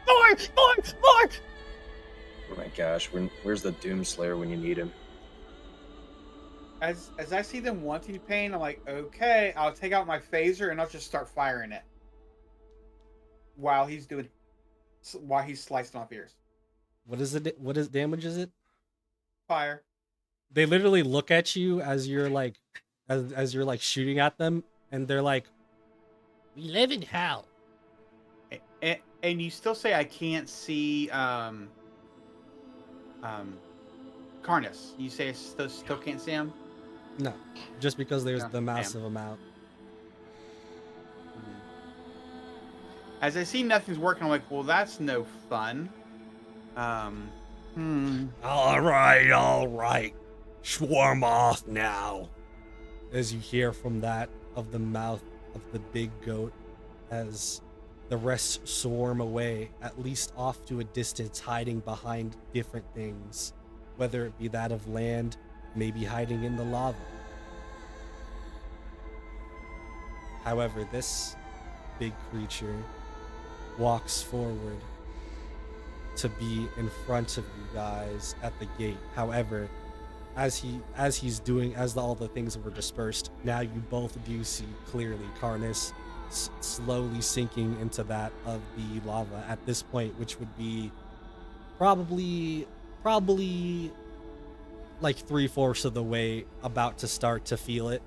More! Oh my gosh, where's the Doomslayer when you need him? As I see them wanting pain, I'm like, okay, I'll take out my phaser and I'll just start firing it while he's slicing off ears. What is it? What is damage is it? Fire. They literally look at you as you're like, as you're like shooting at them, and they're like, "We live in hell." And you still say I can't see Carnus. You say still can't see him? No, just because there's No, the damn. massive amount. As I see nothing's working, I'm like, well, that's no fun. All right. Swarm off now. As you hear from that of the mouth of the big goat, as the rest swarm away, at least off to a distance, hiding behind different things, whether it be that of land, maybe hiding in the lava. However, this big creature walks forward to be in front of you guys at the gate. However, as all the things were dispersed, now you both do see clearly Carnus slowly sinking into that of the lava at this point, which would be probably like 3/4 of the way, about to start to feel it.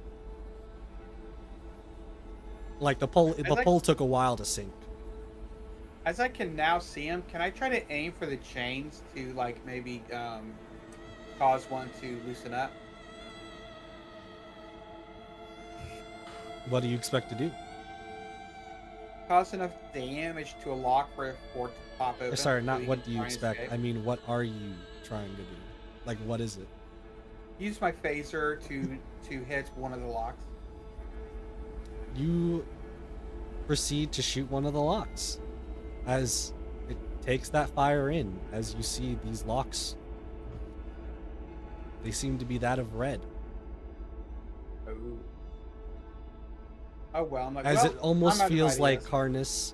Like the pole took a while to sink. As I can now see him, can I try to aim for the chains to like maybe cause one to loosen up? What do you expect to do? Cause enough damage to a lock for it to pop open. Sorry, so not he what can do you try and expect. escape? I mean, what are you trying to do? Like, what is it? Use my phaser to hit one of the locks. You proceed to shoot one of the locks as it takes that fire in. As you see these locks, they seem to be that of red. Oh well, I'm like, As well, it almost I'm out of feels like, ideas. Carnus,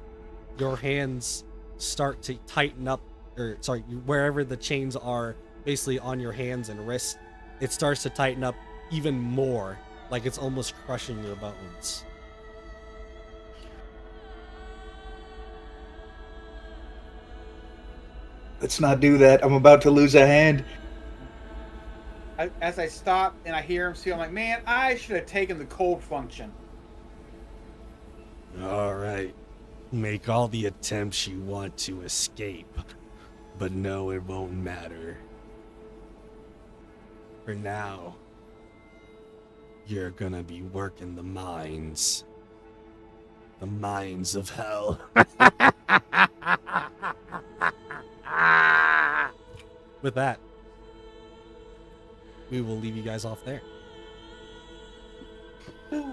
your hands start to tighten up, or sorry, wherever the chains are, basically on your hands and wrists, it starts to tighten up even more, like it's almost crushing your bones. Let's not do that. I'm about to lose a hand. As I stop and I hear him speak, I'm like, man, I should have taken the cold function. All right. Make all the attempts you want to escape, but no, it won't matter. For now, you're gonna be working the mines. The mines of hell. With that, we will leave you guys off there. No,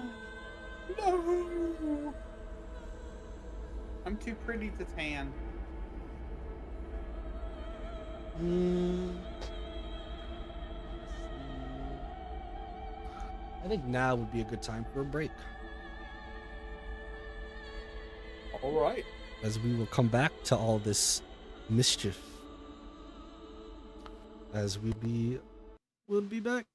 I'm too pretty to tan. I think now would be a good time for a break, All right. as we will come back to all this mischief as we'll be back.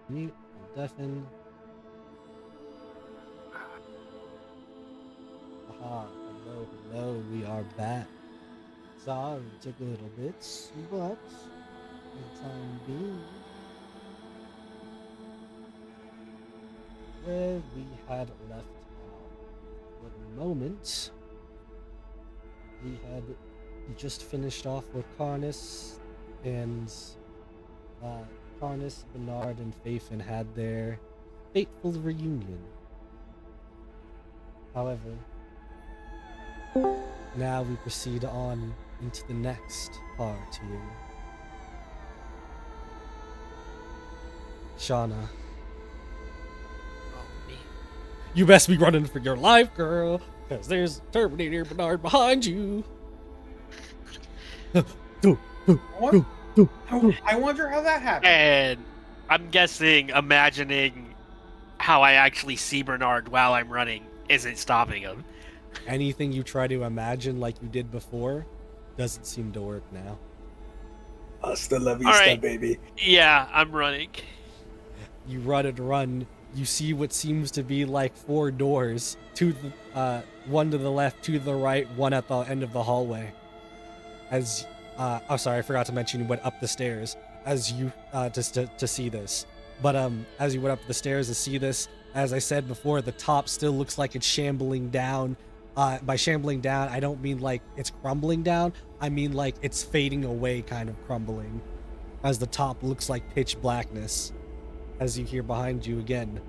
Mute, deafen. Aha, hello, hello, we are back. Sorry, it took a little bit, but for the time being, where we had left off for the moment, we had just finished off with Carnus, and Carnus, Bernard, and Fafen had their fateful reunion. However, now we proceed on into the next part here. Shauna. Oh, me. You best be running for your life, girl, because there's Terminator Bernard behind you. What? I wonder how that happened. And I'm guessing, imagining how I actually see Bernard while I'm running isn't stopping him. Anything you try to imagine like you did before doesn't seem to work now. Hasta la vista, All right. baby. Yeah, I'm running. You run and run. You see what seems to be like 4 doors. One to the left, 2 to the right, 1 at the end of the hallway. As oh, sorry, I forgot to mention you went up the stairs as you to see this. But as you went up the stairs to see this, as I said before, the top still looks like it's shambling down. By shambling down, I don't mean like it's crumbling down. I mean like it's fading away, kind of crumbling, as the top looks like pitch blackness. As you hear behind you again.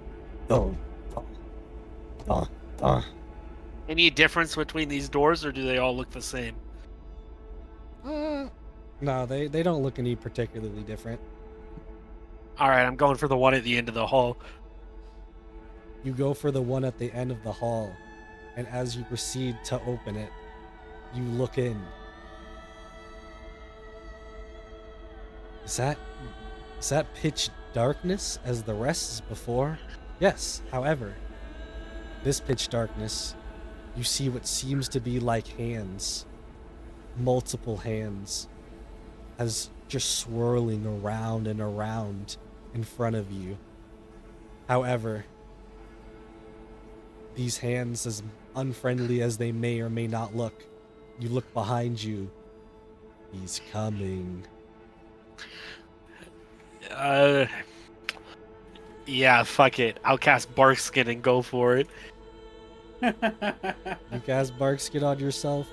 Any difference between these doors, or do they all look the same? No, they don't look any particularly different. All right, I'm going for the one at the end of the hall. You go for the one at the end of the hall, and as you proceed to open it, you look in. Is that pitch darkness as the rest is before? Yes, however, this pitch darkness, you see what seems to be like hands. Multiple hands, as just swirling around and around in front of you. However, these hands, as unfriendly as they may or may not look, you look behind you. He's coming. Yeah, fuck it. I'll cast Barkskin and go for it. You cast Barkskin on yourself,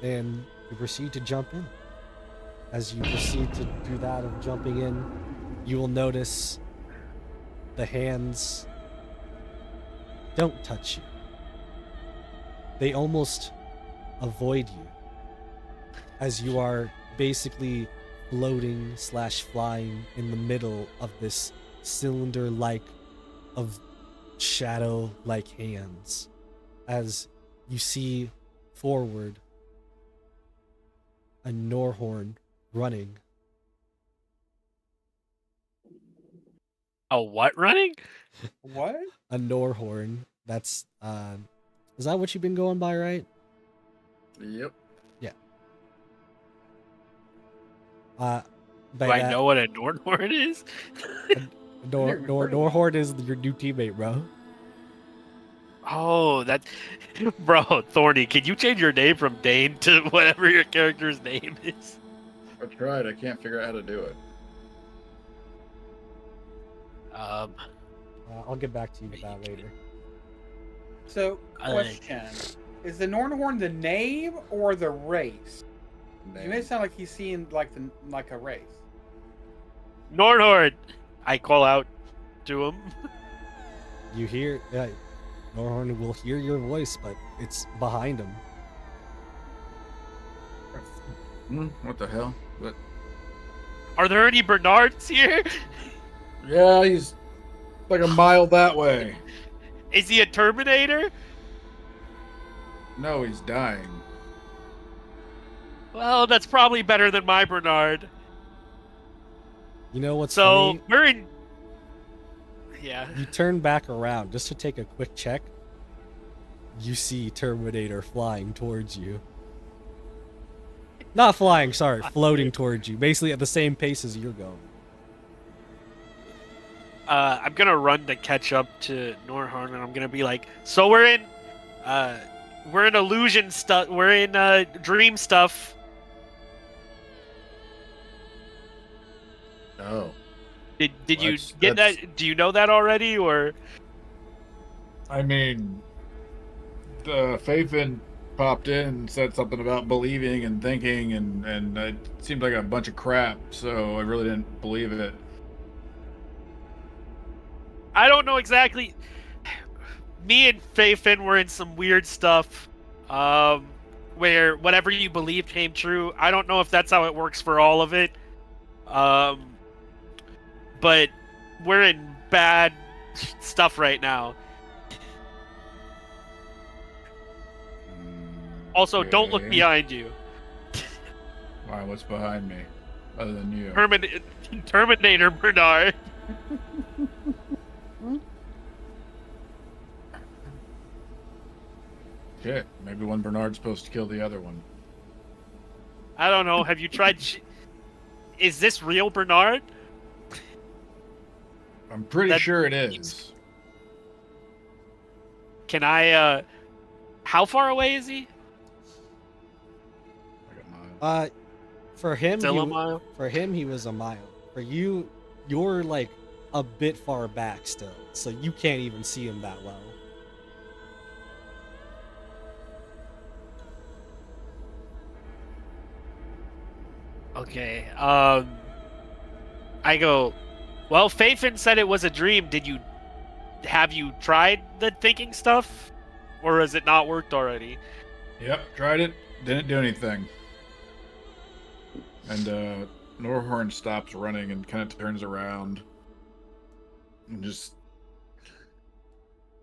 and you proceed to jump in. As you proceed to do that of jumping in, you will notice the hands don't touch you. They almost avoid you, as you are basically floating / flying in the middle of this cylinder-like of shadow-like hands. As you see forward a Norhorn running. A what running? What? A Norhorn. That's is that what you've been going by, right? Yep. By Do I that, know what a Nornhorn is? Norhorn is your new teammate, bro. Oh, that... Bro, Thorny, can you change your name from Dane to whatever your character's name is? I tried. I can't figure out how to do it. I'll get back to you with that later. So, question: is the Nornhorn the name or the race? You made it sound like he's seeing like a race. Nornhorn! I call out to him. You hear, Norhorn will hear your voice, but it's behind him. What the hell? But Are there any Bernards here? yeah, he's like a mile that way. Is he a Terminator? No, he's dying. Well, that's probably better than my Bernard. You know what's So, funny? we're in... Yeah. You turn back around just to take a quick check. You see Terminator flying towards you. Not flying, sorry, floating towards you. Basically at the same pace as you're going. I'm gonna run to catch up to Norhorn, and I'm gonna be like, so we're in illusion stuff. We're in dream stuff. Oh. Did Well, you that's- get that's- that? Do you know that already, or? I mean, the Faithin popped in and said something about believing and thinking, and it seemed like a bunch of crap, so I really didn't believe it. I don't know exactly. Me and Faithin were in some weird stuff, where whatever you believed came true. I don't know if that's how it works for all of it, but we're in bad stuff right now. Also, don't look Okay. behind you. Why, what's behind me? Other than you. Terminator Bernard. Shit, maybe one Bernard's supposed to kill the other one. I don't know. Have you tried? Is this real Bernard? I'm pretty That sure it seems- is. Can I? How far away is he? Like a mile. For him, Still a mile. for him, he was a mile. For you, you're like a bit far back still, so you can't even see him that well. Okay. I go. Well, Faithin said it was a dream. Have you tried the thinking stuff, or has it not worked already? Yep, tried it. Didn't do anything. And Norhorn stops running and kind of turns around and just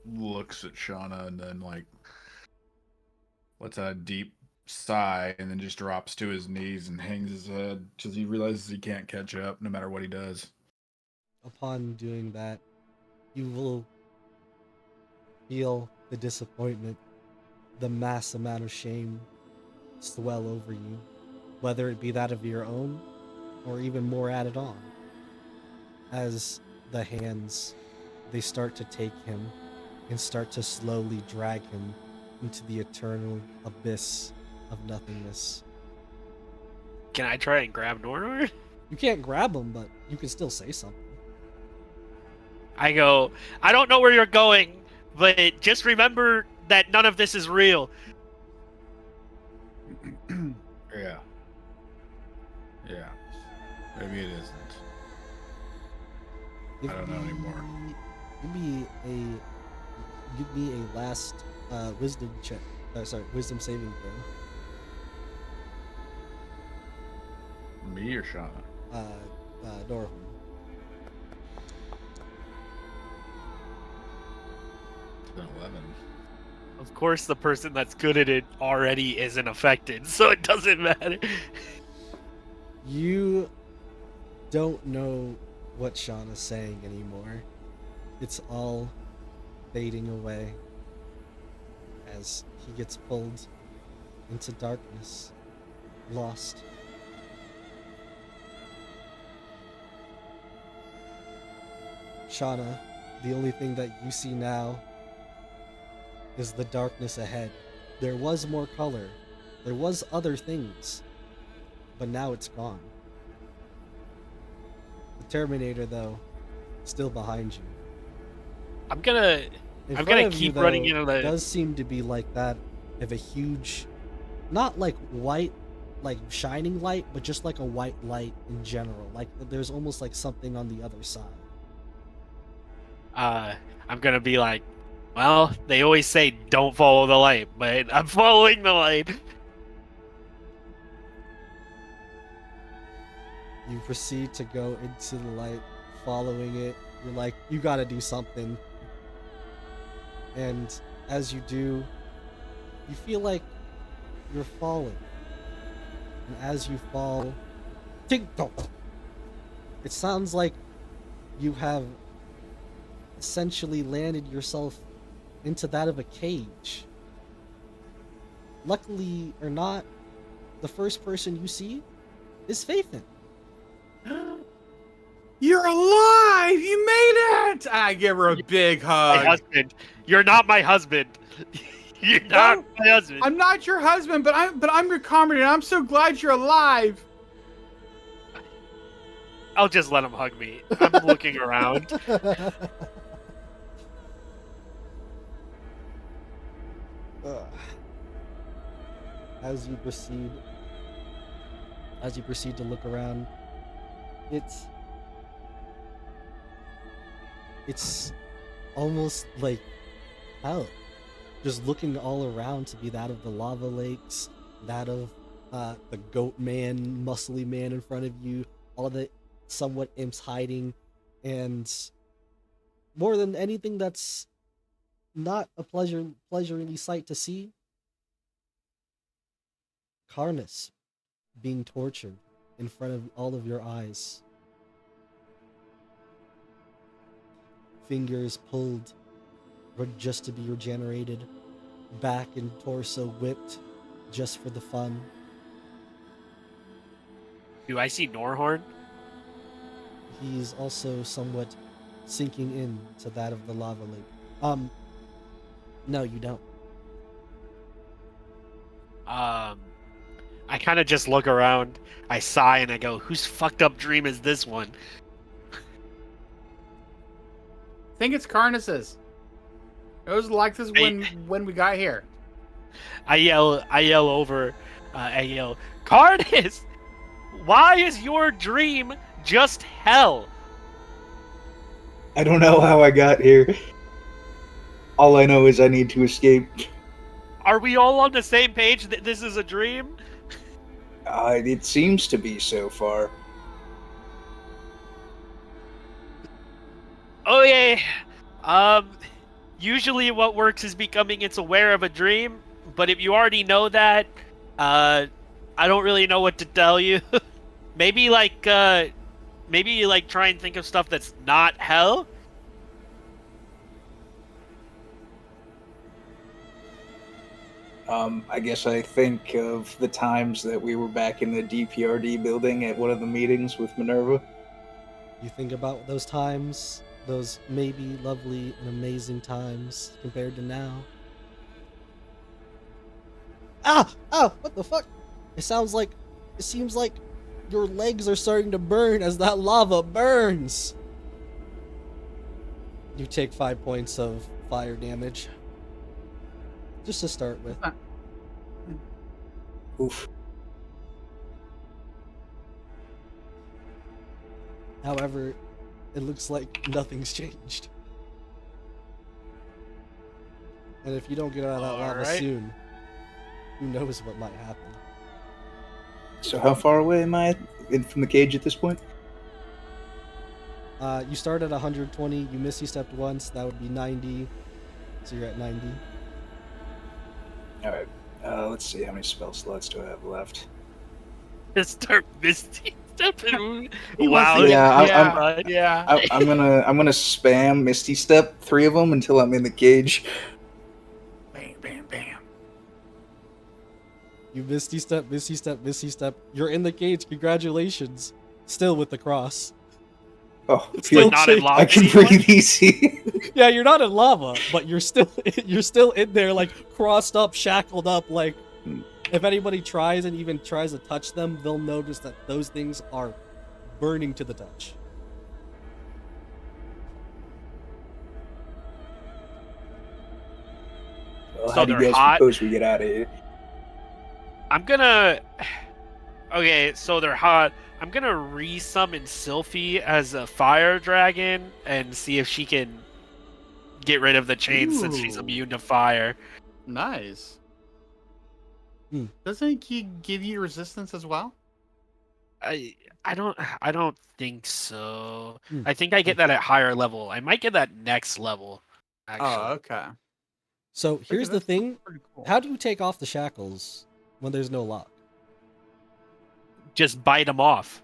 looks at Shauna and then like lets out a deep sigh and then just drops to his knees and hangs his head because he realizes he can't catch up no matter what he does. Upon doing that, you will feel the disappointment, the mass amount of shame swell over you, whether it be that of your own or even more added on, as the hands, they start to take him and start to slowly drag him into the eternal abyss of nothingness. Can I try and grab Nornor? You can't grab him, but you can still say something. I go. I don't know where you're going, but just remember that none of this is real. Yeah. Yeah. Maybe it isn't. I don't know anymore. Give me a last wisdom check. Wisdom saving throw. Me or Shauna? Norhorn. An 11. Of course, the person that's good at it already isn't affected, so it doesn't matter. You don't know what Shauna's saying anymore. It's all fading away as he gets pulled into darkness, lost. Shauna, the only thing that you see now is the darkness ahead. There was more color. There was other things. But now it's gone. The Terminator, though, still behind you. I'm gonna In I'm front gonna of you, keep running though, into the- does seem to be like that of a huge, not like white, like shining light, but just like a white light in general. Like there's almost like something on the other side. I'm gonna be like, well, they always say don't follow the light, but I'm following the light. You proceed to go into the light, following it. You're like, you gotta do something. And as you do, you feel like you're falling. And as you fall, ting-tong, it sounds like you have essentially landed yourself into that of a cage. Luckily or not, the first person you see is Faithin. You're alive! You made I give her a big My hug. husband. You're not my husband. You're not No, my husband. I'm not your husband, but I'm your comrade, and I'm so glad you're alive. I'll just let him hug me. I'm looking around. As you proceed to look around, it's almost like hell. Just looking all around to be that of the lava lakes, that of the goat man, muscly man in front of you, all the somewhat imps hiding, and more than anything, that's not a pleasurable sight to see. Karnas being tortured in front of all of your eyes. Fingers pulled just to be regenerated, back and torso whipped just for the fun. Do I see Norhorn? He's also somewhat sinking in to that of the lava lake. No, you don't. I kind of just look around. I sigh and I go, "Whose fucked up dream is this one?" I think it's Carnus's. It was like this when we got here. I yell over. I yell, "Cardis, why is your dream just hell?" I don't know how I got here. All I know is I need to escape. Are we all on the same page that this is a dream? It seems to be so far. Okay. Usually what works is becoming it's aware of a dream, but if you already know that, I don't really know what to tell you. maybe try and think of stuff that's not hell. I guess I think of the times that we were back in the DPRD building at one of the meetings with Minerva. You think about those times, those maybe lovely and amazing times compared to now. What the fuck? It seems like your legs are starting to burn as that lava burns. You take 5 points of fire damage. Just to start with. Oof. However, it looks like nothing's changed. And if you don't get out of that lava Alright. soon, who knows what might happen. So how far away am I from the cage at this point? You start at 120, you misty stepped once, that would be 90. So you're at 90. Alright, let's see, how many spell slots do I have left? Just start misty stepping. He Wow. wants to Yeah, yeah. I'm gonna spam Misty Step 3 of them until I'm in the cage. Bam, bam, bam. You misty step. You're in the cage, congratulations. Still with the cross. Oh, Still not in shake- lava I can anymore? breathe easy. Yeah, you're not in lava, but you're still in there, like crossed up, shackled up. Like if anybody tries to touch them, they'll notice that those things are burning to the touch. Well, So how do you they're guys hot? propose we get out of here? I'm gonna. Okay, so they're hot. I'm gonna resummon Sylphie as a fire dragon and see if she can get rid of the chains since she's Ooh. immune to fire. Nice. Hmm. Doesn't he give you resistance as well? I don't think so. Hmm. I think I get that at higher level. I might get that next level. Actually, Oh, okay. So here's the That's thing: pretty cool. how do you take off the shackles when there's no lock? just bite them off.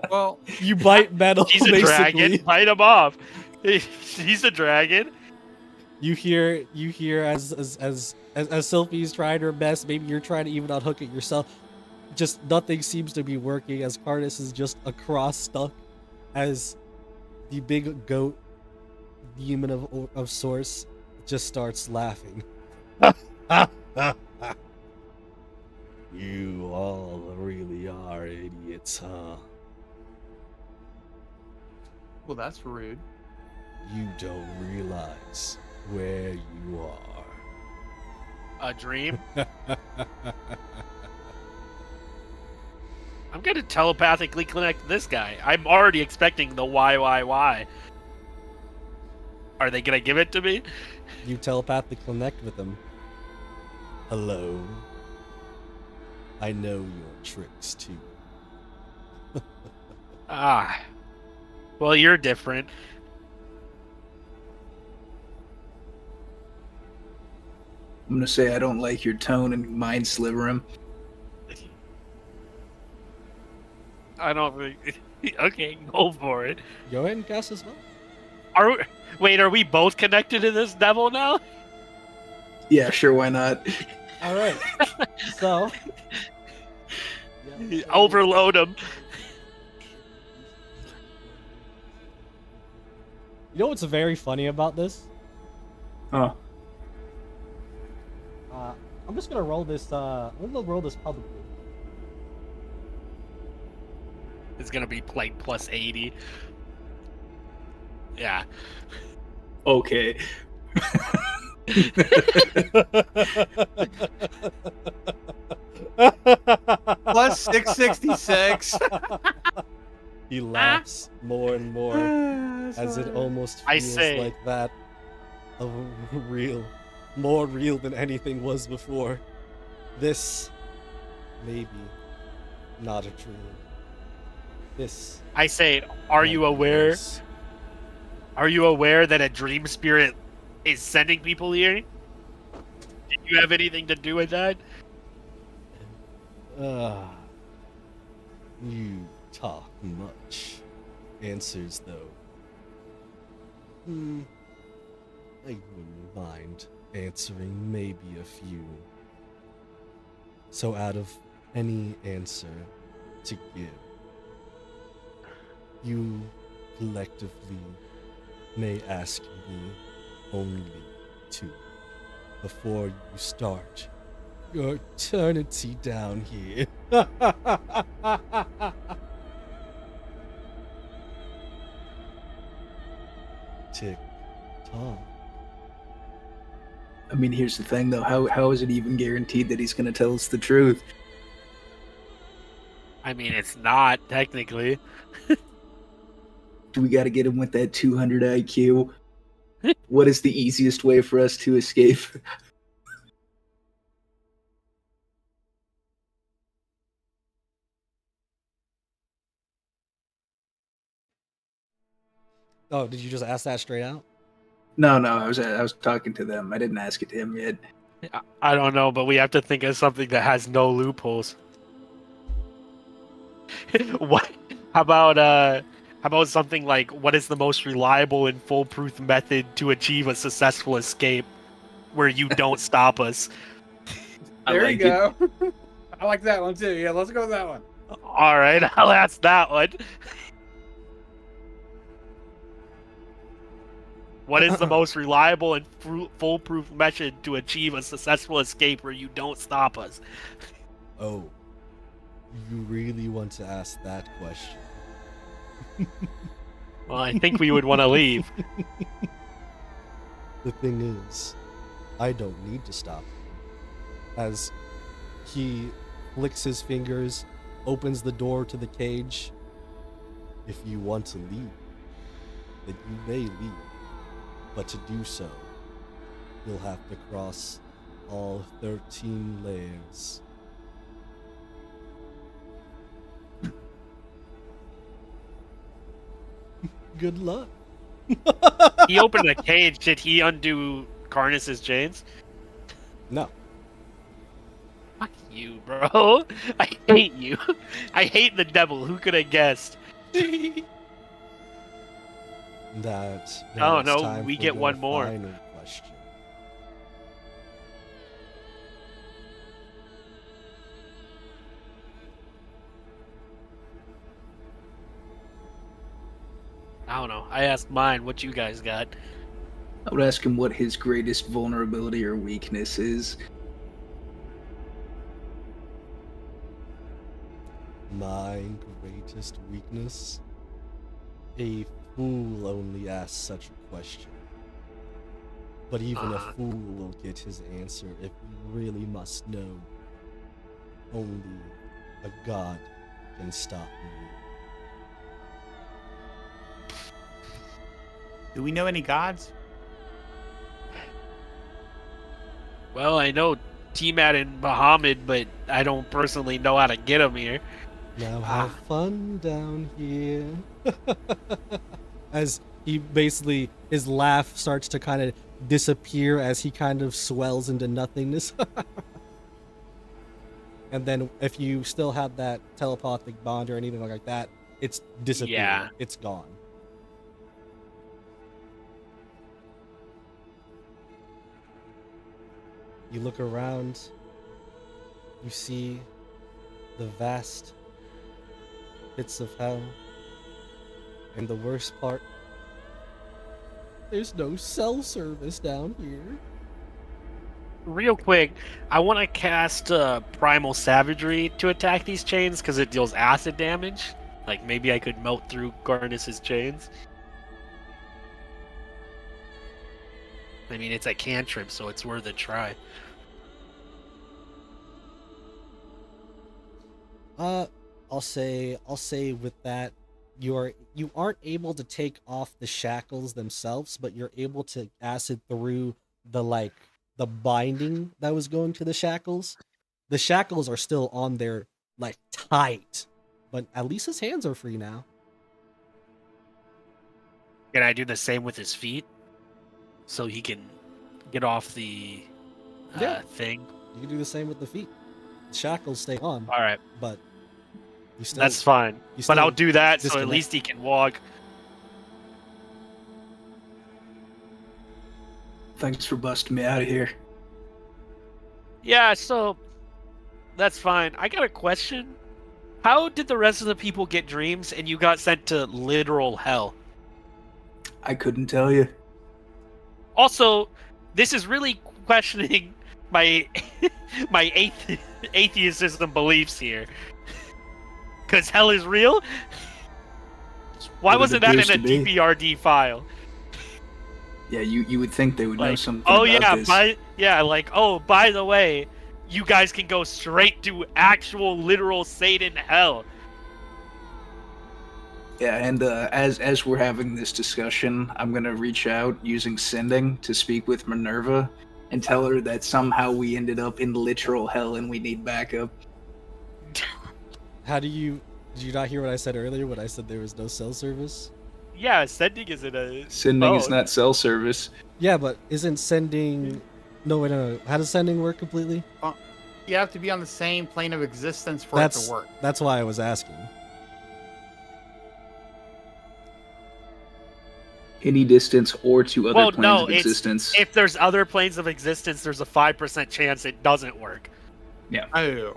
Well, You bite metal. He's a basically. dragon. Bite him off. He's a dragon. You hear as Sylphie's trying her best. Maybe you're trying to even unhook it yourself. Just nothing seems to be working as Cardis is just across stuck as the big goat demon of Source just starts laughing. You all really are idiots, huh? Well, that's rude. You don't realize where you are. A dream? I'm gonna telepathically connect this guy. I'm already expecting the why. Are they gonna give it to me? You telepathically connect with them. Hello. I know your tricks too. Ah. Well, you're different. I'm gonna say I don't like your tone and mind sliver him. I don't think. Okay, go for it. Go ahead and cast as well. Wait, are we both connected to this devil now? Yeah, sure, why not? All right. So Overload him. You know what's very funny about this? Huh. I'm just gonna roll this. I'm gonna roll this publicly. It's gonna be like plus 80. Yeah. Okay. Plus 666. He laughs more and more as it almost I feels say- like that of real, more real than anything was before. This, maybe, not a dream. This. I say, are might you be aware? worse. Are you aware that a dream spirit is sending people here? Did you have anything to do with that? You talk much. Answers, though. I wouldn't mind answering maybe a few. So out of any answer to give, you collectively may ask me only two before you start your eternity down here. Tick tock. I mean, here's the thing, though. How is it even guaranteed that he's going to tell us the truth? I mean, it's not technically. Do we got to get him with that 200 IQ? What is the easiest way for us to escape? Oh, did you just ask that straight out? No, I was talking to them. I didn't ask it to him yet. I don't know, but we have to think of something that has no loopholes. What? How about something like, what is the most reliable and foolproof method to achieve a successful escape where you don't stop us? I There like you go. I like that one too. Yeah, let's go with that one. All right, I'll ask that one. What is the most reliable and foolproof method to achieve a successful escape where you don't stop us? Oh, you really want to ask that question? Well, I think we would want to leave. The thing is, I don't need to stop him. As he flicks his fingers, opens the door to the cage. If you want to leave, then you may leave. But to do so, you'll have to cross all 13 layers. Good luck. He opened a cage. Did he undo Carnus's chains? No. Fuck you, bro. I hate you. I hate the devil. Who could have guessed? That. Oh, it's no, time we for get your one more. Final question. I don't know. I asked mine. What you guys got? I would ask him what his greatest vulnerability or weakness is. My greatest weakness? A fool only asks such a question. But even a fool will get his answer if he really must know. Only a god can stop me. Do we know any gods? Well, I know Tiamat and Bahamut, but I don't personally know how to get them here. Now have fun down here. As he basically, his laugh starts to kind of disappear as he kind of swells into nothingness. And then if you still have that telepathic bond or anything like that, it's disappeared. Yeah. It's gone. You look around, you see the vast pits of hell, and the worst part, there's no cell service down here. Real quick, I want to cast Primal Savagery to attack these chains because it deals acid damage. Like, maybe I could melt through Garnus's chains. I mean, it's a cantrip, so it's worth a try. I'll say with that, you aren't able to take off the shackles themselves, but you're able to acid through the binding that was going to the shackles. The shackles are still on there, like, tight, but at least his hands are free now. Can I do the same with his feet? So he can get off the thing? You can do the same with the feet. The shackles stay on. All right. But you still, That's fine. you But I'll still do that so disconnect. at least he can walk. Thanks for busting me out of here. Yeah, so that's fine. I got a question. How did the rest of the people get dreams and you got sent to literal hell? I couldn't tell you. Also, this is really questioning my my atheism beliefs here. Because hell is real? Why What it wasn't that in appears a to be. DPRD file? Yeah, you would think they would know Like, something oh about yeah, this. by the way, you guys can go straight to actual literal Satan hell. Yeah, and as we're having this discussion, I'm gonna reach out using sending to speak with Minerva and tell her that somehow we ended up in literal hell and we need backup. Did you not hear what I said earlier when I said there was no cell service? Yeah, sending is in a Sending is phone. not cell service. Yeah, but isn't sending... No, wait, no. How does sending work completely? You have to be on the same plane of existence for it to work. That's why I was asking. Any distance or to other Well, planes no, of it's existence. if there's other planes of existence, there's a 5% chance it doesn't work. Oh.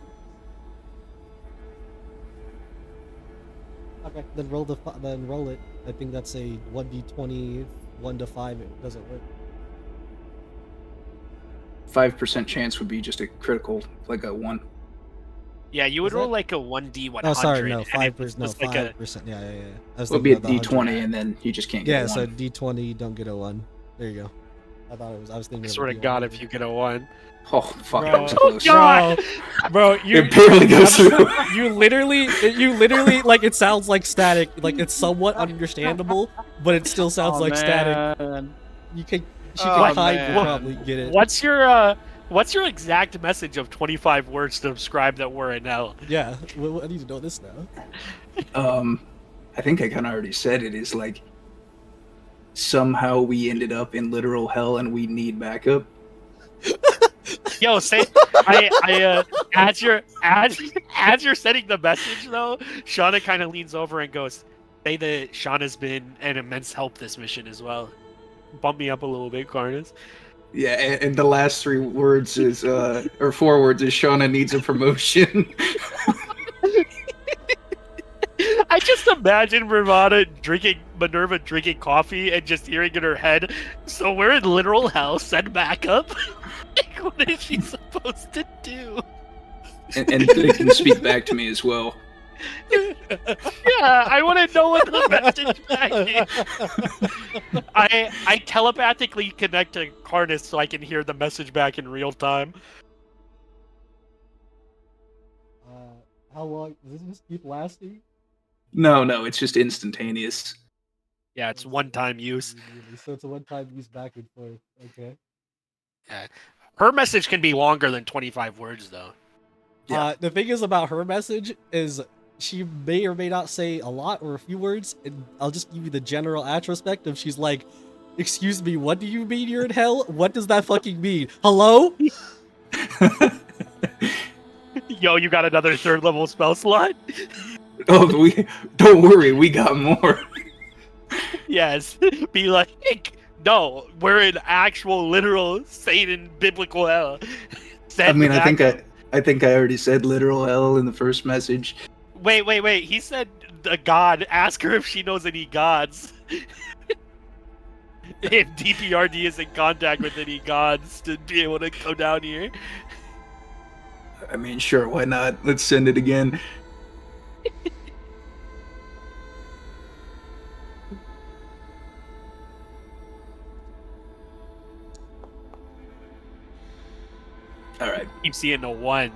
Okay, then roll it. I think that's a 1d20, 1 to 5. It doesn't work. 5% chance would be just a critical, like a 1. Yeah, you would Is roll that- like a 1d100. Oh, sorry, no, and 5%. No, it's like a- 5%. Yeah. I was It would be a thinking about the D20 100. and then you just can't get Yeah, a 1. so D20, you don't get a 1. There you go. I was thinking. I of swear to D100. God, if you get a 1. Oh, fuck, Bro. that was close. God! Bro, you It barely goes through. you literally like, it sounds like static. Like, it's somewhat understandable, but it still sounds like static. You can Oh, hide man. to probably get it. What's your exact message of 25 words to describe that we're in hell? Yeah, I need to know this now. I think I kind of already said it. Is like somehow we ended up in literal hell and we need backup. Yo, say as you're sending the message though, Shauna kind of leans over and goes, "Say that Shauna's been an immense help this mission as well. Bump me up a little bit, Carnus." Yeah, and the last 3 words is or 4 words is Shauna needs a promotion. I just imagine Minerva drinking coffee and just hearing in her head, so we're in literal hell, send backup. Like, what is she supposed to do? And they can speak back to me as well. Yeah, I want to know what the message back is. I telepathically connect to Carnus so I can hear the message back in real time. How long does this just keep lasting? No, it's just instantaneous. Yeah, it's one-time use. So it's a one-time use back and forth. Okay. Yeah. Her message can be longer than 25 words, though. Yeah. The thing is about her message is she may or may not say a lot or a few words, and I'll just give you the general retrospective. She's like, "Excuse me, what do you mean you're in hell? What does that fucking mean? Hello?" Yo, you got another third level spell slot? Oh, don't worry, we got more. Yes. Be like, no, we're in actual, literal, Satan, biblical hell. I mean, I think I already said literal hell in the first message. Wait. He said a god. Ask her if she knows any gods. If DPRD is in contact with any gods to be able to go down here. I mean, sure, why not? Let's send it again. All right. Keep seeing a 1.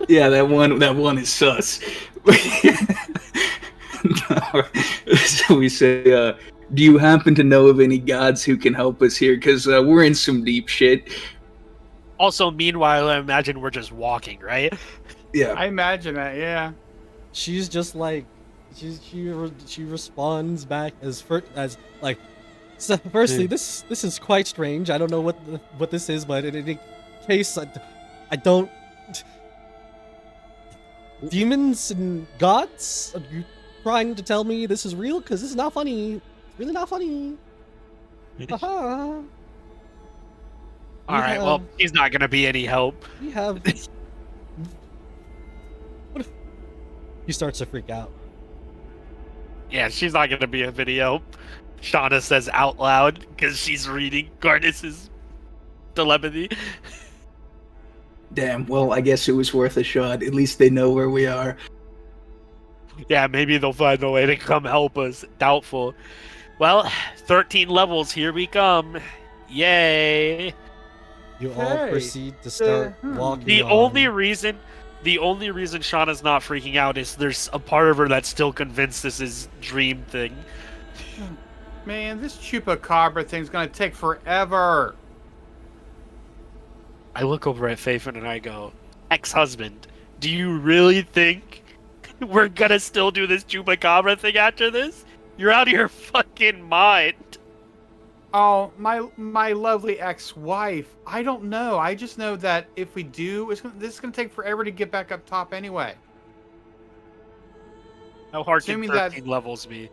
Yeah, that one is sus. So we say, do you happen to know of any gods who can help us here? Because we're in some deep shit. Also, meanwhile, I imagine we're just walking, right? Yeah. I imagine that, yeah. She's just like, she responds back as like, so firstly, this is quite strange. I don't know what this is, but in any case, I don't. Demons and gods? Are you trying to tell me this is real? Because this is not funny. It's really not funny. Haha. All right, well, he's not going to be any help. We have. What if... He starts to freak out. Yeah, she's not going to be a video. Shauna says out loud because she's reading Garnus's telepathy. Damn, well, I guess it was worth a shot. At least they know where we are. Yeah, maybe they'll find a way to come help us. Doubtful. Well, 13 levels, here we come. Yay! You all proceed to start walking The on. only reason Shauna's not freaking out is there's a part of her that's still convinced this is dream thing. Man, this chupacabra thing's gonna take forever. I look over at Faithful and I go, ex-husband, do you really think we're gonna still do this chupacabra thing after this? You're out of your fucking mind. Oh, my lovely ex-wife. I don't know. I just know that if we do, this is gonna take forever to get back up top anyway. How hard can Assuming 13 levels be?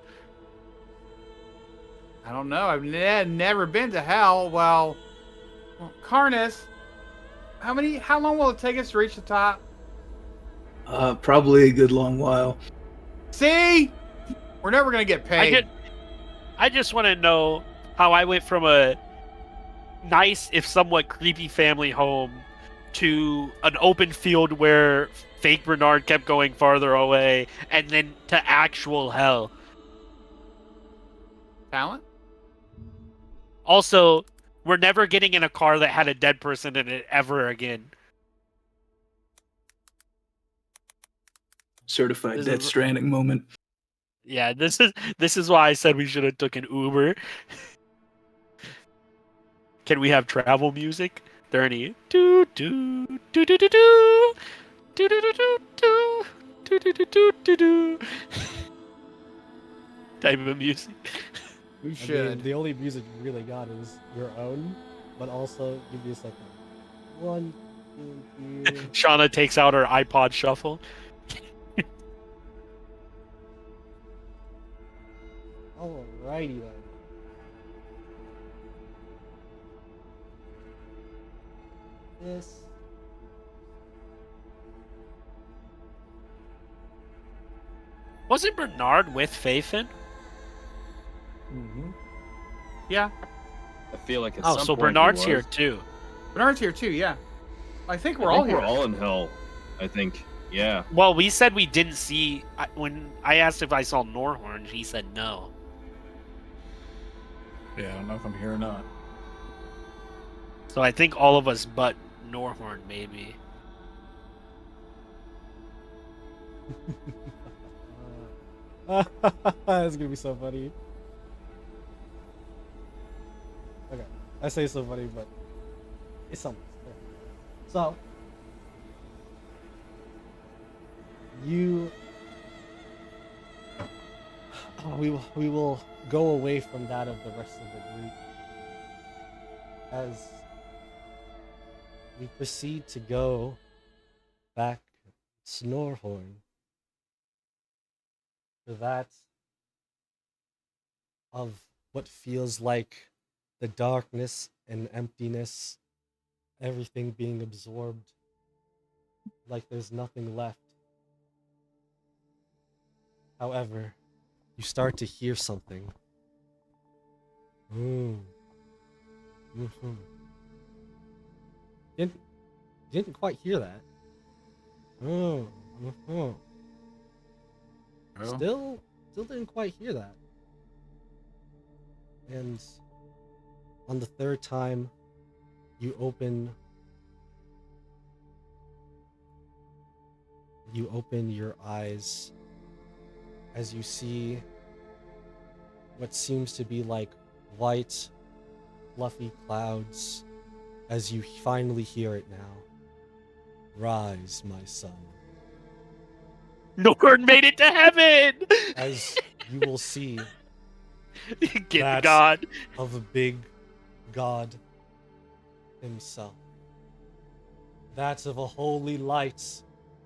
I don't know. I've never been to hell. Well, Carnus, how long will it take us to reach the top? Probably a good long while. See? We're never gonna get paid. I just want to know how I went from a nice, if somewhat creepy family home to an open field where fake Bernard kept going farther away, and then to actual hell. Talent? Also, we're never getting in a car that had a dead person in it ever again. Certified This Death is- Stranding moment. Yeah, this is why I said we should have took an Uber. Can we have travel music? There any do do do do do do do do do do do do do do do do type of music? We I should. mean, the only music you really got is your own, but also give me a second. 1, 2, 3. Shauna takes out her iPod Shuffle. Alrighty then. This. Wasn't Bernard with Faithin? Mm-hmm. Yeah, I feel like at Oh, some so point Bernard's he here was. too. Bernard's here too. Yeah, I think I we're all think here. we're all in hell. I think. Yeah. Well, we said we didn't see. When I asked if I saw Norhorn, he said no. Yeah, I don't know if I'm here or not. So I think all of us but Norhorn, maybe. That's gonna be so funny. Okay, I say so funny, but it's almost there. So you, we will go away from that of the rest of the group as we proceed to go back to Snorhorn for that of what feels like the darkness and emptiness, everything being absorbed, like there's nothing left. However, you start to hear something. Mm. Mm-hmm. Didn't quite hear that. Oh. Mm-hmm. Oh, Still didn't quite hear that. And on the third time, you open your eyes as you see what seems to be like white, fluffy clouds as you finally hear it now. Rise, my son. Norhorn made it to heaven! As you will see Get the that god. of a big god himself. That of a holy light,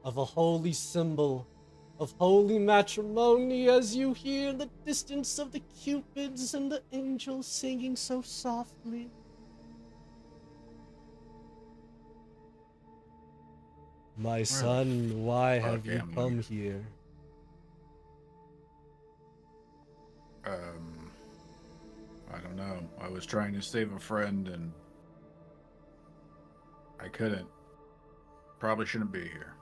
of a holy symbol, of holy matrimony as you hear the distance of the cupids and the angels singing so softly. My son, why have fuck you am I? come here? I don't know. I was trying to save a friend and I couldn't. Probably shouldn't be here.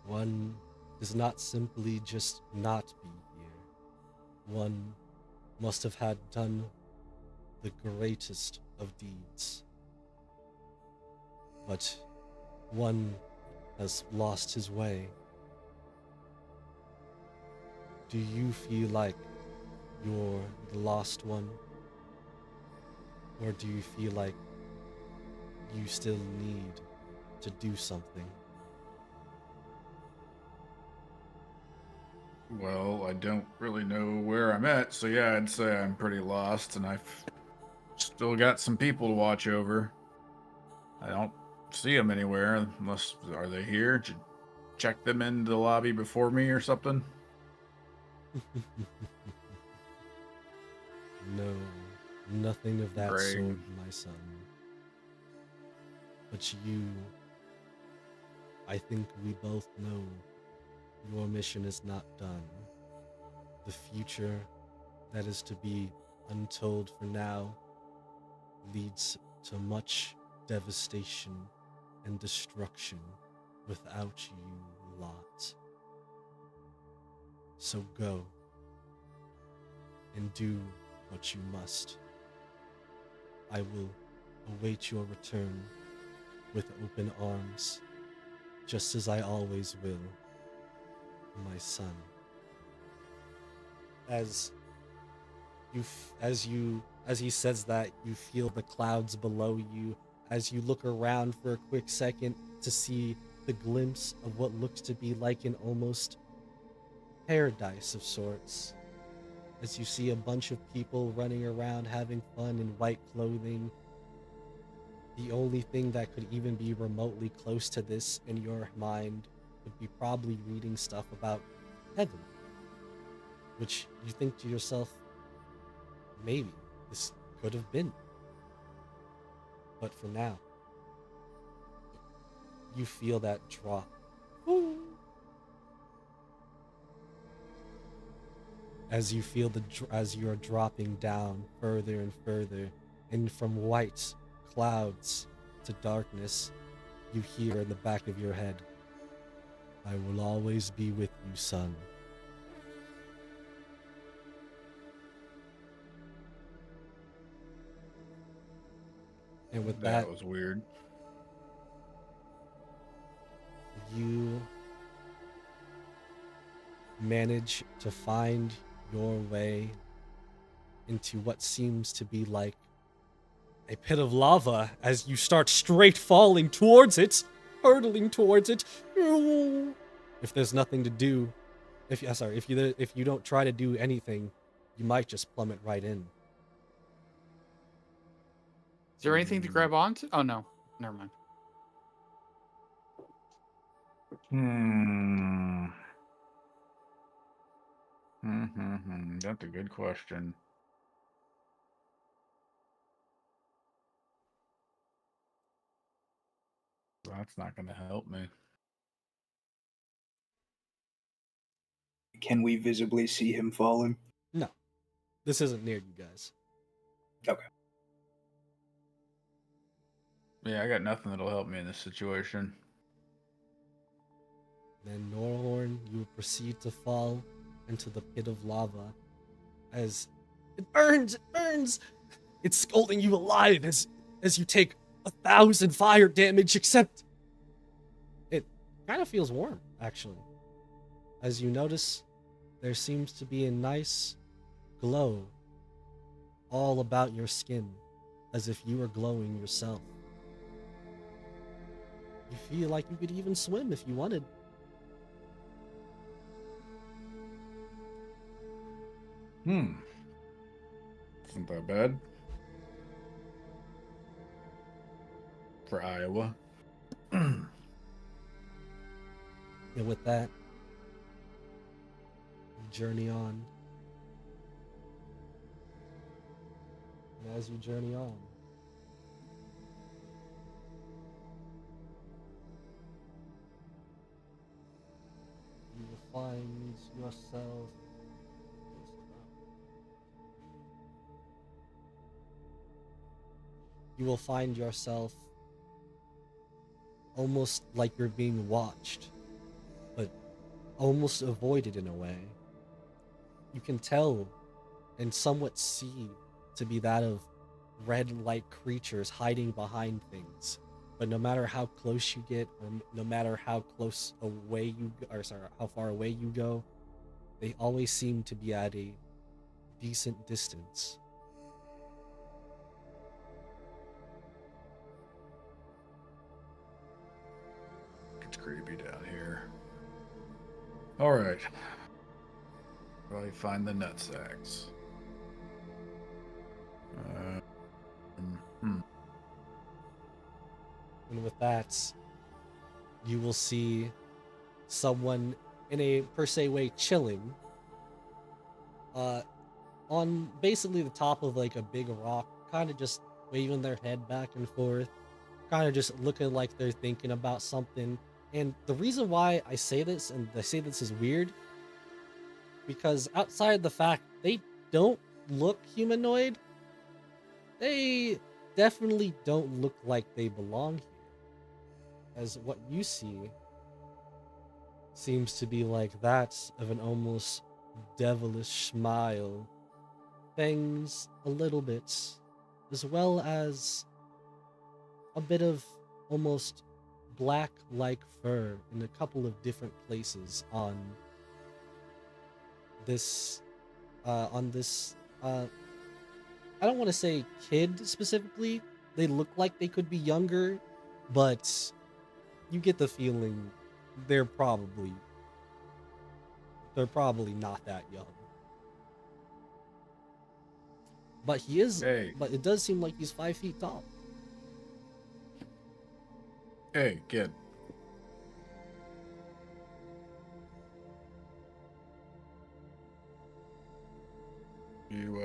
One does not simply just not be here. One must have had done the greatest of deeds. But one has lost his way. Do you feel like you're the lost one? Or do you feel like you still need to do something? Well, I don't really know where I'm at, so yeah, I'd say I'm pretty lost, and I've still got some people to watch over. I don't see them anywhere, unless, are they here? Did you check them in the lobby before me or something? No, nothing of that Great. sort, my son. But you, I think we both know your mission is not done. The future that is to be untold for now leads to much devastation and destruction without you lot. So go and do what you must. I will await your return with open arms, just as I always will, my son. As he says that, you feel the clouds below you as you look around for a quick second to see the glimpse of what looks to be like an almost paradise of sorts. As you see a bunch of people running around having fun in white clothing. The only thing that could even be remotely close to this in your mind would be probably reading stuff about heaven. Which you think to yourself, maybe this could have been. But for now, you feel that drop. as you feel as you are dropping down further and further, and from white clouds to darkness, you hear in the back of your head, "I will always be with you, son." And with that, That was weird. you manage to find your way into what seems to be like a pit of lava as you start straight falling towards it, hurtling towards it. If there's nothing to do, if you don't try to do anything, you might just plummet right in. Is there anything to grab onto? Oh no, never mind. That's a good question. That's not going to help me. Can we visibly see him falling? No, this isn't near you guys. Okay. Yeah, I got nothing that'll help me in this situation. Then Norhorn, you will proceed to fall into the pit of lava as it burns, It's scalding you alive as you take 1,000 fire damage, except it kind of feels warm, actually. As you notice, there seems to be a nice glow all about your skin, as if you were glowing yourself. You feel like you could even swim if you wanted. Isn't that bad? For Iowa. And with that, you journey on. And as you journey on, you will find yourself. You will find yourself almost like you're being watched, but almost avoided in a way. You can tell and somewhat see to be that of red-like creatures hiding behind things. But no matter how close you get, or no matter how close away you, how far away you go, they always seem to be at a decent distance. It's creepy down here. All right. Probably find the nutsacks. And with that, you will see someone in a per se way chilling on basically the top of like a big rock, kind of just waving their head back and forth, kind of just looking like they're thinking about something. And the reason why I say this, and I say this is weird, because outside the fact they don't look humanoid, they definitely don't look like they belong here. As what you see seems to be like that of an almost devilish smile, fangs a little bit, as well as a bit of almost black-like fur in a couple of different places on this I don't want to say kid specifically. They look like they could be younger, but you get the feeling they're probably not that young. But he is. Hey. But it does seem like he's 5 feet tall. Hey, kid. You,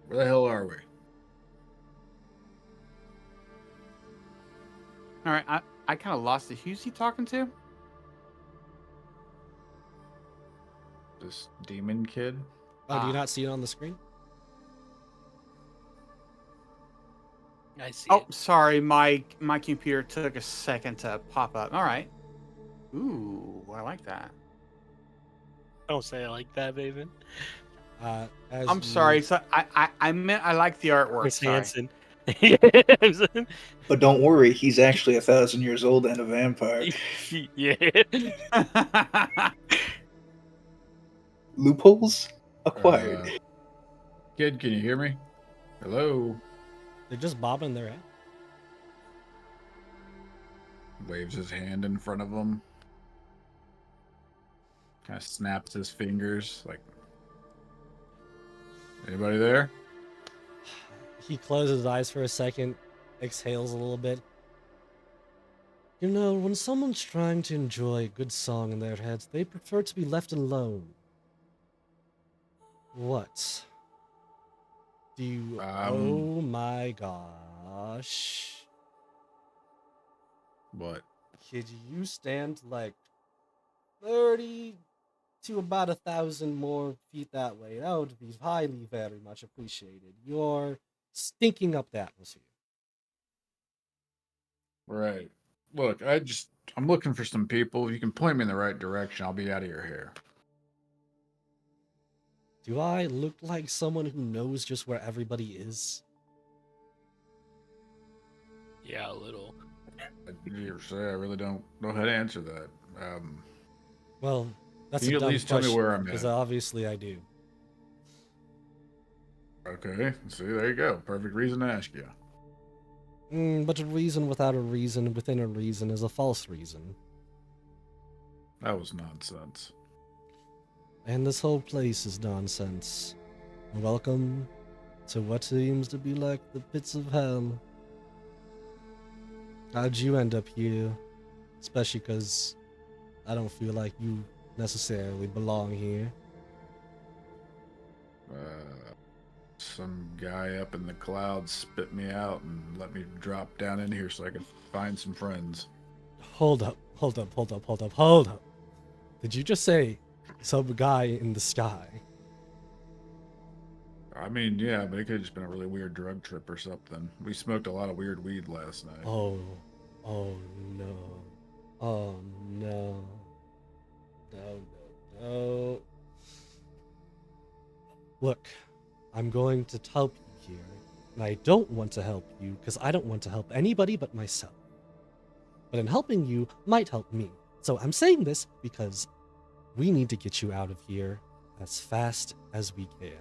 where the hell are we? All right, I kind of lost it. Who's he talking to? This demon kid. Oh, do you not see it on the screen? I see Oh, it. sorry, my computer took a second to pop up. All right. Ooh, I like that. Don't say it like that, Maven. As I'm you, sorry. So I meant I like the artwork. Chris Sorry. Hansen. But don't worry, he's actually 1,000 years old and a vampire. Yeah. Loopholes acquired. Kid, can you hear me? Hello. they're just bobbing their head. Waves his hand in front of him. Kind of snaps his fingers like, anybody there? He closes his eyes for a second, exhales a little bit. You know, when someone's trying to enjoy a good song in their heads, they prefer to be left alone. What? Do you... oh my gosh. What? Kid, you stand like 30 to about 1,000 more feet that way. That would be highly, very much appreciated. You're stinking up the atmosphere. Right. Look, I'm looking for some people. If you can point me in the right direction, I'll be out of your hair. Do I look like someone who knows just where everybody is? Yeah, a little. You say I really don't know how to answer that. Well, that's Can you a at dumb least tell me question, where I'm because at? obviously I do. Okay. See, there you go. Perfect reason to ask you. But a reason without a reason within a reason is a false reason. That was nonsense. And this whole place is nonsense. Welcome to what seems to be like the pits of hell. How'd you end up here? Especially because I don't feel like you necessarily belong here. Some guy up in the clouds spit me out and let me drop down in here so I could find some friends. Hold up. Did you just say some guy in the sky? I mean, yeah, but it could have just been a really weird drug trip or something. We smoked a lot of weird weed last night. Oh no. Oh no. No. Look, I'm going to help you here. And I don't want to help you because I don't want to help anybody but myself. But in helping you might help me. So I'm saying this because we need to get you out of here as fast as we can.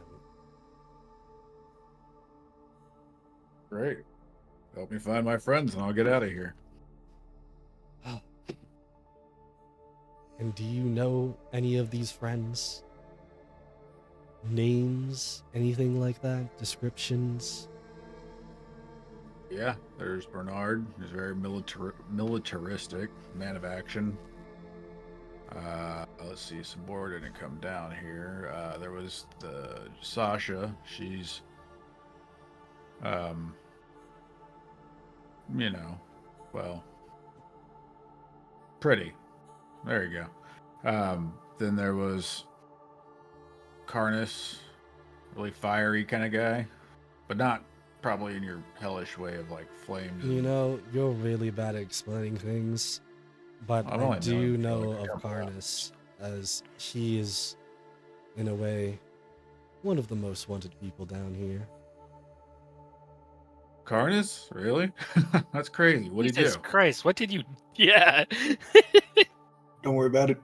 Great. Help me find my friends and I'll get out of here. And do you know any of these friends? Names? Anything like that? Descriptions? Yeah, there's Bernard. He's very militaristic, man of action. Let's see, some more didn't come down here. There was the Sasha. She's, you know, well, pretty. There you go. Then there was Carnus, really fiery kind of guy, but not probably in your hellish way of like flames. You know, you're really bad at explaining things, but I've I only known do him for know like a of couple Carnus as he is, in a way, one of the most wanted people down here. Carnus? Really? That's crazy. What'd he Jesus do? Christ, what did you... Yeah. Don't worry about it.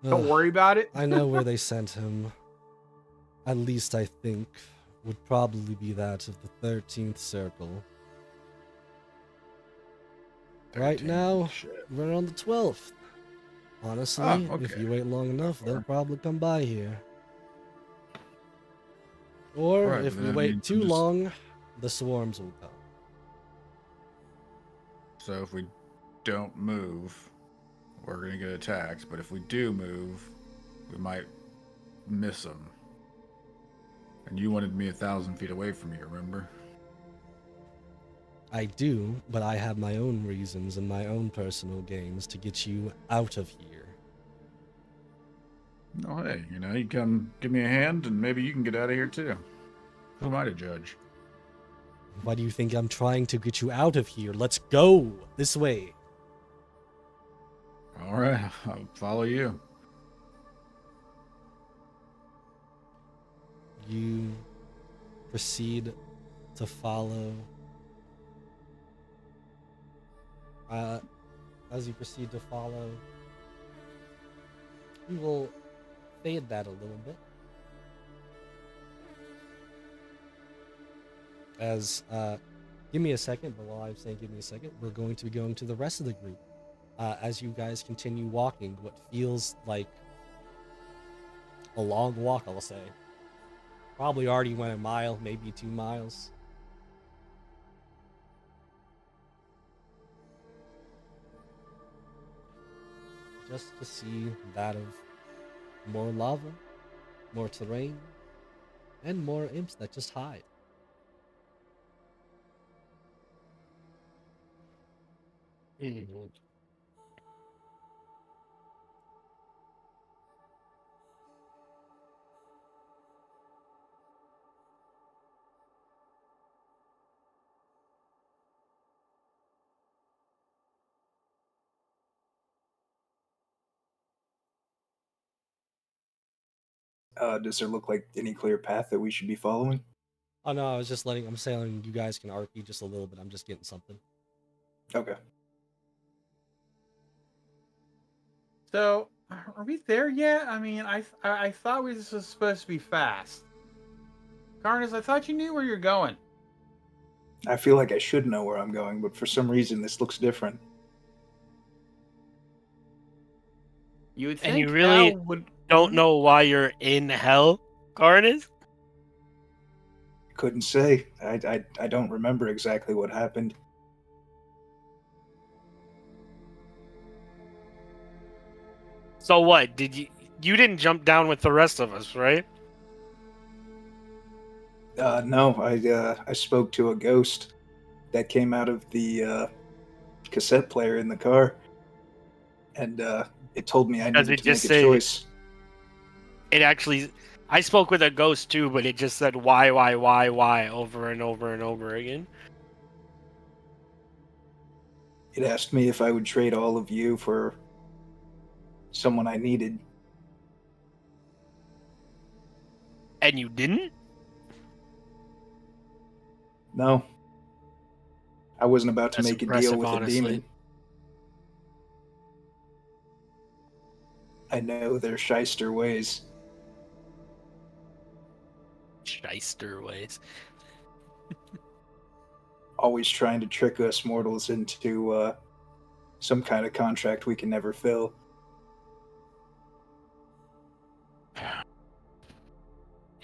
Don't Ugh, worry about it. I know where they sent him. At least I think would probably be that of the 13th circle. Right 13. now, Shit. we're on the 12th. Honestly, Oh, if okay. you wait long enough, they'll far. probably come by here. Or Alright, if then we that wait means too I'm just- long, the swarms will come. So if we don't move, we're gonna get attacked. But if we do move, we might miss them. And you wanted me 1,000 feet away from you, remember? I do, but I have my own reasons and my own personal gains to get you out of here. Oh, hey, you come give me a hand, and maybe you can get out of here too. Who am I to judge? Why do you think I'm trying to get you out of here? Let's go this way. All right, I'll follow you. You proceed to follow. As you proceed to follow, we will fade that a little bit. Give me a second, but while I'm saying give me a second, we're going to be going to the rest of the group. As you guys continue walking, what feels like a long walk, I'll say. Probably already went a mile, maybe 2 miles. Just to see that of more lava, more terrain, and more imps that just hide. Does there look like any clear path that we should be following? Oh no, I'm saying you guys can RP just a little bit. I'm just getting something. Okay. So, are we there yet? I mean, I thought this was supposed to be fast. Garnus, I thought you knew where you're going. I feel like I should know where I'm going, but for some reason this looks different. You would And think you really Al would don't know why you're in hell, Garnet? Couldn't say. I don't remember exactly what happened. So what? Did you didn't jump down with the rest of us, right? No, I spoke to a ghost that came out of the cassette player in the car, and it told me I Does needed it to make just a say choice. it actually I spoke with a ghost too, but it just said why over and over and over again. It asked me if I would trade all of you for someone I needed. And you didn't? No, I wasn't about to That's make a deal impressive, with a honestly. demon. I know their shyster ways. Shyster ways. Always trying to trick us mortals into some kind of contract we can never fill.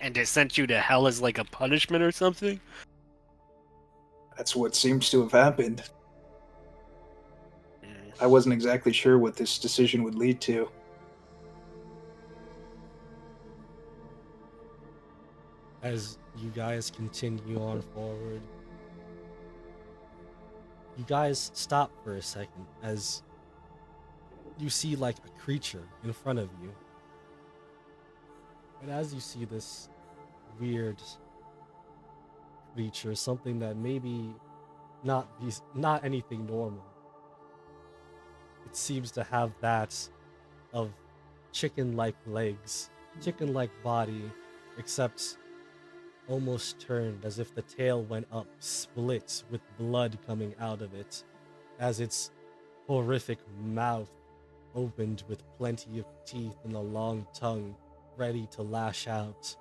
And it sent you to hell as like a punishment or something? That's what seems to have happened. Mm. I wasn't exactly sure what this decision would lead to. As you guys continue on forward, you guys stop for a second as you see like a creature in front of you. And as you see this weird creature, something that maybe not anything normal. It seems to have that of chicken-like legs, chicken-like body, except almost turned as if the tail went up, split with blood coming out of it, as its horrific mouth opened with plenty of teeth and a long tongue ready to lash out.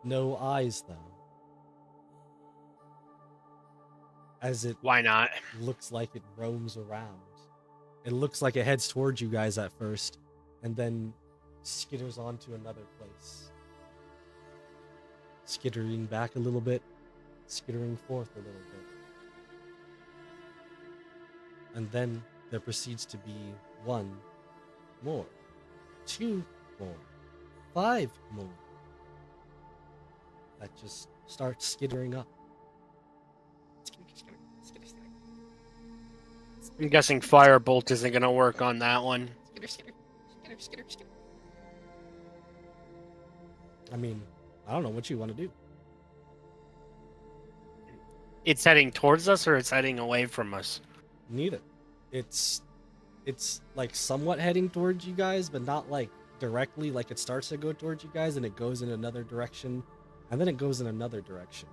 No eyes, though. As it Why not? looks like it roams around. It looks like it heads towards you guys at first, and then skitters on to another place. Skittering back a little bit, skittering forth a little bit. And then there proceeds to be 1 more, 2 more, 5 more. That just starts skittering up. I'm guessing Firebolt isn't gonna work on that one. I mean, I don't know what you want to do. It's heading towards us or it's heading away from us? Neither. It's like somewhat heading towards you guys, but not like directly. Like it starts to go towards you guys and it goes in another direction, and then it goes in another direction.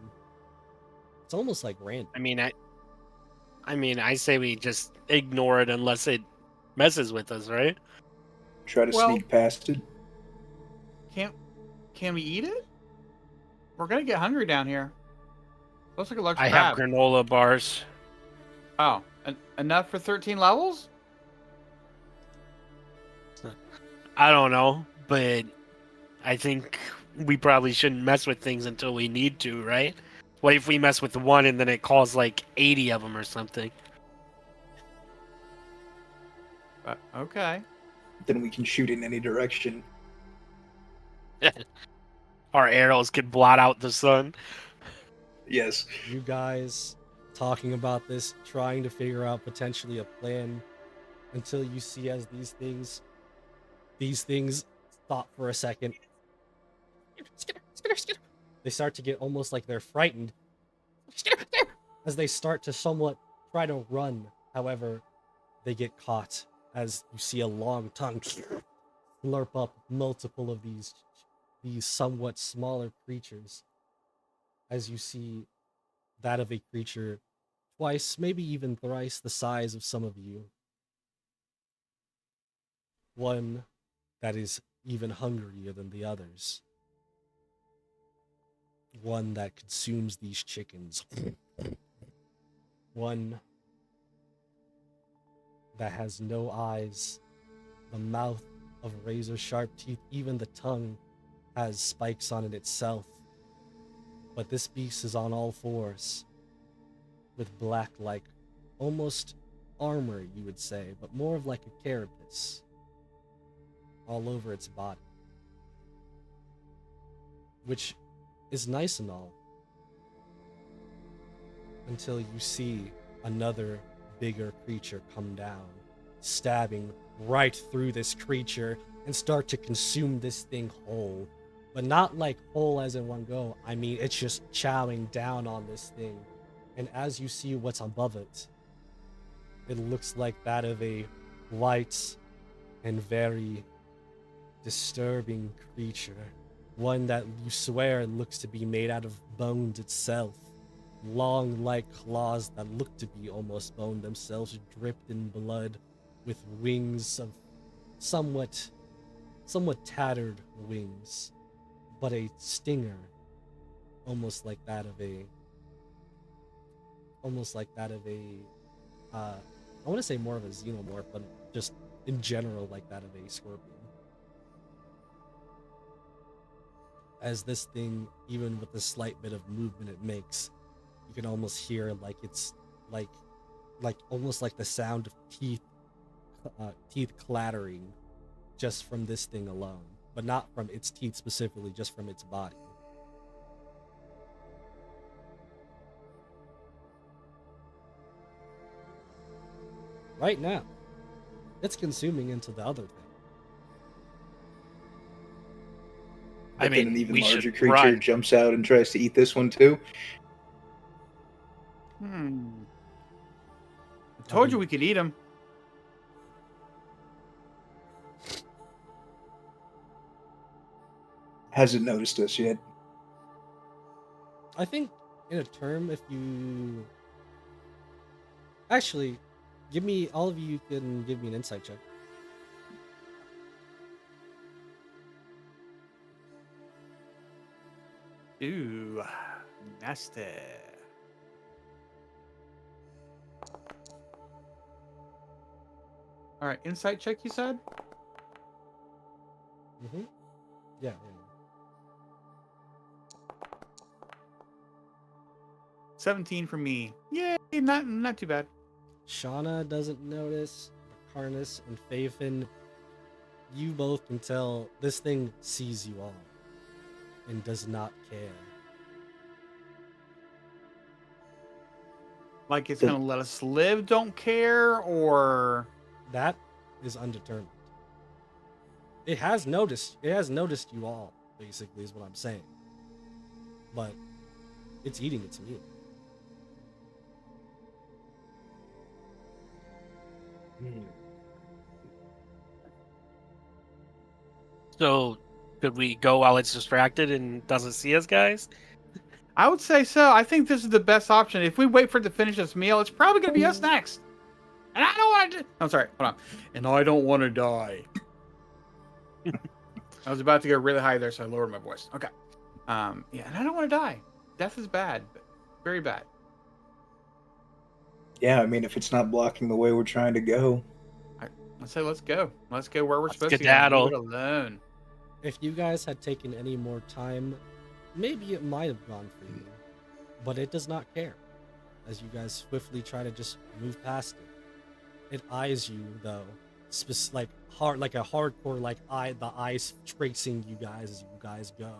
It's almost like random. I mean, I say we just ignore it unless it messes with us, right? Try to Well- sneak past it. Can we eat it? We're gonna get hungry down here. Looks like a large I crab. have granola bars. Oh, enough for 13 levels? I don't know, but I think we probably shouldn't mess with things until we need to, right? What if we mess with one and then it calls like 80 of them or something? Okay. Then we can shoot in any direction. Our arrows could blot out the sun. Yes. You guys talking about this, trying to figure out potentially a plan, until you see as these things stop for a second. They start to get almost like they're frightened as they start to somewhat try to run. However, they get caught as you see a long tongue slurp up multiple of these somewhat smaller creatures. As you see that of a creature twice, maybe even thrice the size of some of you. One that is even hungrier than the others. One that consumes these chickens. One that has no eyes, the mouth of razor sharp teeth, even the tongue has spikes on it itself. But this beast is on all fours, with black, like almost armor, you would say, but more of like a carapace all over its body, which is nice and all, until you see another bigger creature come down, stabbing right through this creature and start to consume this thing whole. But not like whole as in one go. I mean, it's just chowing down on this thing. And as you see what's above it, it looks like that of a white and very disturbing creature. One that you swear looks to be made out of bones itself. Long, like claws that look to be almost bone themselves, dripped in blood, with wings of somewhat tattered wings, but a stinger, almost like that of a, I want to say more of a xenomorph, but just in general like that of a scorpion. As this thing, even with the slight bit of movement it makes, you can almost hear like it's like almost like the sound of teeth clattering just from this thing alone, but not from its teeth specifically, just from its body. Right now, it's consuming into the other thing. But I mean, then an even we larger should creature run. jumps out and tries to eat this one too. Told you we could eat them. Hasn't noticed us yet. I think in a term, if you actually all of you can give me an insight check. Ooh, nasty. All right, insight check, you said? Mm-hmm. Yeah. 17 for me. Yay, not too bad. Shauna doesn't notice. Karnas and Faithin, you both can tell this thing sees you all and does not care. Like it's gonna let us live, don't care, or That is undetermined. It has noticed you all, basically, is what I'm saying. But it's eating its meal. So, could we go while it's distracted and doesn't see us, guys? I would say so. I think this is the best option. If we wait for it to finish this meal, it's probably going to be us next. And I don't want to. I'm sorry. Hold on. And I don't want to die. I was about to go really high there, so I lowered my voice. Okay. Yeah, and I don't want to die. Death is bad, but very bad. Yeah, I mean, if it's not blocking the way we're trying to go. Let's say let's go. Let's go where we're Let's supposed to go. Leave skedaddle. it alone. If you guys had taken any more time, maybe it might have gone for you. But it does not care. As you guys swiftly try to just move past it. It eyes you though. Like a hardcore the eyes tracing you guys as you guys go.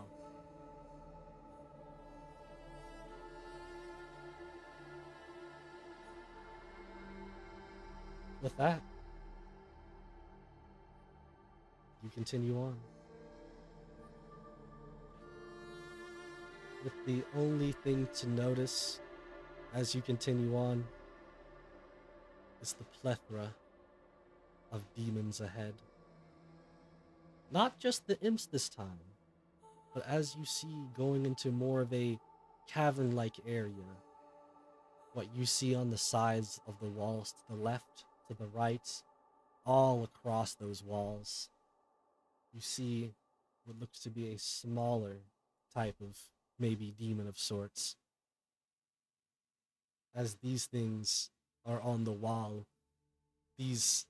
With that, you continue on. With the only thing to notice as you continue on is the plethora of demons ahead. Not just the imps this time, but as you see going into more of a cavern-like area, what you see on the sides of the walls to the left, to the right, all across those walls, you see what looks to be a smaller type of maybe demon of sorts. As these things are on the wall, these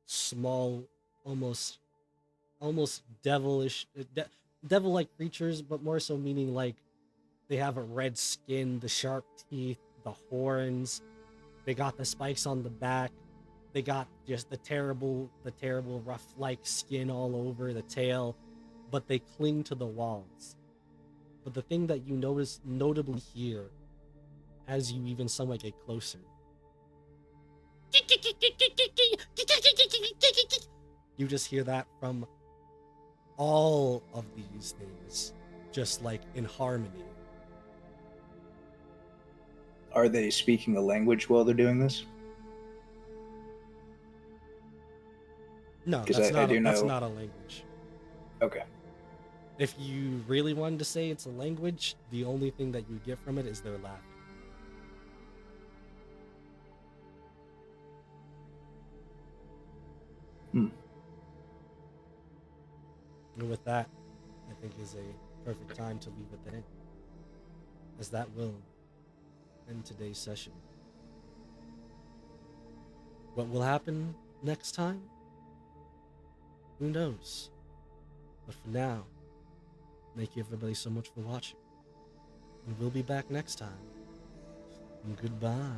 small, almost devilish, devil-like creatures, but more so meaning like they have a red skin, the sharp teeth, the horns, they got the spikes on the back, they got just the terrible rough like skin all over the tail, but they cling to the walls. But the thing that you notice notably here, as you even somewhat get closer, you just hear that from all of these things, just like in harmony. Are they speaking a language while they're doing this? No, 'Cause that's I not do that's know- not a language. Okay. If you really wanted to say it's a language, the only thing that you get from it is their laughing. And with that, I think is a perfect time to leave it there, as that will end today's session. What will happen next time? Who knows? But for now, thank you everybody so much for watching. And we'll be back next time. And goodbye.